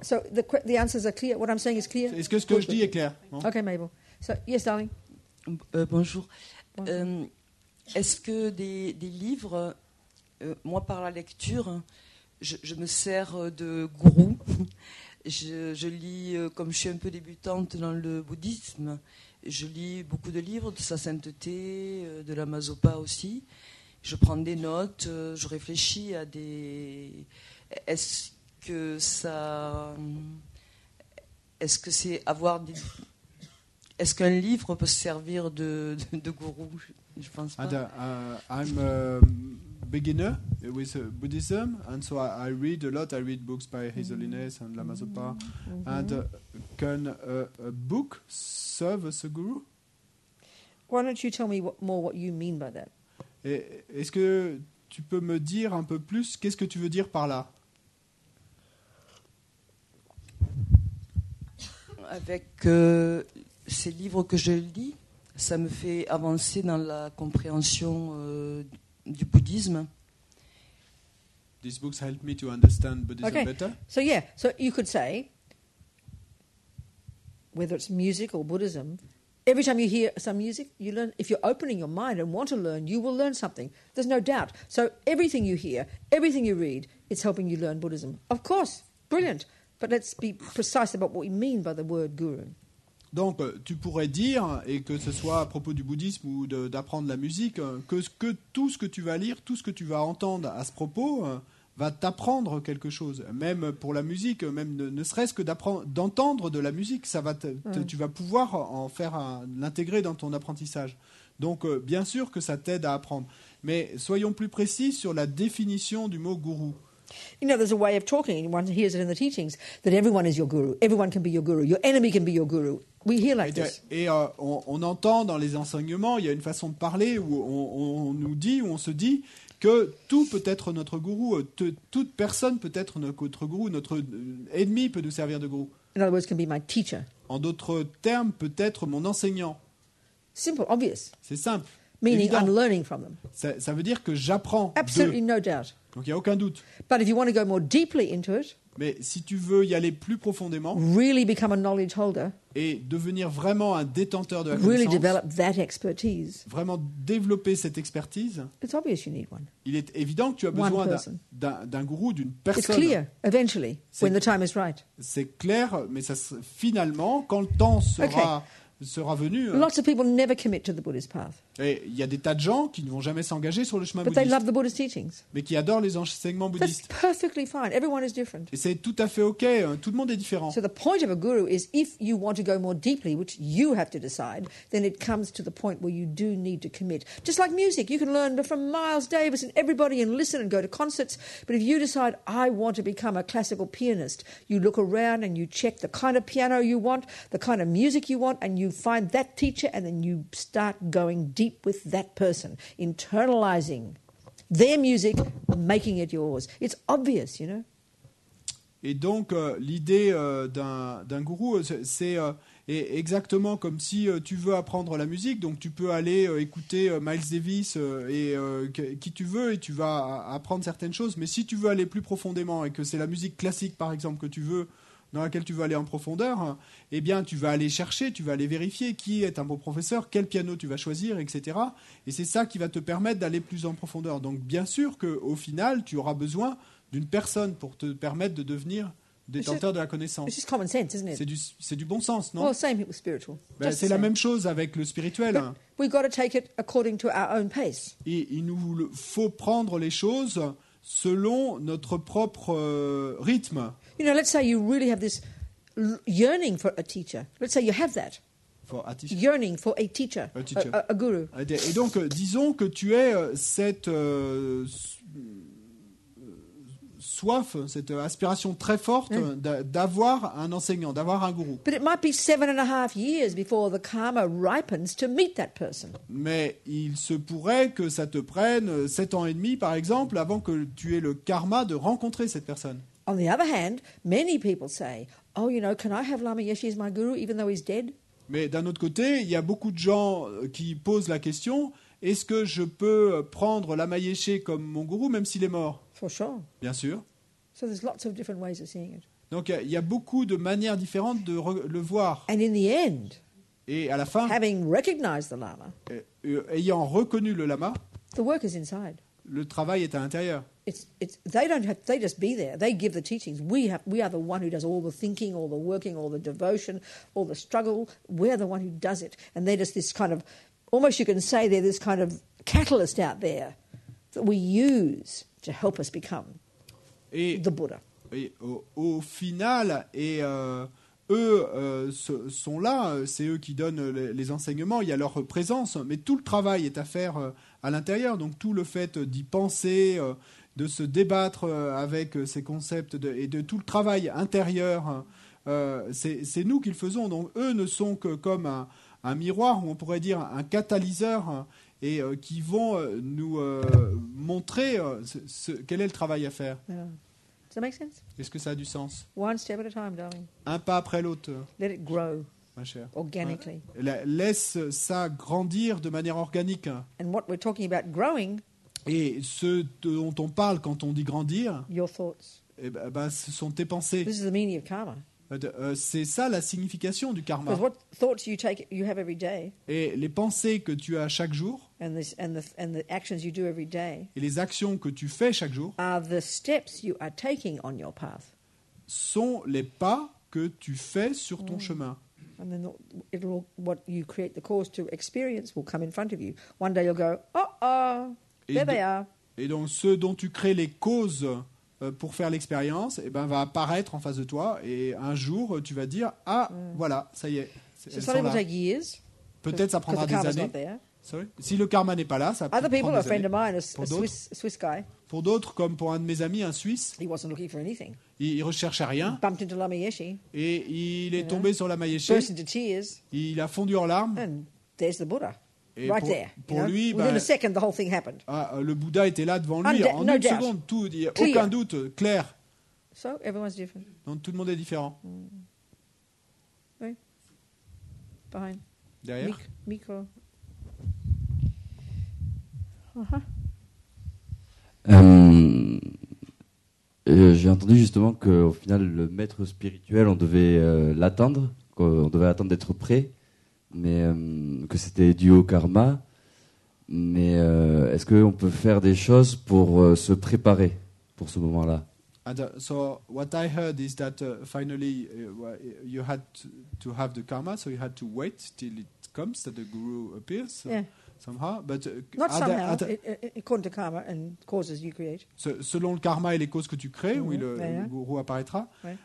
So the answers are clear. What I'm saying is clear. Est-ce que ce que je dis est clair? Bon. Okay, Mabel. So yes, darling. Bonjour. Est-ce que des livres, moi par la lecture, je me sers de gourou. Je lis, comme je suis un peu débutante dans le bouddhisme, je lis beaucoup de livres de sa sainteté, de la Mazopa aussi. Je prends des notes, je réfléchis à des... Est-ce que c'est avoir des... Est-ce qu'un livre peut servir de gourou? Je pense pas. I'm a beginner with Buddhism, and so I read a lot. I read books by His Holiness and Lama Zopa. And can a book serve as a guru? Why don't you tell me more what you mean by that? Est-ce que tu peux me dire un peu plus qu'est-ce que tu veux dire par là? Avec ces livres que je lis, ça me fait avancer dans la compréhension du bouddhisme. These books help me to understand Buddhism better. So you could say, whether it's music or Buddhism, every time you hear some music, you learn. If you're opening your mind and want to learn, you will learn something. There's no doubt. So everything you hear, everything you read, it's helping you learn Buddhism. Of course, brilliant. But let's be precise about what we mean by the word guru. Donc, tu pourrais dire, et que ce soit à propos du bouddhisme ou d'apprendre la musique, que tout ce que tu vas lire, tout ce que tu vas entendre à ce propos, va t'apprendre quelque chose. Même pour la musique, même ne serait-ce que d'entendre de la musique, ça va tu vas pouvoir en faire l'intégrer dans ton apprentissage. Donc, bien sûr que ça t'aide à apprendre. Mais soyons plus précis sur la définition du mot gourou. You know, there's a way of talking, one hears it in the teachings, that everyone is your guru. Everyone can be your guru. Your enemy can be your guru. We hear like this. Et on entend dans les enseignements, il y a une façon de parler où on nous dit, où on se dit que tout peut être notre gourou, toute personne peut être notre gourou, notre ennemi peut nous servir de gourou. In other words, can be my teacher. En d'autres termes, peut être mon enseignant. Simple, obvious. C'est simple. Meaning Évident. I'm learning from them. Ça veut dire que j'apprends Absolutely d'eux. no doubt. Donc il n'y a aucun doute. But if you want to go more deeply into it, Mais si tu veux y aller plus profondément really become a knowledge holder, et devenir vraiment un détenteur de la really connaissance, develop that expertise, vraiment développer cette expertise, it's obvious you need one. il est évident que tu as One besoin person. d'un gourou, d'une It's personne. clear, eventually, when the time is right. C'est clair, mais finalement, quand le temps sera venu, Lots of people never commit to the Buddhist path, et il y a des tas de gens qui ne vont jamais s'engager sur le chemin but they bouddhiste, love the Buddhist teachings. mais qui adorent les enseignements That's bouddhistes. perfectly fine. Everyone is different. Et c'est tout à fait OK, tout le monde est différent. So the point of a guru is if you want to go more deeply, which you have to decide, then it comes to the point where you do need to commit. Just like music, you can learn from Miles Davis and everybody and listen and go to concerts, but if you decide, I want to become a classical pianist, you look around and you check the kind of piano you want, the kind of music you want, and you find that teacher, and then you start going deep with that person, internalizing their music, making it yours. It's obvious, you know. Et donc, l'idée d'un gourou, c'est exactement comme si tu veux apprendre la musique. Donc, tu peux aller écouter Miles Davis et qui tu veux, et tu vas apprendre certaines choses. Mais si tu veux aller plus profondément et que c'est la musique classique, par exemple, que tu veux, dans laquelle tu veux aller en profondeur, eh bien, tu vas aller chercher, tu vas aller vérifier qui est un bon professeur, quel piano tu vas choisir, etc. Et c'est ça qui va te permettre d'aller plus en profondeur. Donc, bien sûr qu'au final, tu auras besoin d'une personne pour te permettre de devenir détenteur de la connaissance. It's just common sense, isn't it? C'est du bon sens, non? Well, same with spiritual. Ben, Just c'est the la same. même chose avec le spirituel. hein. We've got to take it according to our own pace. Et il nous faut prendre les choses selon notre propre rythme. You know, let's say you really have this yearning for a teacher. Let's say you have that. Yearning for a teacher, A teacher. A guru. Et donc, disons que tu aies cette soif, cette aspiration très forte d'avoir un enseignant, d'avoir un gourou. But it might be 7.5 years before the karma ripens to meet that person. Mais il se pourrait que ça te prenne 7 ans et demi, par exemple, avant que tu aies le karma de rencontrer cette personne. On the other hand, many people say, oh, you know, can I have Lama Yeshe as my guru even though he's dead? Mais d'un autre côté, il y a beaucoup de gens qui posent la question, est-ce que je peux prendre Lama Yeshe comme mon gourou même s'il est mort? For sure. Bien sûr. So there's lots of different ways of seeing it. Donc il y a beaucoup de manières différentes de le voir. And in the end, Et à la fin, having recognized the Lama, ayant reconnu le lama, the work is inside. le travail est à l'intérieur. They just be there. They give the teachings. We are the one who does all the thinking, all the working, all the devotion, all the struggle. We're the one who does it. And they're just this kind of, almost you can say they're this kind of catalyst out there that we use to help us become the Buddha. Et au final, eux sont là, c'est eux qui donnent les enseignements, il y a leur présence, mais tout le travail est à faire à l'intérieur. Donc tout le fait d'y penser, de se débattre avec ces concepts et de tout le travail intérieur, c'est nous qui le faisons. Donc eux ne sont que comme un miroir, ou on pourrait dire un catalyseur, et qui vont nous montrer quel est le travail à faire. Yeah. Does that make sense? Est-ce que ça a du sens? One step at a time, darling. Un pas après l'autre, Let it grow ma chère. organically. Laisse ça grandir de manière organique. And what we're talking about growing, Et ce dont on parle quand on dit grandir, your thoughts. eh ben, ce sont tes pensées. This is the meaning of karma. C'est ça la signification du karma. Because what thoughts you have every day, Et les pensées que tu as chaque jour, and the actions you do every day, et les actions que tu fais chaque jour, are the steps you are taking on your path. sont les pas que tu fais sur ton chemin. And then what you create the cause to experience will come in front of you. One day you'll go, there they are. Et donc ce dont tu crées les causes pour faire l'expérience, eh ben, va apparaître en face de toi, et un jour tu vas dire voilà, ça y est. So some people take years. Peut-être ça prendra des années. Sorry. Si le karma n'est pas là, ça peut Other people, prendre a des friend of années. mine, a Swiss guy, Pour d'autres, comme pour un de mes amis, un Suisse, he wasn't looking for anything. il recherchait rien, Bumped into Lama Yeshe, et il est tombé sur la Yeshe, burst into tears, il a fondu en larmes, and there's the Buddha, et right there. pour lui, within a second, the whole thing happened. Le Bouddha était là devant lui, en No une doubt. seconde, tout, il n'y a Clear. aucun doute, clair. So everyone's different. Donc tout le monde est différent. Right? Behind. Derrière. Miko. J'ai entendu justement qu'au final, le maître spirituel, on devait l'attendre, qu'on devait attendre d'être prêt, mais que c'était dû au karma. Mais est-ce qu'on peut faire des choses pour se préparer pour ce moment-là? So what I heard is that finally you had to have the karma, so you had to wait till it comes, that the guru appears. Yeah. Somehow, but Not somehow, according to karma and causes you create. Selon le karma et les causes que tu crées, oui, le Yeah. gourou apparaîtra. Ouais.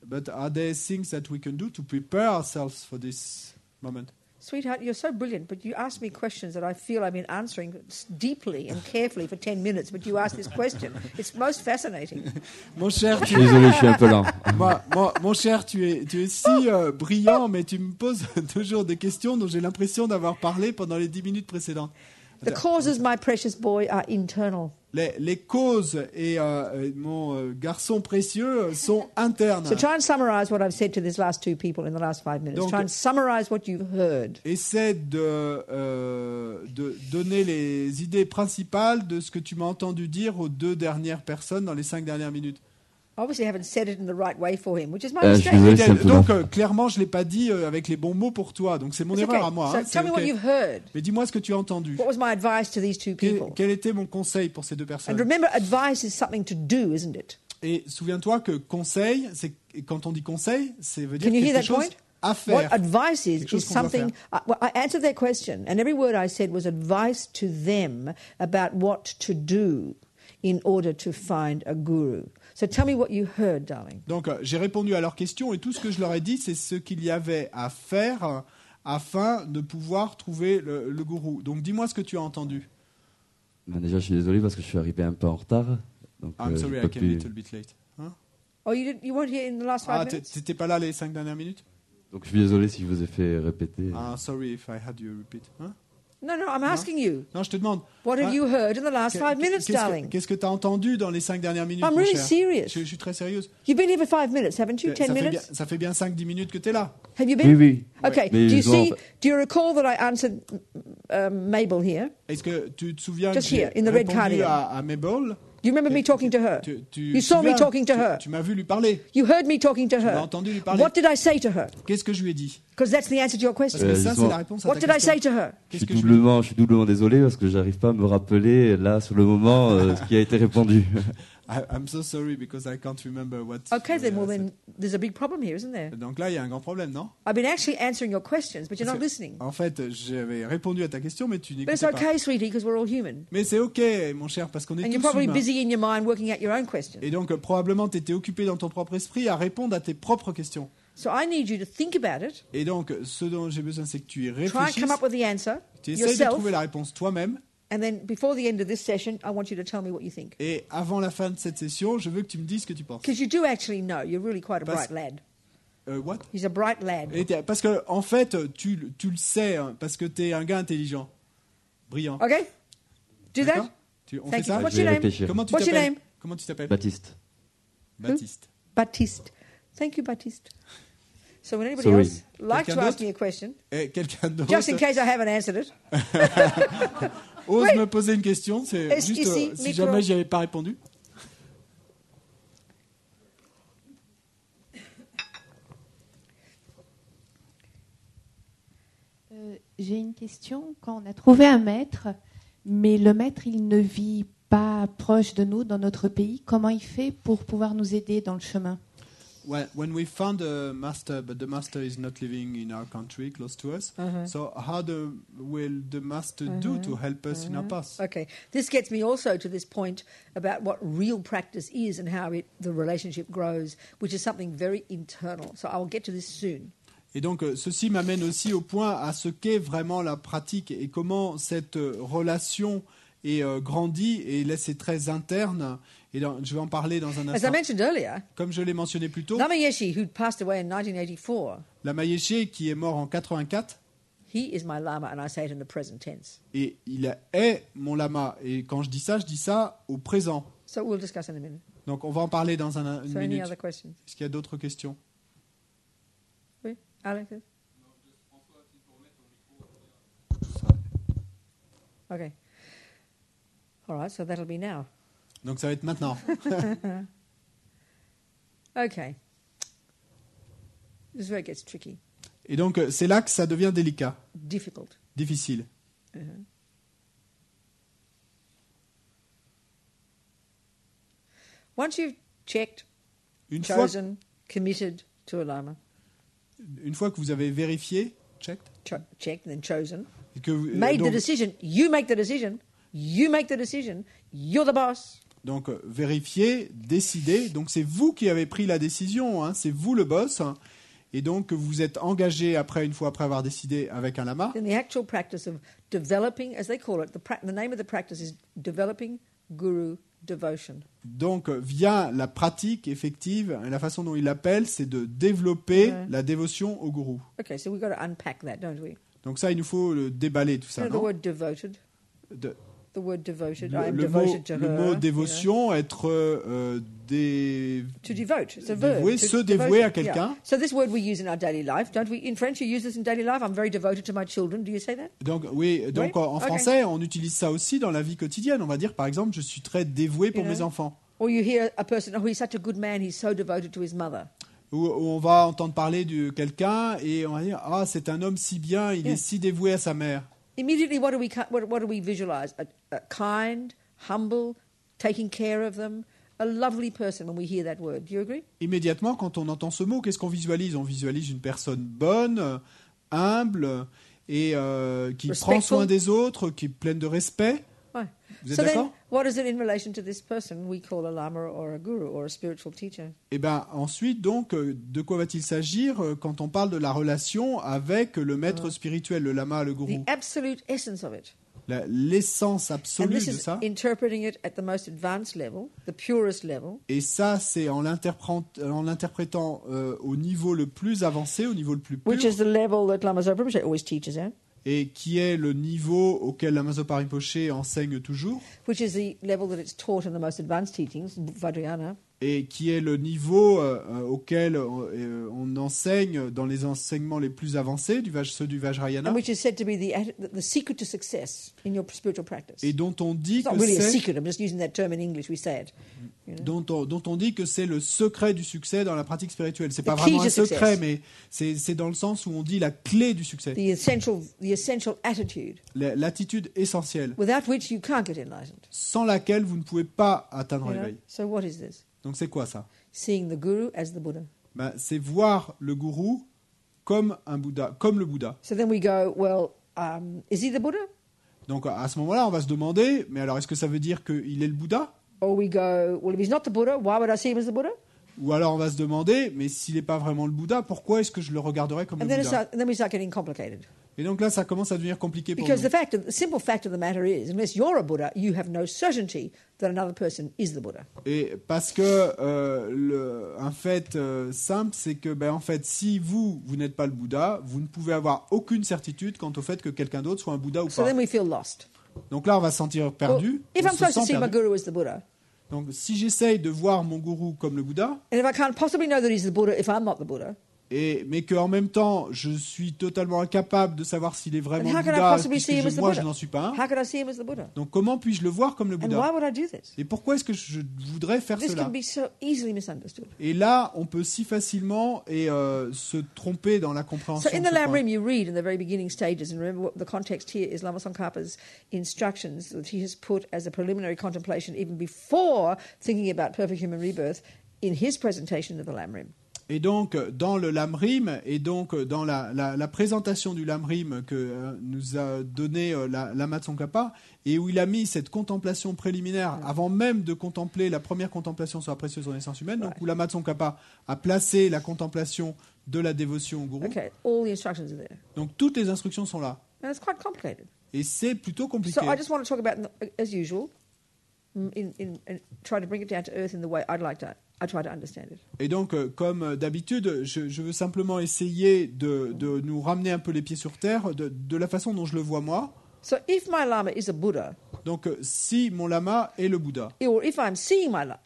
But are there things that we can do to prepare ourselves for this moment? Sweetheart, you're so brilliant, but you ask me questions that I feel I've been answering deeply and carefully for 10 minutes, but you ask this question. It's most fascinating. Mon cher, Désolé, je suis un peu lent. mon cher, tu es si brillant, mais tu me poses toujours des questions dont j'ai l'impression d'avoir parlé pendant les 10 minutes précédentes. The causes, my precious boy, are internal. Les causes et mon garçon précieux sont internes. So try and summarize what I've said to these last two people in the last 5 minutes. Donc, try and summarize what you've heard. Essaie de donner les idées principales de ce que tu m'as entendu dire aux 2 dernières personnes dans les 5 dernières minutes. Obviously, I haven't said it in the right way for him, which is my Je mistake. suis désolé, c'est un peu Donc long. clairement, je l'ai pas dit avec les bons mots pour toi. Donc c'est mon It's erreur okay. à moi. So hein, tell c'est me what ok. you've heard. Mais dis-moi ce que tu as entendu. What was my advice to these two people? Quel était mon conseil pour ces 2 And personnes? remember, advice is something to do, isn't it? Et souviens-toi que conseil, quand on dit conseil, ça veut dire Can you hear quelque that chose point? à What faire. advice is Quelque chose qu'on doit something. Well, I answered their question, and every word I said was advice to them about what to do in order to find a guru. So tell me what you heard, darling. Donc j'ai répondu à leurs questions et tout ce que je leur ai dit, c'est ce qu'il y avait à faire afin de pouvoir trouver le gourou. Donc dis-moi ce que tu as entendu. Ben, déjà, je suis désolé parce que je suis arrivé un peu en retard. Donc, I'm j'ai sorry, pas I came a pu- little bit late. Hein? Oh, you weren't here in the last 5 minutes? T'étais pas là les 5 dernières minutes? Donc, je suis désolé si je vous ai fait répéter. Sorry if I had you repeat. Hein? No, I'm asking you. Non, je te demande. What have you heard in the last 5 minutes, darling? Qu'est-ce que tu as entendu dans les 5 dernières minutes, I'm mon really cher? serious. Je suis très sérieuse. You've been here for 5 minutes, haven't you? 10 minutes? Ça fait bien 5-10 minutes que tu es là. Have you Oui, been? oui. Okay. Mais Do you ils ont- see? Do you recall that I answered Mabel here? Est-ce que tu te souviens Just que j'ai here, in the red répondu cardigan. à Mabel? Do you remember me talking to her? Tu You saw me souviens, talking to her. Tu m'as vu lui parler. You heard me talking to m'as her. entendu lui parler. What did I say to her? Qu'est-ce que je lui ai dit? Because that's the answer to your Parce question. que ça, c'est justement. la réponse à What ta did I question. say to her? Je Qu'est-ce suis que je lui ai dit? doublement désolé parce que j'arrive pas à me rappeler là sur le moment ce qui a été répondu. I'm so sorry because I can't remember what. Okay, then, well, I said. then there's a big problem here, isn't there? Donc là, il y a un grand problème, non? I've been actually answering your questions, but you're Parce not que, listening. En fait, j'avais répondu à ta question, mais tu But n'écoutais it's pas. okay, sweetie, because we're all human. Mais c'est ok, mon cher, parce qu'on est And you're tous probably humains. busy in your mind working out your own questions. Et donc, probablement, tu étais occupé dans ton propre esprit à répondre à tes propres questions. So I need you to think about it, Et donc, ce dont j'ai besoin, c'est que tu y try and réfléchisses, come up with the answer tu essayes de yourself, trouver la réponse toi-même, and then before the end of this session, I want you to tell me what you think. et avant la fin de cette session, je veux que tu me dises ce que tu penses. Because you do actually know. You're really quite a Parce- bright lad. What? He's a bright lad. Parce que, en fait, tu le sais, hein, parce que tu es un gars intelligent, brillant. Okay? Do D'accord? that? On fait Thank you. ça? What's Je vais your name? réfléchir. Comment tu What's your t'appelles? name? Comment tu t'appelles? Baptiste. Baptiste. Baptiste. Thank you, Baptiste. So when anybody Sorry. else likes to Quelqu'un ask d'autre? me a question, Et quelqu'un d'autre just in case I haven't answered it, ose Oui. me poser une question, c'est Est-ce juste ici, si micro? jamais j'y avais pas répondu. J'ai une question. Quand on a trouvé un maître, mais le maître, il ne vit pas proche de nous, dans notre pays, comment il fait pour pouvoir nous aider dans le chemin? When we found a master, but the master is not living in our country, close to us, so how will the master do to help us in our path? okay. This gets me also to this point about what real practice is and how the relationship grows, which is something very internal. So I will get to this soon. Et donc, ceci m'amène aussi au point à ce qu'est vraiment la pratique et comment cette relation est grandie, et là c'est très interne, et je vais en parler dans un As I instant. mentioned earlier, Comme je l'ai mentionné plus tôt, Lama Yeshe, who passed away in 1984, Lama Yeshe, qui est mort en 84, he is my Lama, and I say it in the present tense. et il est mon lama. Et quand je dis ça au présent. So we'll discuss in a minute. Donc on va en parler dans une So any minute. other questions? Est-ce qu'il y a d'autres questions? Oui, Alex? Okay. All right, so that'll be now. Donc ça va être maintenant. Okay. This is where it gets tricky, Et donc c'est là que ça devient délicat, difficult. difficile. Once you've checked, Une fois, chosen, committed to a Lama, une fois que vous avez vérifié, checked, checked and then chosen, et que vous- made the donc, decision, you make the decision, you're the boss. donc vérifié, décidé. Donc c'est vous qui avez pris la décision, hein, c'est vous le boss. Hein. Et donc vous êtes engagé une fois après avoir décidé avec un lama. Then the actual practice of developing, as they call it, the name of the practice is developing guru devotion. Donc vient la pratique effective, et la façon dont il l'appelle, c'est de développer la dévotion au gourou. Okay, so we've got to unpack that, don't we? Donc ça, il nous faut le déballer tout ça, You know, non? the word devoted. De- The word devoted. I le, am le mot, devoted to le her. mot you know. dévotion, être To devote. It's a verb. dévoué, To se devotion, dévouer à yeah. quelqu'un. So this word we use in our daily life, don't we? In French, you use this in daily life. I'm very devoted to my children. Do you say that? Donc oui, donc Oui, en ok. français, on utilise ça aussi dans la vie quotidienne. On va dire par exemple, je suis très dévoué pour You know. mes enfants. Or you hear a person, oh, he's such a good man. He's so devoted to his mother. Ou on va entendre parler de quelqu'un et on va dire ah c'est un homme si bien, il Yeah. est si dévoué à sa mère. Immediately, what do we visualize? A kind, humble, taking care of them, a lovely person when we hear that word. Do you agree? Immédiatement, quand on entend ce mot, qu'est-ce qu'on visualise? On visualise une personne bonne, humble et qui prend soin des autres, qui est pleine de respect. Right. Vous êtes So then, d'accord? what is it in relation to this person we call a lama or a guru or a spiritual teacher? Et bien ensuite, donc, de quoi va-t-il s'agir quand on parle de la relation avec le maître spirituel, le lama, le gourou? The absolute essence of it. L'essence And absolue this de is ça. interpreting it at the most advanced level, the purest level. Et ça, c'est en l'interprétant au niveau le plus avancé, au niveau le plus pur, Which is the level that Lama Zopa Rinpoche always teaches at, et qui est le niveau auquel la Zopa Rinpoché enseigne toujours, which is the level that it's taught in the most advanced teachings, Vajra, et qui est le niveau auquel on enseigne dans les enseignements les plus avancés, ceux du Vajrayana, and which is said to be the secret to success in your spiritual practice. et dont on dit It's not que really a c'est secret, I'm just using that term in English, we say it. You know? dont on dit que c'est le secret du succès dans la pratique spirituelle. C'est pas The key vraiment un to secret, success. mais c'est dans le sens où on dit la clé du succès, The essential attitude, l'attitude essentielle, without which you can't get enlightened. sans laquelle vous ne pouvez pas atteindre You know? l'éveil. So what is this? Donc c'est quoi ça? Seeing the guru as the Buddha. Ben, c'est voir le gourou comme un Bouddha, comme le Bouddha. So then we go, well, is he the Buddha? Donc à ce moment-là, on va se demander, mais alors est-ce que ça veut dire qu'il est le Bouddha? Or we go, well, if he's not the Buddha, why would I see him as the Buddha? Ou alors on va se demander, mais s'il n'est pas vraiment le Bouddha, pourquoi est-ce que je le regarderais comme le And then, Bouddha? and then we start getting complicated. Et donc là, ça commence à devenir compliqué pour Because nous. the simple fact of the matter is, unless you're a Buddha, you have no certainty that another person is the Buddha. Et parce que un fait simple, c'est que en fait, si vous n'êtes pas le Bouddha, vous ne pouvez avoir aucune certitude quant au fait que quelqu'un d'autre soit un Bouddha ou So pas. then we feel lost. Donc là, on va se sentir perdu. Well, if on I'm se supposed to sent see my perdu. guru as the Buddha, Donc si j'essaye de voir mon gourou comme le Bouddha, and if I can't possibly know that he's the Buddha if I'm not the Buddha, mais qu'en même temps, je suis totalement incapable de savoir s'il est vraiment then how le can I Bouddha, possibly see him as puisque the moi, Buddha? je n'en suis pas un. How could I see him as the Buddha? Donc comment puis-je le voir comme le And why Bouddha? would I do this? Et pourquoi est-ce que je voudrais faire This cela? can be so easily misunderstood. Et là, on peut si facilement se tromper dans la compréhension. So in de the ce point. Lamrim, you read in the very beginning stages, and remember what the context here is Lama Tsongkhapa's instructions that he has put as a preliminary contemplation even before thinking about perfect human rebirth in his presentation of the Lamrim. Et donc, dans le Lamrim, et donc dans la présentation du Lamrim que nous a donné Lama Tsongkhapa, et où il a mis cette contemplation préliminaire avant même de contempler la première contemplation sur la précieuse renaissance humaine, donc où Lama Tsongkhapa a placé la contemplation de la dévotion au gourou. Okay, all the instructions are there. Donc toutes les instructions sont là. Now it's quite complicated. Et c'est plutôt compliqué. So I just want to talk about, as usual, in try to bring it down to earth in the way I try to understand it. Et donc, comme d'habitude, je veux simplement essayer de nous ramener un peu les pieds sur terre de la façon dont je le vois moi. So if my Lama is a Buddha, Donc, si mon lama est le Bouddha, or if I'm seeing my Lama,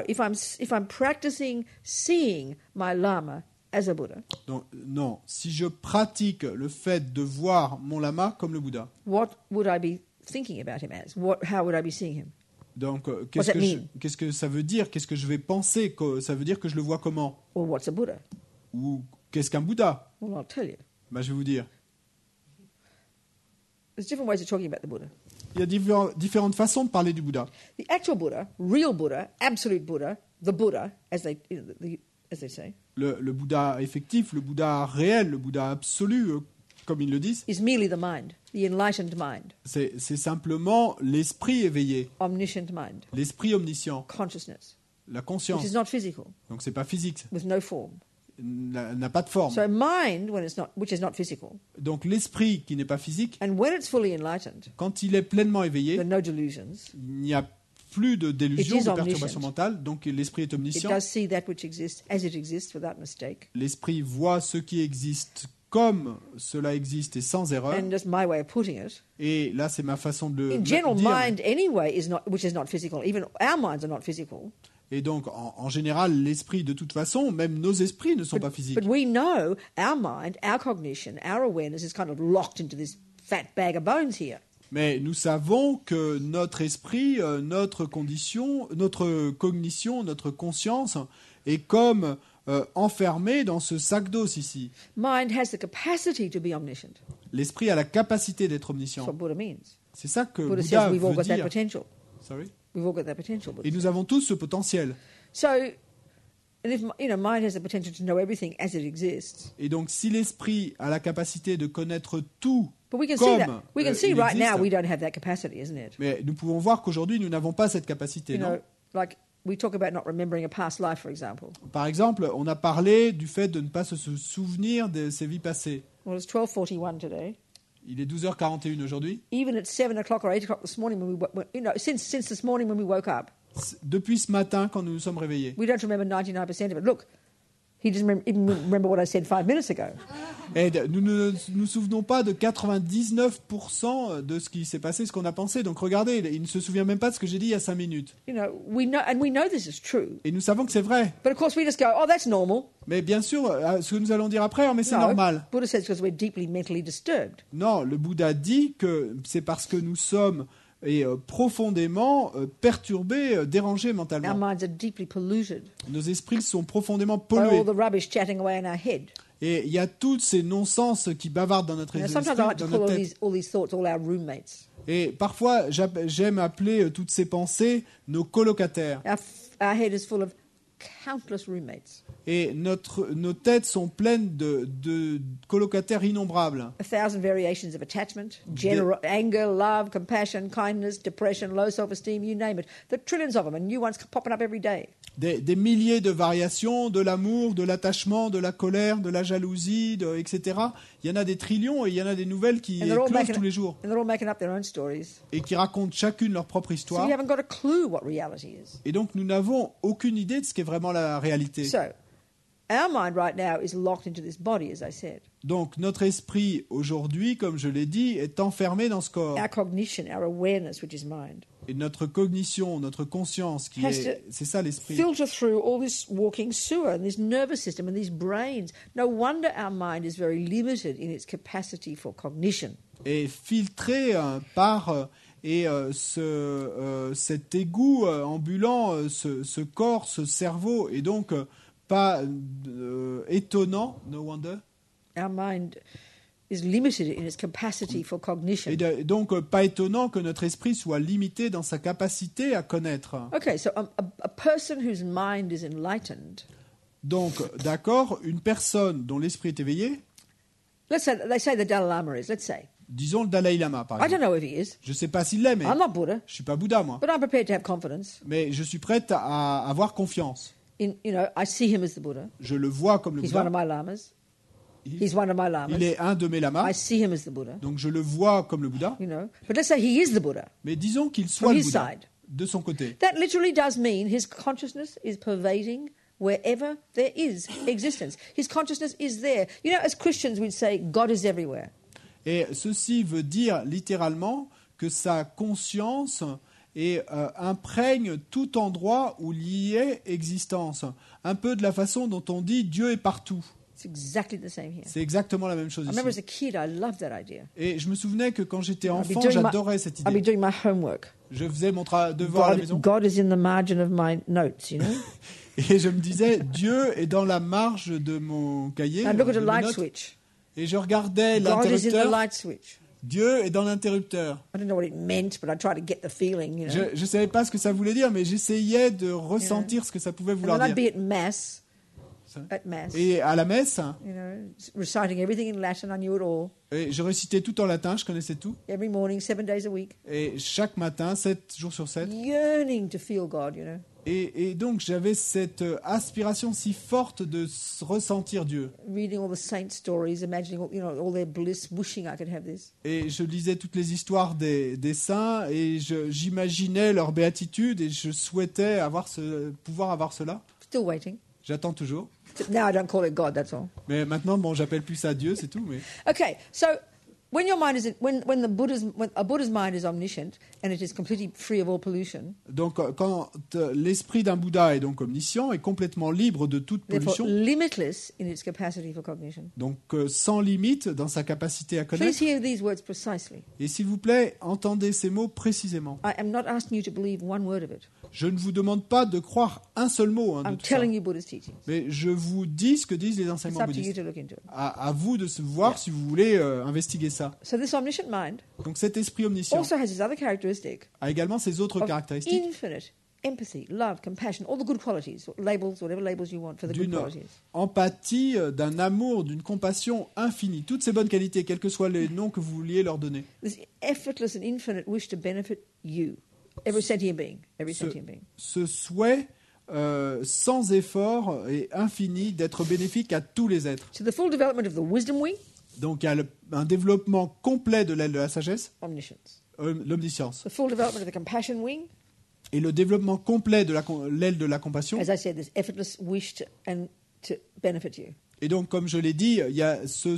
if I'm practicing seeing my Lama as a Buddha, donc, non, si je pratique le fait de voir mon lama comme le Bouddha, what would I be thinking about him as? How would I be seeing him? donc What's that mean? qu'est-ce que ça veut dire? Qu'est-ce que je vais penser? Ça veut dire que je le vois comment? Well, what's a Buddha? Ou qu'est-ce qu'un Bouddha? Well, I'll tell you. Je vais vous dire. There's different ways of talking about the Buddha. Il y a différentes façons de parler du Bouddha. The actual Buddha, real Buddha, absolute Buddha, the Buddha, as they say, Le Bouddha effectif, le Bouddha réel, le Bouddha absolu, comme ils le disent, is merely the mind, the enlightened mind, c'est simplement l'esprit éveillé, omniscient mind, l'esprit omniscient, consciousness, la which conscience. is not physical, Donc c'est pas physique, with no form. n'a pas de forme. So mind, which is not physical, Donc l'esprit qui n'est pas physique, and when it's fully enlightened, quand il est pleinement éveillé, there are no delusions. il n'y a plus de délusion, It is de perturbation omniscient. mentale, donc l'esprit est It omniscient. does see that which exists as it exists without mistake. L'esprit voit ce qui existe comme cela existe et sans erreur. And just my way of putting it, Et là, c'est ma façon de le in general, dire. mind anyway which is not physical. Even our minds are not physical. Et donc, en général, l'esprit, de toute façon, même nos esprits ne sont pas physiques. But we know our mind, our cognition, our awareness is kind of locked into this fat bag of bones here. Mais nous savons que notre esprit, notre cognition, notre conscience est comme enfermée dans ce sac d'os ici. Mind has the capacity to be omniscient. L'esprit a la capacité d'être That's omniscient. what Buddha means. C'est ça que Buddha Bouddha says we've all veut got that dire. potential. Sorry? We've all got that potential. Et nous avons tous ce potentiel. So, and if mind has the potential to know everything as it exists. Et donc, si l'esprit a la capacité de connaître tout, But we can comme see that. We can see il right existe, now we don't have that capacity, isn't it? mais nous pouvons voir qu'aujourd'hui, nous n'avons pas cette capacité. You Non. know, like we talk about not remembering a past life, for example. Par exemple, on a parlé du fait de ne pas se souvenir de ses vies passées. Well, it's 12:41 today. Il est 12h41 aujourd'hui. Even at 7 o'clock or 8 o'clock this morning, since this morning when we woke up, Depuis ce matin, quand nous nous sommes réveillés. we don't remember 99% of it. Look, he doesn't even remember what I said 5 minutes ago. Et nous ne nous souvenons pas de 99% de ce qui s'est passé, ce qu'on a pensé. Donc regardez, il ne se souvient même pas de ce que j'ai dit il y a 5 minutes. You know, we know this is true. Et nous savons que c'est vrai. But of course, we just go, oh, that's normal. Mais bien sûr, ce que nous allons dire après, mais c'est No, normal. Buddha says because we're deeply mentally disturbed. Non, le Bouddha dit que c'est parce que nous sommes profondément perturbés, dérangés Our mentalement. minds are deeply polluted Nos esprits sont profondément by pollués. all the rubbish chatting away in our head. Et il y a tous ces non-sens qui bavardent dans notre You know, esprit, sometimes I like to dans call notre all tête. these thoughts all our roommates. Et parfois, j'aime appeler toutes ces pensées nos colocataires. Our head is full of countless roommates. Et nos têtes sont pleines de colocataires innombrables. 1,000 variations of attachment, anger, love, compassion, kindness, depression, low self-esteem, you name it. There are trillions of them, and new ones popping up every day. Des milliers de variations de l'amour, de l'attachement, de la colère, de la jalousie, etc. Il y en a des trillions et il y en a des nouvelles qui And they're all éclosent tous les jours and they're all making up their own stories. et qui racontent chacune leur propre So histoire. we haven't got a clue what reality is. Et donc nous n'avons aucune idée de ce qu'est vraiment la réalité. So our mind right now is locked into this body, as I said. Donc notre esprit aujourd'hui, comme je l'ai dit, est enfermé dans ce corps. Our cognition, our awareness, which is mind, Et notre cognition, notre conscience, c'est ça l'esprit. filter through all this walking sewer and this nervous system and these brains. No wonder our mind is very limited in its capacity for cognition. Et filtré par cet égout ambulant, ce corps, ce cerveau, et donc pas étonnant, no wonder. Our mind is limited in its capacity for cognition. Et donc pas étonnant que notre esprit soit limité dans sa capacité à connaître. Okay, so a person whose mind is enlightened, Donc d'accord, une personne dont l'esprit est éveillé, let's say they say the Dalai Lama is, let's say. disons le Dalai Lama par I don't exemple. know if he is. Je ne sais pas s'il l'est, mais I'm not Buddha, je suis pas Bouddha moi. but I'm prepared to have confidence. Mais je suis prête à avoir confiance. I see him as the Buddha. Je le vois comme le He's one of Bouddha. my lamas. He's one of my lamas. Il est un de mes lamas, I see him as the Buddha, donc je le vois comme le Bouddha. But let's say he is the Buddha. Mais disons qu'il soit From le his Bouddha side. de son côté. That literally does mean his consciousness is pervading wherever there is existence. His consciousness is there. You know, as Christians, we'd say God is everywhere. Et ceci veut dire littéralement que sa conscience imprègne tout endroit où il y ait existence. Un peu de la façon dont on dit Dieu est partout. It's exactly the same here. C'est exactement la même chose I remember as ici. a kid, I loved that idea. Et je me souvenais que quand j'étais I'd be enfant, doing j'adorais cette I'd be idée. doing my homework. Je faisais mon devoir à la maison God is in the margin of my notes, you know. et je me disais Dieu est dans la marge de mon cahier. I'd look at de a mes light notes, switch. et je regardais God is in the l'interrupteur. light switch. Dieu est dans l'interrupteur. I don't know what it meant, but I tried to get the feeling, you know. Je ne savais pas ce que ça voulait dire, mais j'essayais de ressentir ce que ça pouvait And vouloir then I'd dire. be at mass, Et à la messe, you know, reciting everything in Latin. I knew it all. et je récitais tout en latin, je connaissais tout. Every morning, 7 days a week. Et chaque matin, 7 jours sur 7. Yearning to feel God, you know. Et donc j'avais cette aspiration si forte de ressentir Dieu. Reading all the saint stories, imagining all their bliss, wishing I could have this. Et je lisais toutes les histoires des saints et j'imaginais leur béatitude et je souhaitais pouvoir avoir cela. Still waiting. J'attends toujours. Now I don't call it God, that's all. Mais maintenant, bon, j'appelle plus ça Dieu, c'est tout. Mais... Okay, so when your mind is when a Buddha's mind is omniscient and it is completely free of all pollution. Donc, quand l'esprit d'un Bouddha est donc omniscient et complètement libre de toute Therefore, pollution, limitless in its capacity for cognition. donc sans limite dans sa capacité à Please connaître. hear these words precisely. Et s'il vous plaît, entendez ces mots précisément. I am not asking you to believe one word of it. Je ne vous demande pas de croire un seul mot de I'm tout ça. telling you Buddha's teachings. Mais je vous dis ce que disent les It's enseignements up to you bouddhistes. to look into it. À vous de voir si vous voulez investiguer ça. ça. So this omniscient mind Donc cet esprit omniscient also has its other characteristic a également ses autres of caractéristiques infinite empathy, love, compassion, all the good qualities, labels, whatever labels you want for the good d'une qualities. empathie, d'un amour, d'une compassion infinie. Toutes ces bonnes qualités, quels que soient les noms que vous vouliez leur donner. This effortless and infinite wish to benefit you, every sentient being, Ce souhait sans effort et infini d'être bénéfique à tous les êtres. So the full development of the wisdom wing, Donc il y a un développement complet de l'aile de la sagesse, omniscience. l'omniscience, The full development of the compassion wing, et le développement complet de l'aile de la compassion. as I said, this effortless wish to benefit you. Et donc, comme je l'ai dit, il y a ce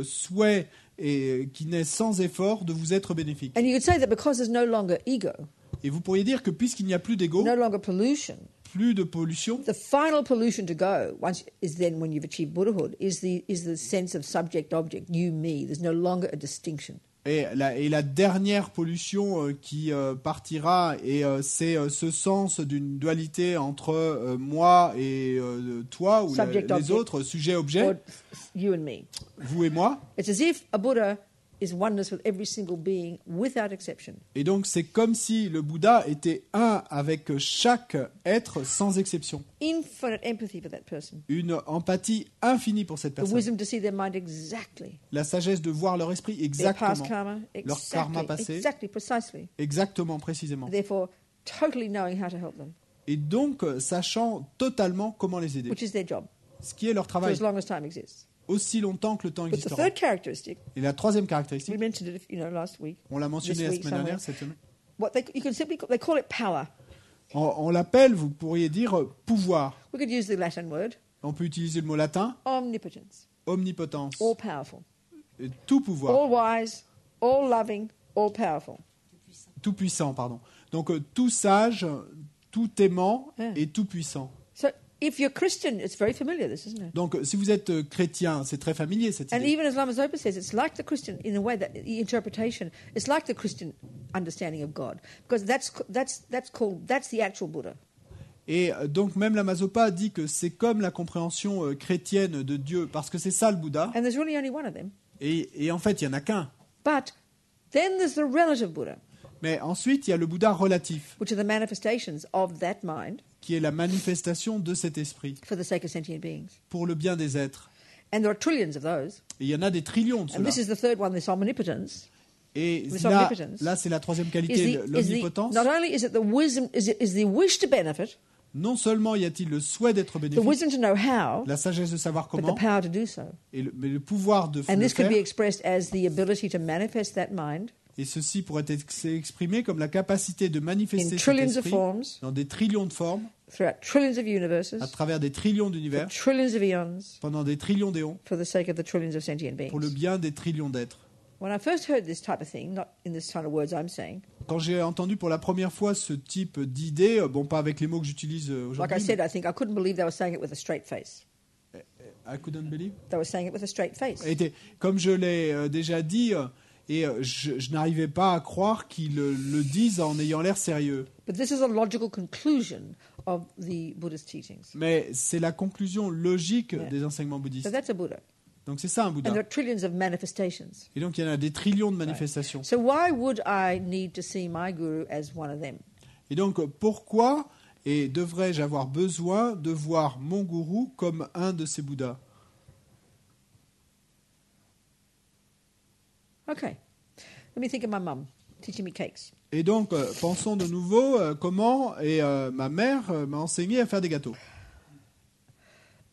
souhait qui naît sans effort de vous être bénéfique. And you could say that because there's no longer ego, Et vous pourriez dire que puisqu'il n'y a plus d'ego, no longer pollution, plus de pollution, the final pollution to go is then when you've achieved Buddhahood is the sense of subject object, you, me. There's no longer a distinction. et la dernière pollution qui partira, et c'est ce sens d'une dualité entre moi et toi, ou Subject, les object. autres, sujet-objet, Or you and me. vous et moi. It's as if a Buddha is oneness with every single being without exception. Et donc c'est comme si le Bouddha était un avec chaque être sans exception. Infinite empathy for that person. Une empathie infinie pour cette The personne. wisdom to see their mind exactly. La sagesse de voir leur esprit Their past exactement. karma, Leur karma exactly, passé. exactly, precisely. Exactement, précisément. Therefore, totally knowing how to help them, Et donc sachant totalement comment les aider. which is their job, Ce qui est leur for travail, as long as time exists. aussi longtemps que le temps But the existera. third characteristic, Et la troisième we caractéristique, mentioned it, last week. on l'a mentionné This la week semaine dernière, somewhere. cette semaine. What you can simply they call it power. On l'appelle, vous pourriez dire, pouvoir. We could use the Latin word On peut utiliser le mot latin, omnipotence, omnipotence, all powerful, et tout pouvoir, all wise, all loving, all powerful. tout puissant, pardon. Donc tout sage, tout aimant et tout puissant. So, if you're Christian, it's very familiar, this, isn't it? Donc si vous êtes chrétien, c'est très familier cette And idée. even as Lama Zopa says, it's like the Christian, in a way, that the interpretation, it's like the Christian understanding of God, because that's the actual Buddha. Et donc même la Mazopa dit que c'est comme la compréhension chrétienne de Dieu, parce que c'est ça le Bouddha. And there's really only one of them. Et en fait, il n'y en a qu'un. But then there's the relative Buddha, Mais ensuite, il y a le Bouddha relatif, which are the manifestations of that mind qui est la manifestation de cet esprit, for the sake of sentient beings. pour le bien des êtres. And there are trillions of those. Et il y en a des trillions de And ceux-là. this is the third one, this omnipotence. Et this là, omnipotence là, c'est la troisième Is qualité, the, l'omnipotence. not only is it the wisdom, is the wish to benefit, Non seulement y a-t-il le souhait d'être the bénéfique, wisdom to know how, la sagesse de savoir but the comment, power to do so. mais le pouvoir de And le this could faire. be expressed as the ability to manifest that mind Et ceci pourrait être exprimé comme la capacité de in manifester cet trillions of esprit forms, dans des trillions de formes, throughout trillions of universes, à travers des trillions for d'univers, trillions of eons, pendant des trillions d'éons, for the sake of the trillions of sentient pour le beings. bien des trillions d'êtres. When I first heard this type of thing, not in this kind of words I'm saying, Quand j'ai entendu pour la première fois ce type d'idée, bon, pas avec les mots que j'utilise like I aujourd'hui, said, I think I couldn't believe they were saying it with a straight face. mais I couldn't believe. They were saying it with a straight face. Comme je l'ai déjà dit, et je n'arrivais pas à croire qu'ils le disent en ayant l'air sérieux. But this is a logical conclusion of the Buddha's teachings. Mais c'est la conclusion logique Yeah. des enseignements So bouddhistes. that's a Buddha. Donc c'est ça un And Bouddha. there are trillions of manifestations. Et donc il y en a des trillions de manifestations. So why would I need to see my guru as one of them? Et donc pourquoi et devrais-je avoir besoin de voir mon gourou comme un de ces Bouddhas? Okay. Let me think of my mum teaching me cakes. Et donc pensons de nouveau comment ma mère m'a enseigné à faire des gâteaux.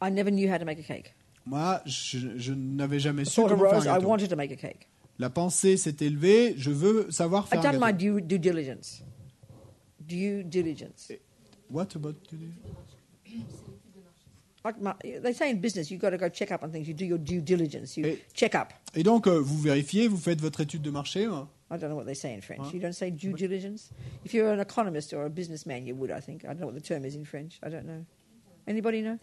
I never knew how to make a cake. Moi, je n'avais jamais The su thought comment faire arose, un I gâteau. wanted to make a cake. La pensée s'est élevée, je veux savoir faire I'd un done my gâteau. due diligence. Due diligence. What about Like they say in business, you've got to go check up on things. You do your due diligence. You Et- check up. Et donc vous vérifiez, vous faites votre étude de marché. Hein. I don't know what they say in French. Huh? You don't say due diligence? If you're an economist or a businessman, you would, I think. I don't know what the term is in French. I don't know. Anybody know?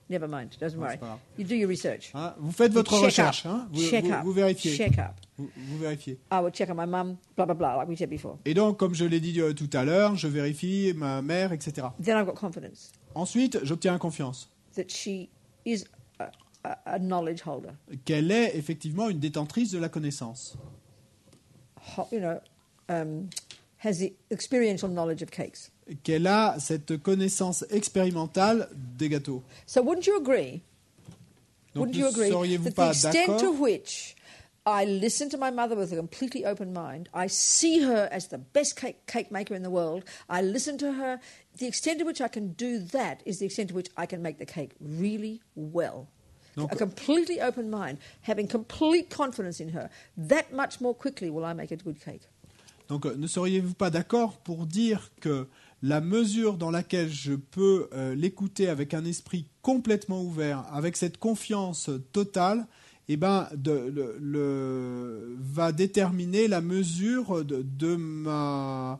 Never mind. Doesn't Non, worry. c'est pas grave. You do your research. Hein, vous faites votre Check recherche, up. hein, Check up. vous vérifiez. Check up. Vous vérifiez. I would check on my mum, blah, blah, blah, like we said before. Et donc, comme je l'ai dit tout à l'heure, je vérifie ma mère, etc. Then I've got confidence Ensuite, j'obtiens confiance. that she is a knowledge holder. Qu'elle est effectivement une détentrice de la connaissance. Has the experiential knowledge of cakes. Qu'elle a cette connaissance expérimentale des gâteaux. So wouldn't you agree? Donc Wouldn't ne you agree seriez-vous that the pas extent d'accord to which I listen to my mother with a completely open mind, I see her as the best cake maker in the world, I listen to her, the extent to which I can do that is the extent to which I can make the cake really well. Donc, a completely open mind, having complete confidence in her, that much more quickly will I make a good cake. Donc ne seriez-vous pas d'accord pour dire que la mesure dans laquelle je peux l'écouter avec un esprit complètement ouvert, avec cette confiance totale, va déterminer la mesure de ma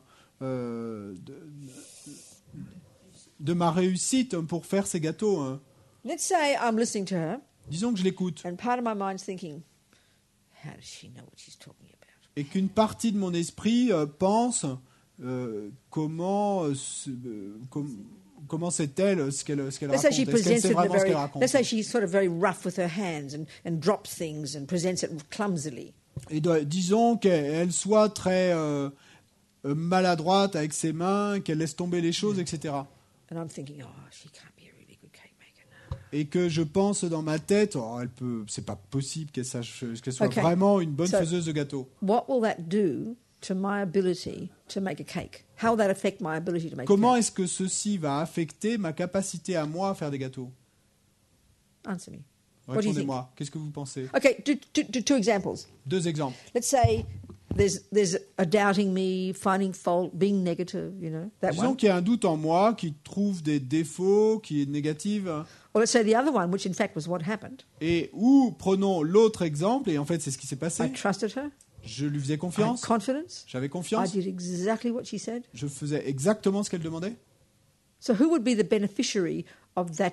réussite pour faire ces gâteaux. Hein. Let's say I'm listening to her. Disons que je l'écoute. And part of my mind's thinking, how does she know what she's talking about? Et qu'une partie de mon esprit pense comment c'est-elle ce qu'elle raconte, Let's say she est-ce qu'elle presents sait it in a vraiment ce qu'elle very. raconte. Let's say she's sort of very rough with her hands and drops things and presents it clumsily. Et disons qu'elle soit très maladroite avec ses mains, qu'elle laisse tomber les choses, etc. And I'm thinking, she can't be a really good cake maker now. Et que je pense dans ma tête, c'est pas possible qu'elle soit vraiment une bonne faiseuse de gâteaux. What will that do to my ability to make a cake? How will that affect my ability to make Comment a cake? est-ce que ceci va affecter ma capacité à moi à faire des gâteaux? Answer me. What do you think? Répondez-moi. Qu'est-ce que vous pensez? Okay, do two examples. 2 exemples. Let's say there's a doubting me, finding fault, being negative, that Disons one. qu'il y a un doute en moi, qui trouve des défauts, qui est négative. Or let's say the other one, which in fact was what happened. Ou prenons l'autre exemple, et en fait c'est ce qui s'est passé. I trusted her. Je lui faisais I had confiance. confidence. J'avais I confiance. did exactly what she said. Je faisais exactement ce qu'elle demandait. So who would be the beneficiary of that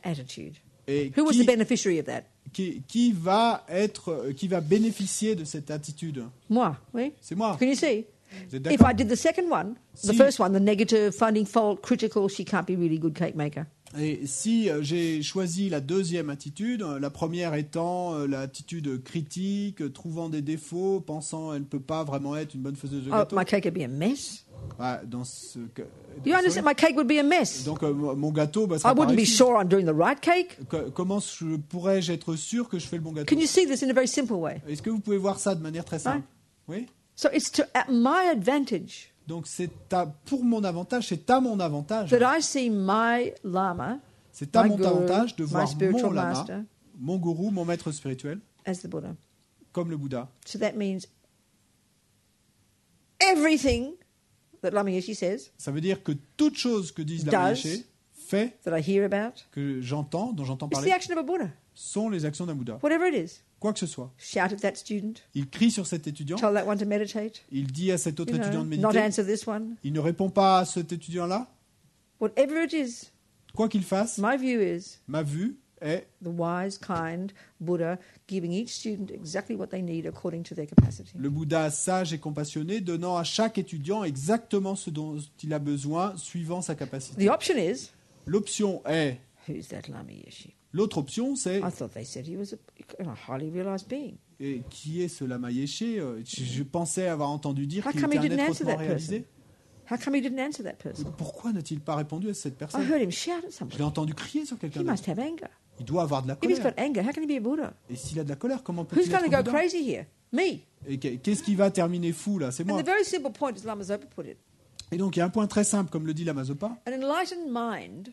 attitude? Et Who was the beneficiary of that? qui va bénéficier de cette attitude? Moi, oui. C'est moi. Can you see? Vous êtes If d'accord? I did the second one, the Si- first one, the negative, finding fault, critical, she can't be really good cake maker. Et si j'ai choisi la deuxième attitude, la première étant l'attitude critique, trouvant des défauts, pensant elle ne peut pas vraiment être une bonne faiseuse de Oh, gâteau, my cake would be a mess. dans ce cas, You understand? My cake would be a mess. donc mon gâteau I sera pas wouldn't be réussi. sure I'm doing the right cake. Comment pourrais-je être sûr que je fais le bon gâteau? Can you see this in a very simple way? Est-ce que vous pouvez voir ça de manière très simple? Oui. So it's at my advantage Donc pour mon avantage, c'est à mon avantage. that I see my lama, C'est à my mon guru, avantage de my voir spiritual mon lama, master, mon gourou, mon maître spirituel, as the Buddha. comme le Bouddha. So that means everything that Lama Yeshe says, Ça veut dire que toute chose que disent Does. la Yeshe fait, that I hear about, dont j'entends it's the parler, action of a Buddha, sont les actions d'un Bouddha. whatever it is. Quoi que ce soit. Shout at that student, Il crie sur cet étudiant, tell that one to meditate, il dit à cet autre étudiant de not méditer, answer this one. il ne répond pas à cet étudiant-là. Whatever it is, Quoi qu'il fasse, my view is ma vue est the wise, kind Buddha giving each student exactly what they need according to their capacity. le Bouddha sage et compassionné, donnant à chaque étudiant exactement ce dont il a besoin, suivant sa capacité. The option is, L'option est, who's that Lama Yeshe? l'autre option, c'est, I thought they said he was a highly realized being. et qui est ce lama Yeshe? Je pensais avoir entendu dire How qu'il come était he un didn't être answer hautement that réalisé. person? How come he didn't answer that person? Pourquoi n'a-t-il pas répondu à cette I personne? heard him shout at Je l'ai somebody. entendu crier sur quelqu'un He d'autre. must have anger. Il doit avoir de la If he's colère. got anger, how can he be a Buddha? Et s'il a de la colère, comment Who's peut-il going être to go Bouddha? crazy here? Me. Et qu'est-ce qui va terminer fou là? C'est And moi. the very simple point, as Lama Zopa put it, Et donc il y a un point très simple, comme le dit Lama Zopa, an enlightened mind,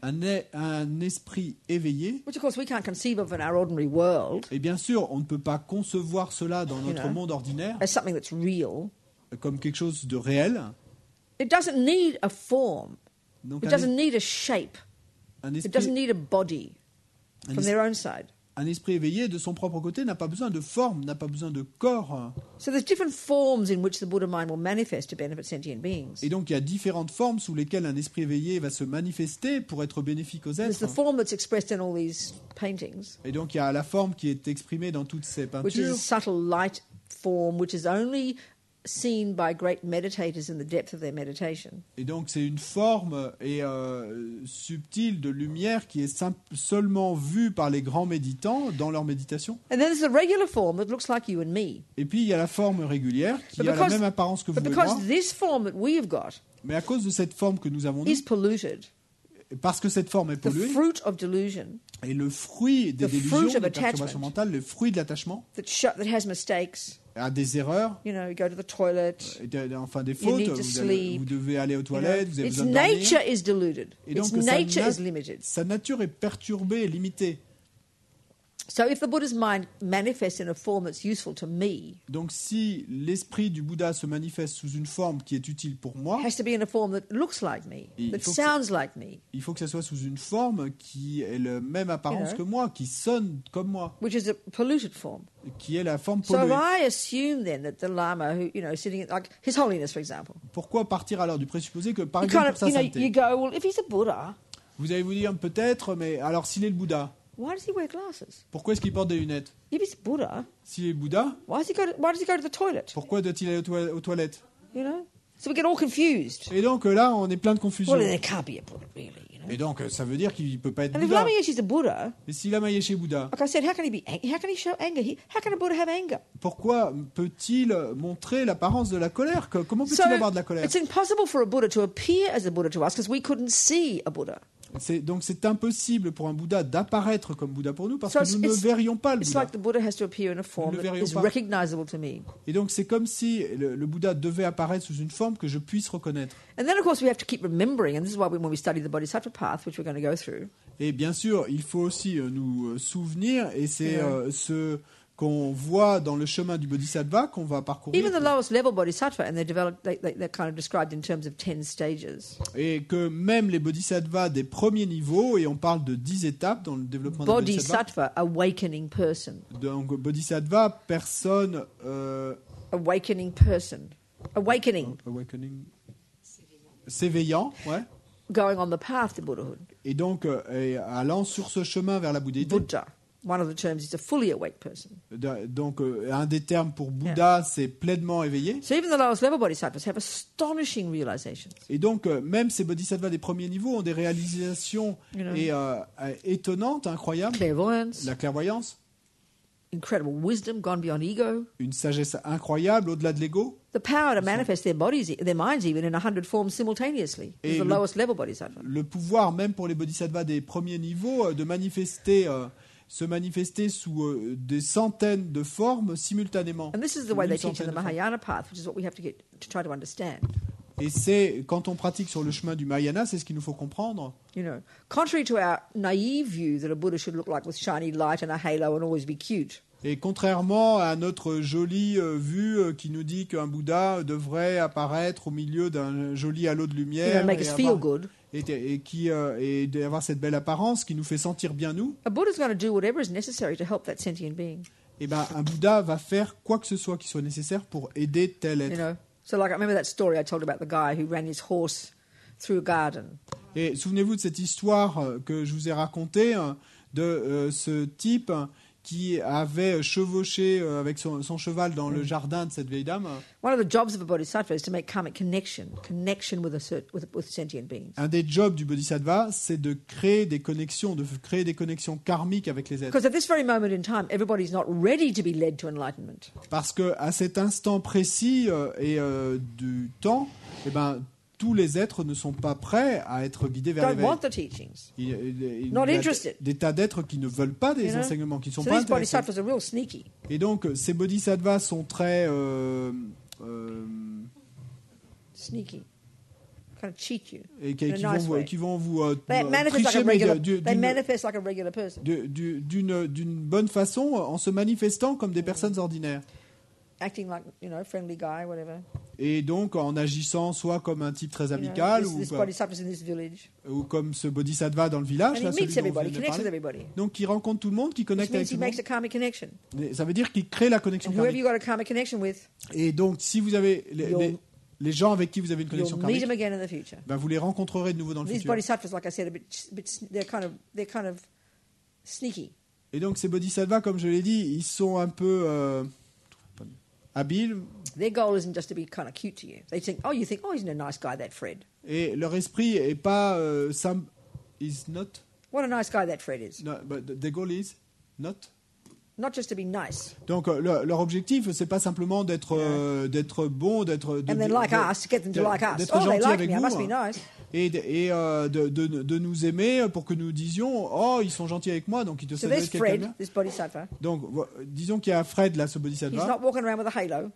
un esprit éveillé. which of course we can't conceive of in our ordinary world, Et bien sûr, on ne peut pas concevoir cela dans notre know. monde ordinaire as something that's real. comme quelque chose de réel. It doesn't need a form. Donc It doesn't need a shape. un It doesn't esprit, need a body un from es- their own side. un esprit éveillé de son propre côté n'a pas besoin de forme, n'a pas besoin de corps. So there's different forms in which the Buddha mind will manifest to benefit sentient beings. Et donc il y a différentes formes sous lesquelles un esprit éveillé va se manifester pour être bénéfique aux There's the êtres. form that's expressed in all these paintings, Et donc il y a la forme qui est exprimée dans toutes ces which is a peintures, subtle light form, which is only seen by great meditators in the depth of their meditation. Et donc c'est une forme subtile de lumière qui est seulement vue par les grands méditants dans leur méditation. And then there's the regular form that looks like you and me. Et puis il y a la forme régulière qui But a la même apparence que vous But et moi. because this form that we have got Mais à cause de cette forme que nous avons nous, is polluted, parce que cette forme est the polluée, fruit of delusion et le fruit des The fruit délusions, of des attachment. perturbations mentales, le fruit de l'attachement, that has mistakes, a des erreurs, you go to the toilet, enfin des You fautes, need to sleep, vous devez aller aux you know, toilettes, vous avez its besoin de dormir. nature is deluded. Et Its donc nature is limited. sa nature est perturbée et limitée. So if the Buddha's mind manifests in a form that's useful to me, Donc si l'esprit du Bouddha se manifeste sous une forme qui est utile pour moi, it has to be in a form that looks like me, Il that faut que sounds like me, il faut que ça soit sous une forme qui ait la même apparence You know. que moi, qui sonne comme moi, which is a polluted form. qui est la forme So if polluée. I assume then that the Lama, who sitting like His Holiness, for example, Pourquoi partir alors du présupposé que, par you exemple, kind pour of, sa you sainteté, go, well, if he's a Buddha, vous allez vous dire peut-être, mais alors s'il est le Bouddha, why does he wear glasses? pourquoi est-ce qu'il porte des lunettes? If he's Buddha, S'il est le Bouddha, why does he go to the toilet? pourquoi doit-il aller aux toilettes? So we get all confused. Et donc là, on est plein de confusion. Well, then it can't be a Buddha, really. Et donc, ça veut dire qu'il ne peut pas être And if Bouddha. Lama Yeshe's a Buddha, Et si Lama Yeshe est Bouddha, like I said, how can he show anger? How can a Buddha have anger? pourquoi peut-il montrer l'apparence de la colère? Comment peut-il So avoir de la colère? it's impossible for a Buddha to appear as a Buddha to us because we couldn't see a Buddha. Donc c'est impossible pour un Bouddha d'apparaître comme Bouddha pour nous parce So que nous ne verrions pas le It's Bouddha. like the Buddha has to appear in a form Nous ne that verrions is pas. recognizable to me. Et donc c'est comme si le Bouddha devait apparaître sous une forme que je puisse reconnaître. And then, of course, we have to keep remembering, and this is why when we study the Bodhisattva path, which we're going to go through, Et bien sûr, il faut aussi nous souvenir, et c'est Yeah. ce qu'on voit dans le chemin du Bodhisattva qu'on va parcourir, even the lowest level Bodhisattva, and they're kind of described in terms of 10 stages. et que même les Bodhisattvas des premiers niveaux, et on parle de 10 étapes dans le développement des Bodhisattvas, Bodhisattva, awakening person. donc Bodhisattva, personne... Awakening person. Awakening. awakening, s'éveillant, ouais. Going on the path to Buddhahood. Et donc allant sur ce chemin vers la bouddhité. Buddha. One of the terms is a fully awake person. Donc un des termes pour Bouddha, c'est pleinement éveillé. So even the lowest level Bodhisattvas have astonishing realizations. Et donc même ces bodhisattvas des premiers niveaux ont des réalisations étonnantes, incroyables. Clairvoyance. La clairvoyance, Incredible wisdom gone beyond ego. une sagesse incroyable au-delà de l'ego. The power to manifest their bodies, their minds even, in 100 forms simultaneously. Et Is the le- lowest level Bodhisattva. Le pouvoir, même pour les bodhisattvas des premiers niveaux, de se manifester sous des centaines de formes simultanément. And this is the Sous way une they teach in centaine the de formes. Mahayana path, which is what we have to try to understand. Et c'est quand on pratique sur le chemin du Mahayana, c'est ce qu'il nous faut comprendre. Contrary to our naive view that a Buddha should look like with shiny light and a halo and always be cute. Et contrairement à notre jolie vue qui nous dit qu'un Bouddha devrait apparaître au milieu d'un joli halo de lumière Make us feel good. et d'avoir cette belle apparence qui nous fait sentir bien nous, A Buddha's going to do whatever is necessary to help that sentient being. et ben un Bouddha va faire quoi que ce soit qui soit nécessaire pour aider tel être. So like I remember that story I told about the guy who ran his horse through a garden. Et souvenez-vous de cette histoire que je vous ai racontée de ce type qui avait chevauché avec son cheval dans le jardin de cette vieille dame. One of the jobs of a bodhisattva is to make karmic connection with sentient beings. Un des jobs du bodhisattva, c'est de créer des connexions karmiques avec les êtres. Because at this very moment in time, everybody's not ready to be led to enlightenment. Parce que à cet instant précis du temps, eh ben, tous les êtres ne sont pas prêts à être guidés vers Don't l'éveil. want the teachings. Il Not y a interested. des tas d'êtres qui ne veulent pas des You know? enseignements, qui ne sont So pas these intéressés. bodhisattvas are real sneaky. Et donc, ces bodhisattvas sont très Sneaky. Kind of cheat you. et In a nice way. qui vont vous They manifest like tricher, a mais regular. They manifest like a regular person, d'une bonne façon, en se manifestant comme des personnes ordinaires. acting like friendly guy, whatever. Et donc, en agissant soit comme un type très You know, amical this bodhisattva's in this village, ou comme ce bodhisattva dans le village, and là, he celui meets dont je everybody, viens de connects with parler. everybody. Donc, il rencontre tout le monde, qui Which connecte means avec he tout le makes monde. a karmic connection. Mais ça veut dire qu'il crée la connexion And whoever karmique. you got a karmic connection with, Et donc, si vous avez You'll- les gens avec qui vous avez une you'll connexion meet karmique, him again in the future. ben, vous les rencontrerez de nouveau dans le These futur. bodhisattvas, like I said, they're kind of sneaky. Et donc, ces bodhisattvas, comme je l'ai dit, ils sont un peu habiles, Their goal isn't just to be kind of cute to you. They think, oh, isn't a nice guy, that Fred. Et leur esprit est pas is not. What a nice guy that Fred is. No, but the goal is not. Not just to be nice. Donc leur objectif, c'est pas simplement d'être bon, d'être And then like us, get them to like us. Oh, they like me, I must be nice. Et de nous aimer pour que nous disions, oh, ils sont gentils avec moi, donc ils te So savent there's quelqu'un Fred, bien. this bodhisattva. Donc disons qu'il y a Fred là, ce He's bodhisattva, not walking around with a halo.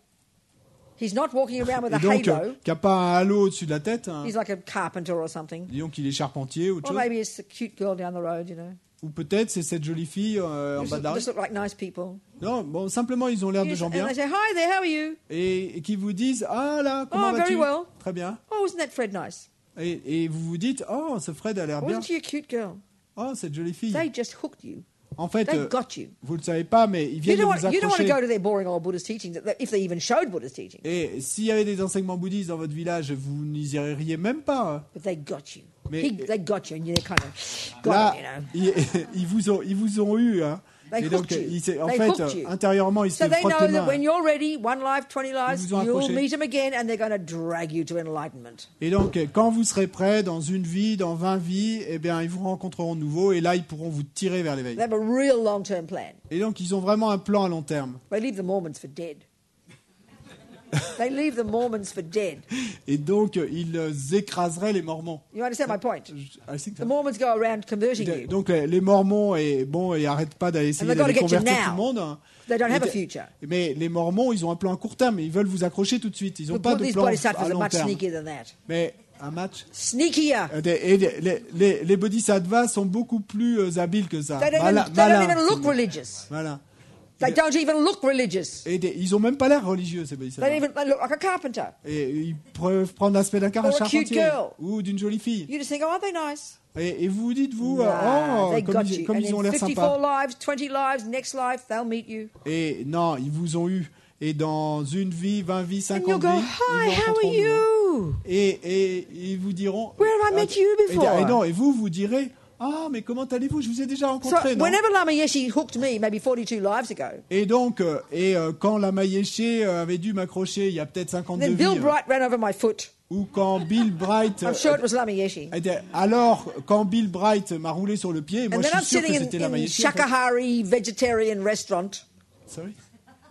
He's not walking around with et a donc halo. qui a pas un halo au-dessus de la tête. Hein. He's like a carpenter or something. Disons qu'il est charpentier ou autre Or chose. maybe it's a cute girl down the road, you know. Ou peut-être c'est cette jolie fille en bas de la rue. Just look like nice people. Non, bon, simplement ils ont l'air de Yes, gens and bien they say, hi there, how are you? et qui vous disent, ah là, comment Oh, vas-tu? very well. Très bien. Oh, isn't that Fred nice? Et vous vous dites, oh, ce Fred a l'air bien. Wasn't she a cute girl? Oh, cette jolie fille. They just hooked you. En fait, They got you. vous le savez pas, mais ils You viennent de don't, vous want, you don't want to accrocher. go to their boring old Buddhist teachings, if they even showed Buddhist teachings. Et s'il y avait des enseignements bouddhistes dans votre village, vous n'y iriez même pas. Hein. But they got you. Mais- They got you, and you kind of got Là, it, you know. ils vous ont eu. Hein. They Et donc, hooked you. en They fait, hooked you. intérieurement, ils So se they frottent know les that mains. when you're ready, 1 life, 20 lives, vous ont you'll accroché. meet them again, and they're going to drag you to enlightenment. Et donc, quand vous serez prêt, dans une vie, dans 20 vies, eh bien, ils vous rencontreront de nouveau, et là, ils pourront vous tirer vers l'éveil. They have a real long-term plan. Et donc, ils ont vraiment un plan à long terme. They leave the Mormons for dead. They leave the Mormons for dead. Et donc, ils écraseraient les Mormons. You understand my point? I think so. The Mormons go around converting you. Donc, les Mormons, et arrêtent pas d'essayer And they've got d'aller to get you convertir now. tout le monde. Hein. They don't have a Et- future. Mais les Mormons, ils ont un plan à court terme, ils veulent vous accrocher tout de suite. Ils n'ont But pas de these plan à bodhisattvas are long much terme. sneakier than that. Mais un match. Sneakier. Les bodhisattvas sont beaucoup plus habiles que ça. They don't Malins, even look c'est- religious. Voilà. They don't even look religious. Et ils ont même pas l'air religieux, ces They bodhisattvas. look like a carpenter. Et ils peuvent prendre l'aspect d'un Or a cute charpentier girl. ou d'une jolie fille. You just think, oh, aren't they nice? Et vous vous dites, vous, Nah, oh, they got you. comme And ils ont in l'air 54 sympas. lives, 20 lives, next life, they'll meet you. Et non, ils vous ont eu. Et dans une vie, 20 vies, And you'll 50 go, vies, hi, ils vous how are rencontreront de nouveau. you? Et ils vous diront. Where have I met you before? Et non, et vous direz, ah, mais comment allez-vous? Je vous ai déjà So rencontré, non? whenever Lama Yeshe hooked me, maybe 42 lives ago, Et donc, quand Lama Yeshe avait dû m'accrocher il y a peut-être 52 then vies, Bill Bright ran over my foot. ou quand Bill Bright, I'm sure it was Lama Yeshe. alors quand Bill Bright m'a roulé sur le pied, moi And je then I'm suis sûr que sitting c'était in Lama Yeshe. en fait. Shakahari vegetarian restaurant. Sorry.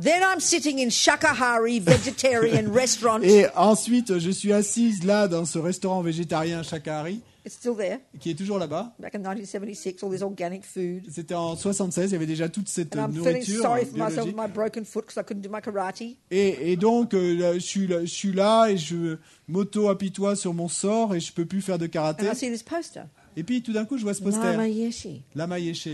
Then I'm sitting in Shakahari vegetarian restaurant. Et ensuite, je suis assise là dans ce restaurant végétarien Shakahari, It's still there. qui est toujours là-bas. Back in 1976, all this organic food. C'était en 76, il y avait déjà toute cette And I'm feeling nourriture sorry for myself biologique. with my broken foot because I couldn't do my karate. Et donc, je suis là et je m'auto-apitoie sur mon sort et je peux plus faire de karaté. And I see this poster. Et puis tout d'un coup, je vois ce poster. Lama Yeshe. Lama Yeshe.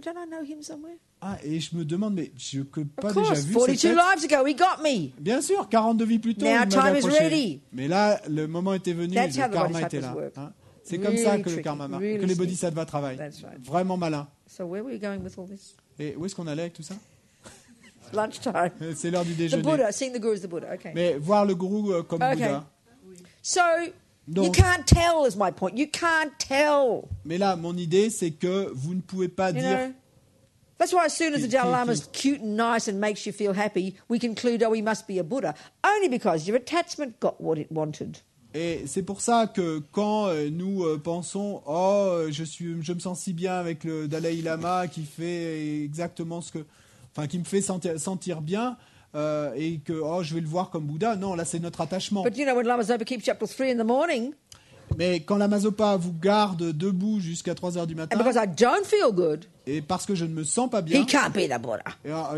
Don't I know him somewhere? Ah, et je me demande, mais je n'ai pas Of déjà course, vu 42 cette tête. lives ago, he got me. Bien sûr, 42 vies plus tôt, Now il m'avait time is accroché. ready. Mais là, le moment était venu, That's how le the karma bodhisattvas était là. work. Hein. C'est comme Really ça que le tricky, karma marche, really que les sneaky. bodhisattvas travaillent. That's right. Vraiment malin. So where were you going with all this? Et où est-ce qu'on allait avec tout ça? Lunchtime. C'est l'heure du The déjeuner. Buddha, seeing the Guru as the Buddha. Okay. Mais voir le gourou comme Okay. Bouddha. So you Donc- can't tell is my point. You can't tell. Mais là, mon idée, c'est que vous ne pouvez pas You dire... know. That's why as soon as the Dalai Qui- Lama's cute and nice and makes you feel happy, we conclude, oh, he must be a Buddha. Only because your attachment got what it wanted. Et c'est pour ça que quand nous pensons « Oh, je me sens si bien avec le Dalai Lama qui fait exactement ce que... » Enfin, qui me fait sentir bien et que « Oh, je vais le voir comme Bouddha. » Non, là, c'est notre attachement. But you know, when Lama Zopa keeps you up till 3 in the morning, Mais quand la Mazopa vous garde debout jusqu'à 3 heures du and matin, because I don't feel good, et parce que je ne me sens pas bien, he can't be the Buddha.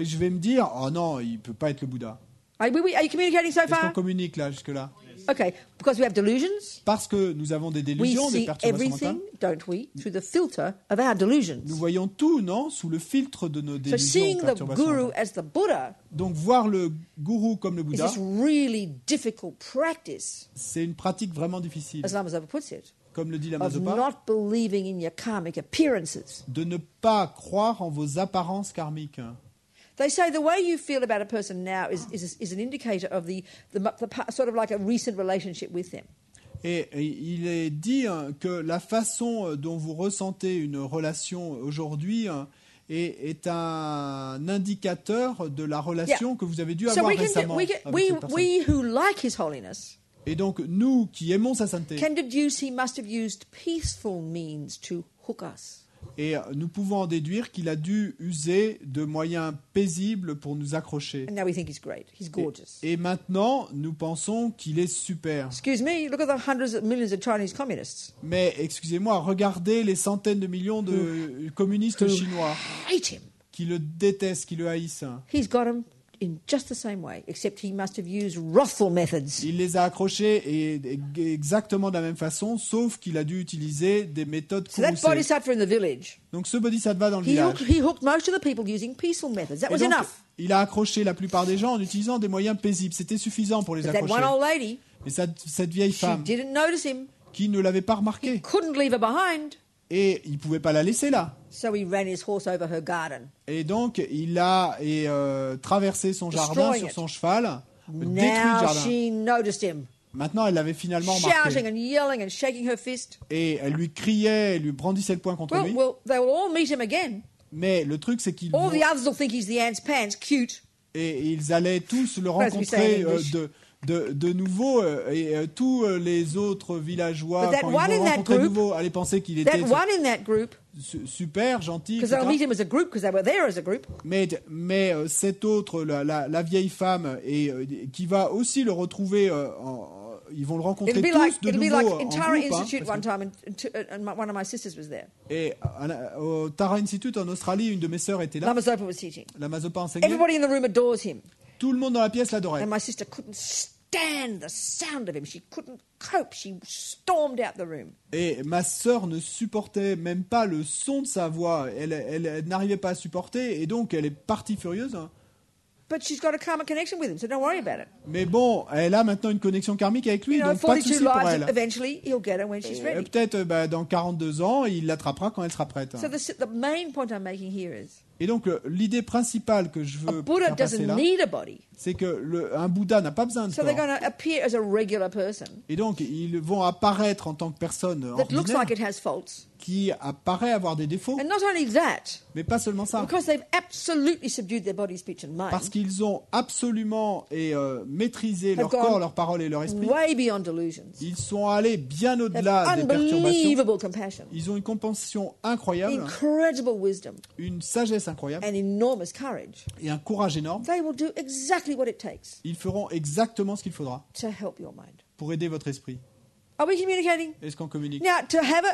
et, je vais me dire « Oh non, il ne peut pas être le Bouddha. Are you communicating so » Est-ce qu'on far? communique là, jusque-là? Okay, because we have delusions. Parce que nous avons des We délusions, des see perturbations mentales. everything, don't we, through the filter of our delusions. Nous voyons tout, non, sous le filtre de nos So délusions, seeing the perturbations Guru mentales. as the Buddha Donc voir le gourou comme le is Bouddha, this really difficult practice, c'est une pratique vraiment difficile. as Lama Zopa puts it, Comme le dit la of Mazopa, not believing in your karmic appearances. de ne pas croire en vos apparences karmiques. They say the way you feel about a person now is an indicator of the sort of like a recent relationship with them. Et il est dit que la façon dont vous ressentez une relation aujourd'hui est un indicateur de la relation que vous avez dû avoir récemment avec cette personne. we who like His holiness Et donc, nous qui aimons sa sainteté, can deduce He must have used peaceful means to hook us. et nous pouvons en déduire qu'il a dû user de moyens paisibles pour nous accrocher. And now we think He's great. He's gorgeous. Et maintenant, nous pensons qu'il est super. Excuse me, look at the hundreds of millions of Chinese communists Mais excusez-moi, regardez les centaines de millions de communistes chinois hate Him. qui le détestent, qui le haïssent. He's got them in just the same way, except He must have used wrathful methods. Il les a accrochés exactement de la même façon, sauf qu'il a dû utiliser des méthodes So that courroucées. bodhisattva in the village, Donc ce bodhisattva dans le he village, hooked most of the people using peaceful methods. That et was donc, enough. il a accroché la plupart des gens en utilisant des moyens paisibles. C'était suffisant pour les But that accrocher. one old lady, Et cette vieille she femme didn't notice him. qui ne l'avait pas remarqué, Couldn't leave her behind. et il ne pouvait pas la laisser là. So he ran his horse over her garden. Et donc il a traversé son jardin Destroying sur it. son cheval, détruit le Now jardin. she noticed him, Maintenant, elle l'avait finalement shouting remarqué. and yelling and shaking her fist. Et elle lui criait, elle lui brandissait le poing contre lui. Well, they will all meet him again. Mais le truc, c'est qu'ils All vont- the others will think he's the ant's pants, cute. et ils allaient tous le As we say in rencontrer English. de nouveau, et tous les autres villageois, But that quand one ils vont in le that rencontrer de group- nouveau, allaient penser qu'il That était one in that group, super, gentil, because they'll etc. meet him as a group, because they were there as a group. Mais cet autre, la vieille femme, qui va aussi le retrouver, ils vont le rencontrer It'll be tous like de it'll be nouveau like en in groupe. Tara hein, Institute parce one que- time, and one of my sisters was there. Et au Tara Institute en Australie, une de mes sœurs était là. Lama Zopa was teaching. La Mazopa enseignait. Everybody in the room adores him, Tout le monde dans la pièce l'adorait. and my sister couldn't stand the sound of him. She couldn't cope. She stormed out the room. Et ma sœur ne supportait même pas le son de sa voix. Elle n'arrivait pas à supporter, et donc elle est partie furieuse. hein. But she's got a karmic connection with him, so don't worry about it. Mais bon, elle a maintenant une connexion karmique avec lui, You know, donc pas de 42 souci pour lives, elle. eventually he'll get her when she's Et ready. peut-être dans 42 ans, il l'attrapera quand elle sera prête. So the main point I'm making here is Et donc l'idée principale que je a veux Buddha faire passer doesn't là, need a body. c'est que un Bouddha n'a pas besoin de So they're corps. going to appear as a regular person Et donc ils vont apparaître en tant que personne that looks ordinaire like it has faults. qui apparaît avoir des défauts, And not only that, mais pas seulement ça. because they've absolutely subdued their body, speech and mind, Parce qu'ils ont absolument maîtrisé Have leur gone corps, leur parole et leur esprit. way beyond delusions. Ils sont allés bien They au-delà have des perturbations. unbelievable compassion, Ils ont une compassion incroyable, incredible wisdom, une sagesse incroyable and enormous courage. et un courage énorme. They will do exactly what it takes Ils feront exactement ce qu'il faudra to help your mind. pour aider votre esprit. Are we communicating? Est-ce qu'on communique? Now, to have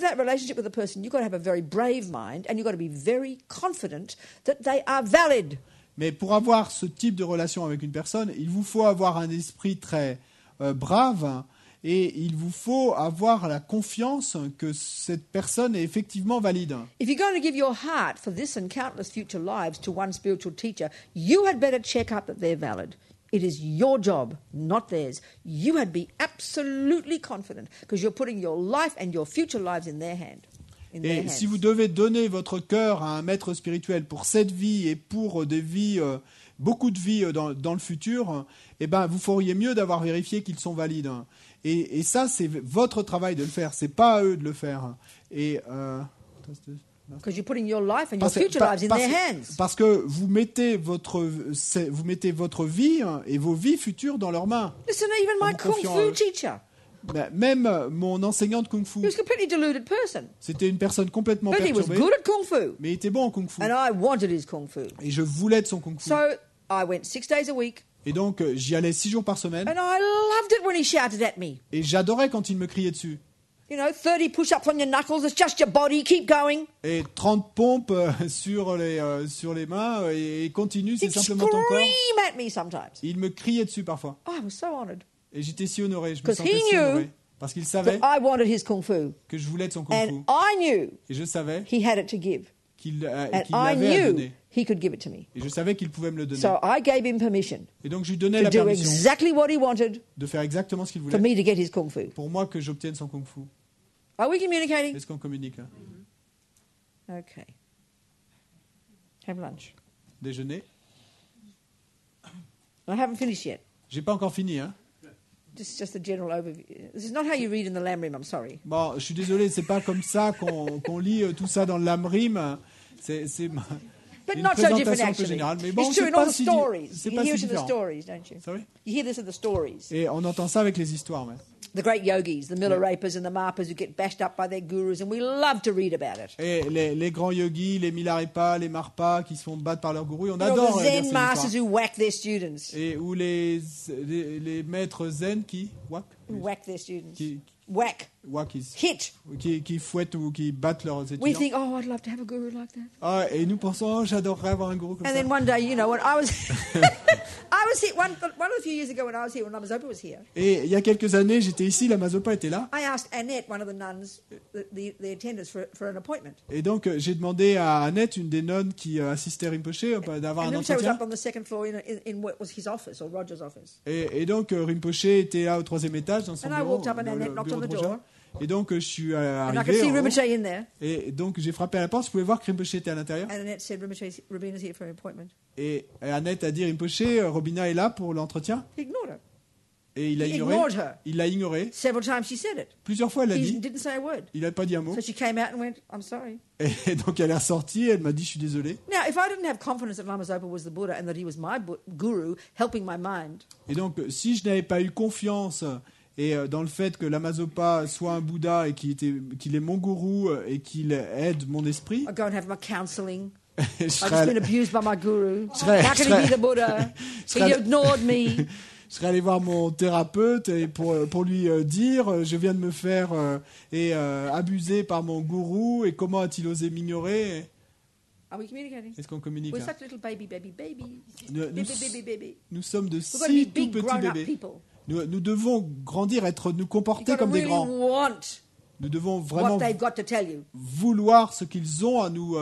that relationship with a person, you've got to have a very brave mind, and you've got to be very confident that they are valid. Mais pour avoir ce type de relation avec une personne, il vous faut avoir un esprit très brave, et il vous faut avoir la confiance que cette personne est effectivement valide. If you're going to give your heart for this and countless future lives to one spiritual teacher, you had better check up that they're valid. It is your job, not theirs. You had be absolutely confident because you're putting your life and your future lives in their hand. Et si vous devez donner votre cœur à un maître spirituel pour cette vie et pour des vies, beaucoup de vies dans le futur, eh ben, vous feriez mieux d'avoir vérifié qu'ils sont valides. Et ça, c'est votre travail de le faire. C'est pas à eux de le faire. Et Because you're putting your life and your future lives in their hands. parce que vous mettez votre vie et vos vies futures dans leurs mains. Listen, even my kung fu teacher, Même mon enseignant de kung fu, he was a completely deluded person, c'était une personne complètement but he was perturbée, good at kung fu, mais il était bon en kung fu. and I wanted his kung fu. Et je voulais de son kung fu. So I went 6 days a week, Et donc j'y allais 6 jours par semaine. and I loved it when he shouted at me. Et j'adorais quand il me criait dessus. You know, 30 push-ups on your knuckles, it's just your body, keep going. Et 30 pompes sur les mains et continue, c'est He'd simplement ton corps. scream at me sometimes. Il me criait dessus parfois. I was so honored Et j'étais si honoré, je me 'Cause sentais he si knew honoré. Parce qu'il savait that I wanted his kung fu, que je voulais de son kung fu. and I knew Et je savais he had it to give, qu'il and l'avait I à knew donner. he could give it to me. Et je savais qu'il pouvait me le donner. So I gave him permission Et donc je lui donnais to la do permission exactly what he wanted de faire exactement ce qu'il for voulait me to get his kung fu. pour moi que j'obtienne son kung fu. Are we communicating? Est-ce qu'on communique là? Okay. Have lunch. Déjeuner? I haven't finished yet. J'ai pas encore fini, hein? This is just a general overview. This is not how you read in the Lamrim, I'm sorry. Bon, je suis désolé, c'est pas comme ça qu'on lit tout ça dans le Lamrim. C'est But une not so different, présentation un peu actually. générale. Mais bon, It's true c'est in all pas the si stories. c'est You pas hear si it in the différent. stories, don't you? Sorry? You hear this in the stories. Et on entend ça avec les histoires, ouais. The great yogis, the Milarepas and the Marpas who get bashed up by their gurus, and we love to read about it. Et les grands yogis, les Milarepas, les Marpas qui se font battre par leurs gourous, on You know, adore the lire Zen ces masters histoires. who whack their students. Et où les maîtres zen qui Who whack their students. qui Whack. Hit. qui fouettent ou qui battent leurs We étudiants. think, oh, I'd love to have a guru like that. Ah, et nous pensons, oh, j'adorerais avoir un gourou comme And ça. then one day, you know, when I was, I was here one of the few years ago when I was here, when Lama Zopa was here. Et il y a quelques années, j'étais ici, la Mazopa était là. I asked Annette, one of the nuns, the attendants, for an appointment. Et donc, j'ai demandé à Annette, une des nonnes qui assistait Rinpoche, d'avoir And un Rinpoche was entretien. up on the second floor in what was his office or Roger's office. Et donc, Rinpoche était là au 3e étage dans son And I bureau. walked up and Annette knocked on the door. Et donc, je suis And I could see arrivé. Rinpoche in there. Et donc, j'ai frappé à la porte. Je pouvais voir que Rinpoche était à l'intérieur. And Annette said, Robina's here for an appointment. Et Annette a dit, Rinpoche, Robina est là pour l'entretien. He ignored her. Et il l'a He ignoré. ignored her. Il l'a ignoré. Several times she said it. Plusieurs fois, elle l'a He dit. didn't say a word. Il n'a pas dit un mot. So she came out and went, I'm sorry. Et donc, elle est ressortie. Elle m'a dit, je suis désolé. Now, if I didn't have confidence that Lama Zopa was the Buddha and that he was my guru, helping my mind, Et donc, si je n'avais pas eu confiance dans le fait que Lama Zopa soit un Bouddha et qu'il est mon gourou et qu'il aide mon esprit, I'd go and have my counseling. je I've just serais, been abused by my guru. serais- How je can he be serais- the Buddha? je He serais- ignored me. je serais allé voir mon thérapeute et pour lui dire je viens de me faire abuser par mon gourou et comment a-t-il osé m'ignorer? Are we communicating? Est-ce qu'on communique We're là? such little baby. Nous- Baby. Nous sommes de We've got to be si tout big, petits grown-up bébés. people. Nous devons grandir, nous You've comporter got to comme des really grands. want Nous devons vraiment what they've got to tell you. vouloir ce qu'ils ont à nous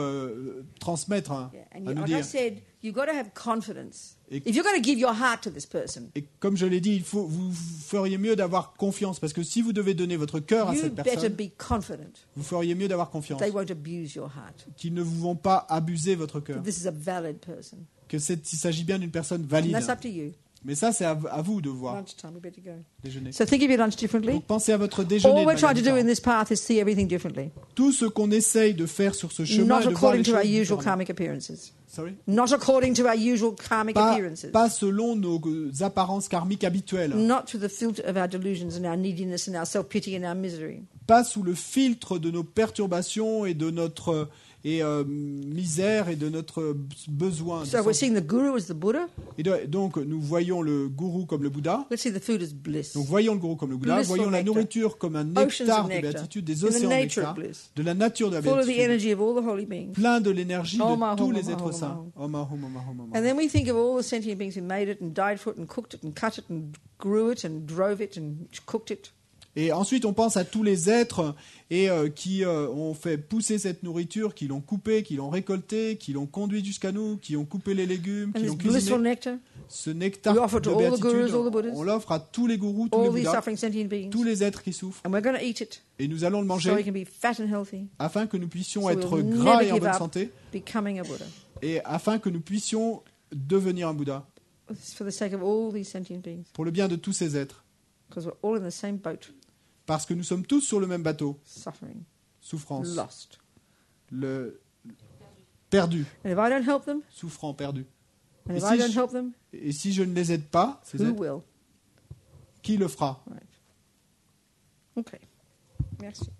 transmettre, hein, Yeah. à And nous like I dire. said, you've got to have confidence. Et- If you're going to give your heart to this person, Et comme je l'ai dit, vous feriez mieux d'avoir confiance, parce que si vous devez donner votre cœur à you cette better personne, be confident vous feriez mieux d'avoir confiance, they won't abuse your heart. qu'ils ne vous vont pas abuser votre cœur, This is a valid person. qu'il s'agit bien d'une personne And valide. that's up to you. Mais ça, c'est à vous de voir, Lunchtime, we better go. déjeuner. So think of your lunch differently. Donc pensez à votre déjeuner. All de we're trying manière to do in différente. this path is see everything differently. Tout ce qu'on essaye de faire sur ce chemin Not est de voir les according to choses our usual différemment. karmic appearances. Sorry? Not according to our usual karmic appearances. Pas selon nos apparences karmiques habituelles. Not through the filter of our delusions and our neediness and our self-pity and our misery. Pas sous le filtre de nos perturbations et de notre misère et de notre besoin. So we're seeing the guru as the Buddha. Et donc, nous voyons le gourou comme le Bouddha. Let's see the food as bliss. Donc, voyons le gourou comme le Bouddha. Blissful Voyons la nectar. nourriture comme un Oceans nectar of de nectar. béatitude, des In the océans de nature nectar, of bliss. de la nature de la Full of the béatitude, energy of all the holy beings. plein de l'énergie Om de tous Ahum, les Om êtres Ahum, saints. Ahum. Om Ahum, Om Ahum, Om And Ahum. then we think of all the sentient beings who made it and died for it and cooked it and cut it and grew it and drove it and cooked it. Et ensuite, on pense à tous les êtres qui ont fait pousser cette nourriture, qui l'ont coupée, qui l'ont récoltée, qui l'ont conduite jusqu'à nous, qui ont coupé les légumes, And qui this l'ont blissful cuisiné. nectar, Ce nectar we offer to de all the gurus, béatitude, all the Buddhas, on l'offre à tous les gourous, tous les all these Bouddhas, suffering sentient beings. tous les êtres qui souffrent. And we're going to eat it Et nous allons le so we manger can be fat and healthy, afin que nous puissions So être we'll gras never et en give bonne up. santé, becoming a Buddha. et afin que nous puissions devenir un Bouddha, It's for the sake of all these sentient beings. pour le bien de tous ces êtres. Because we're all in the same boat, Parce que nous sommes tous sur le même bateau. suffering, Souffrance. lost. Le perdu. And if I don't help them, Souffrant, perdu. and Et if si I don't je- help them, Et si je ne les aide pas, ces who êtres, will? qui le fera? Right. Okay. Merci.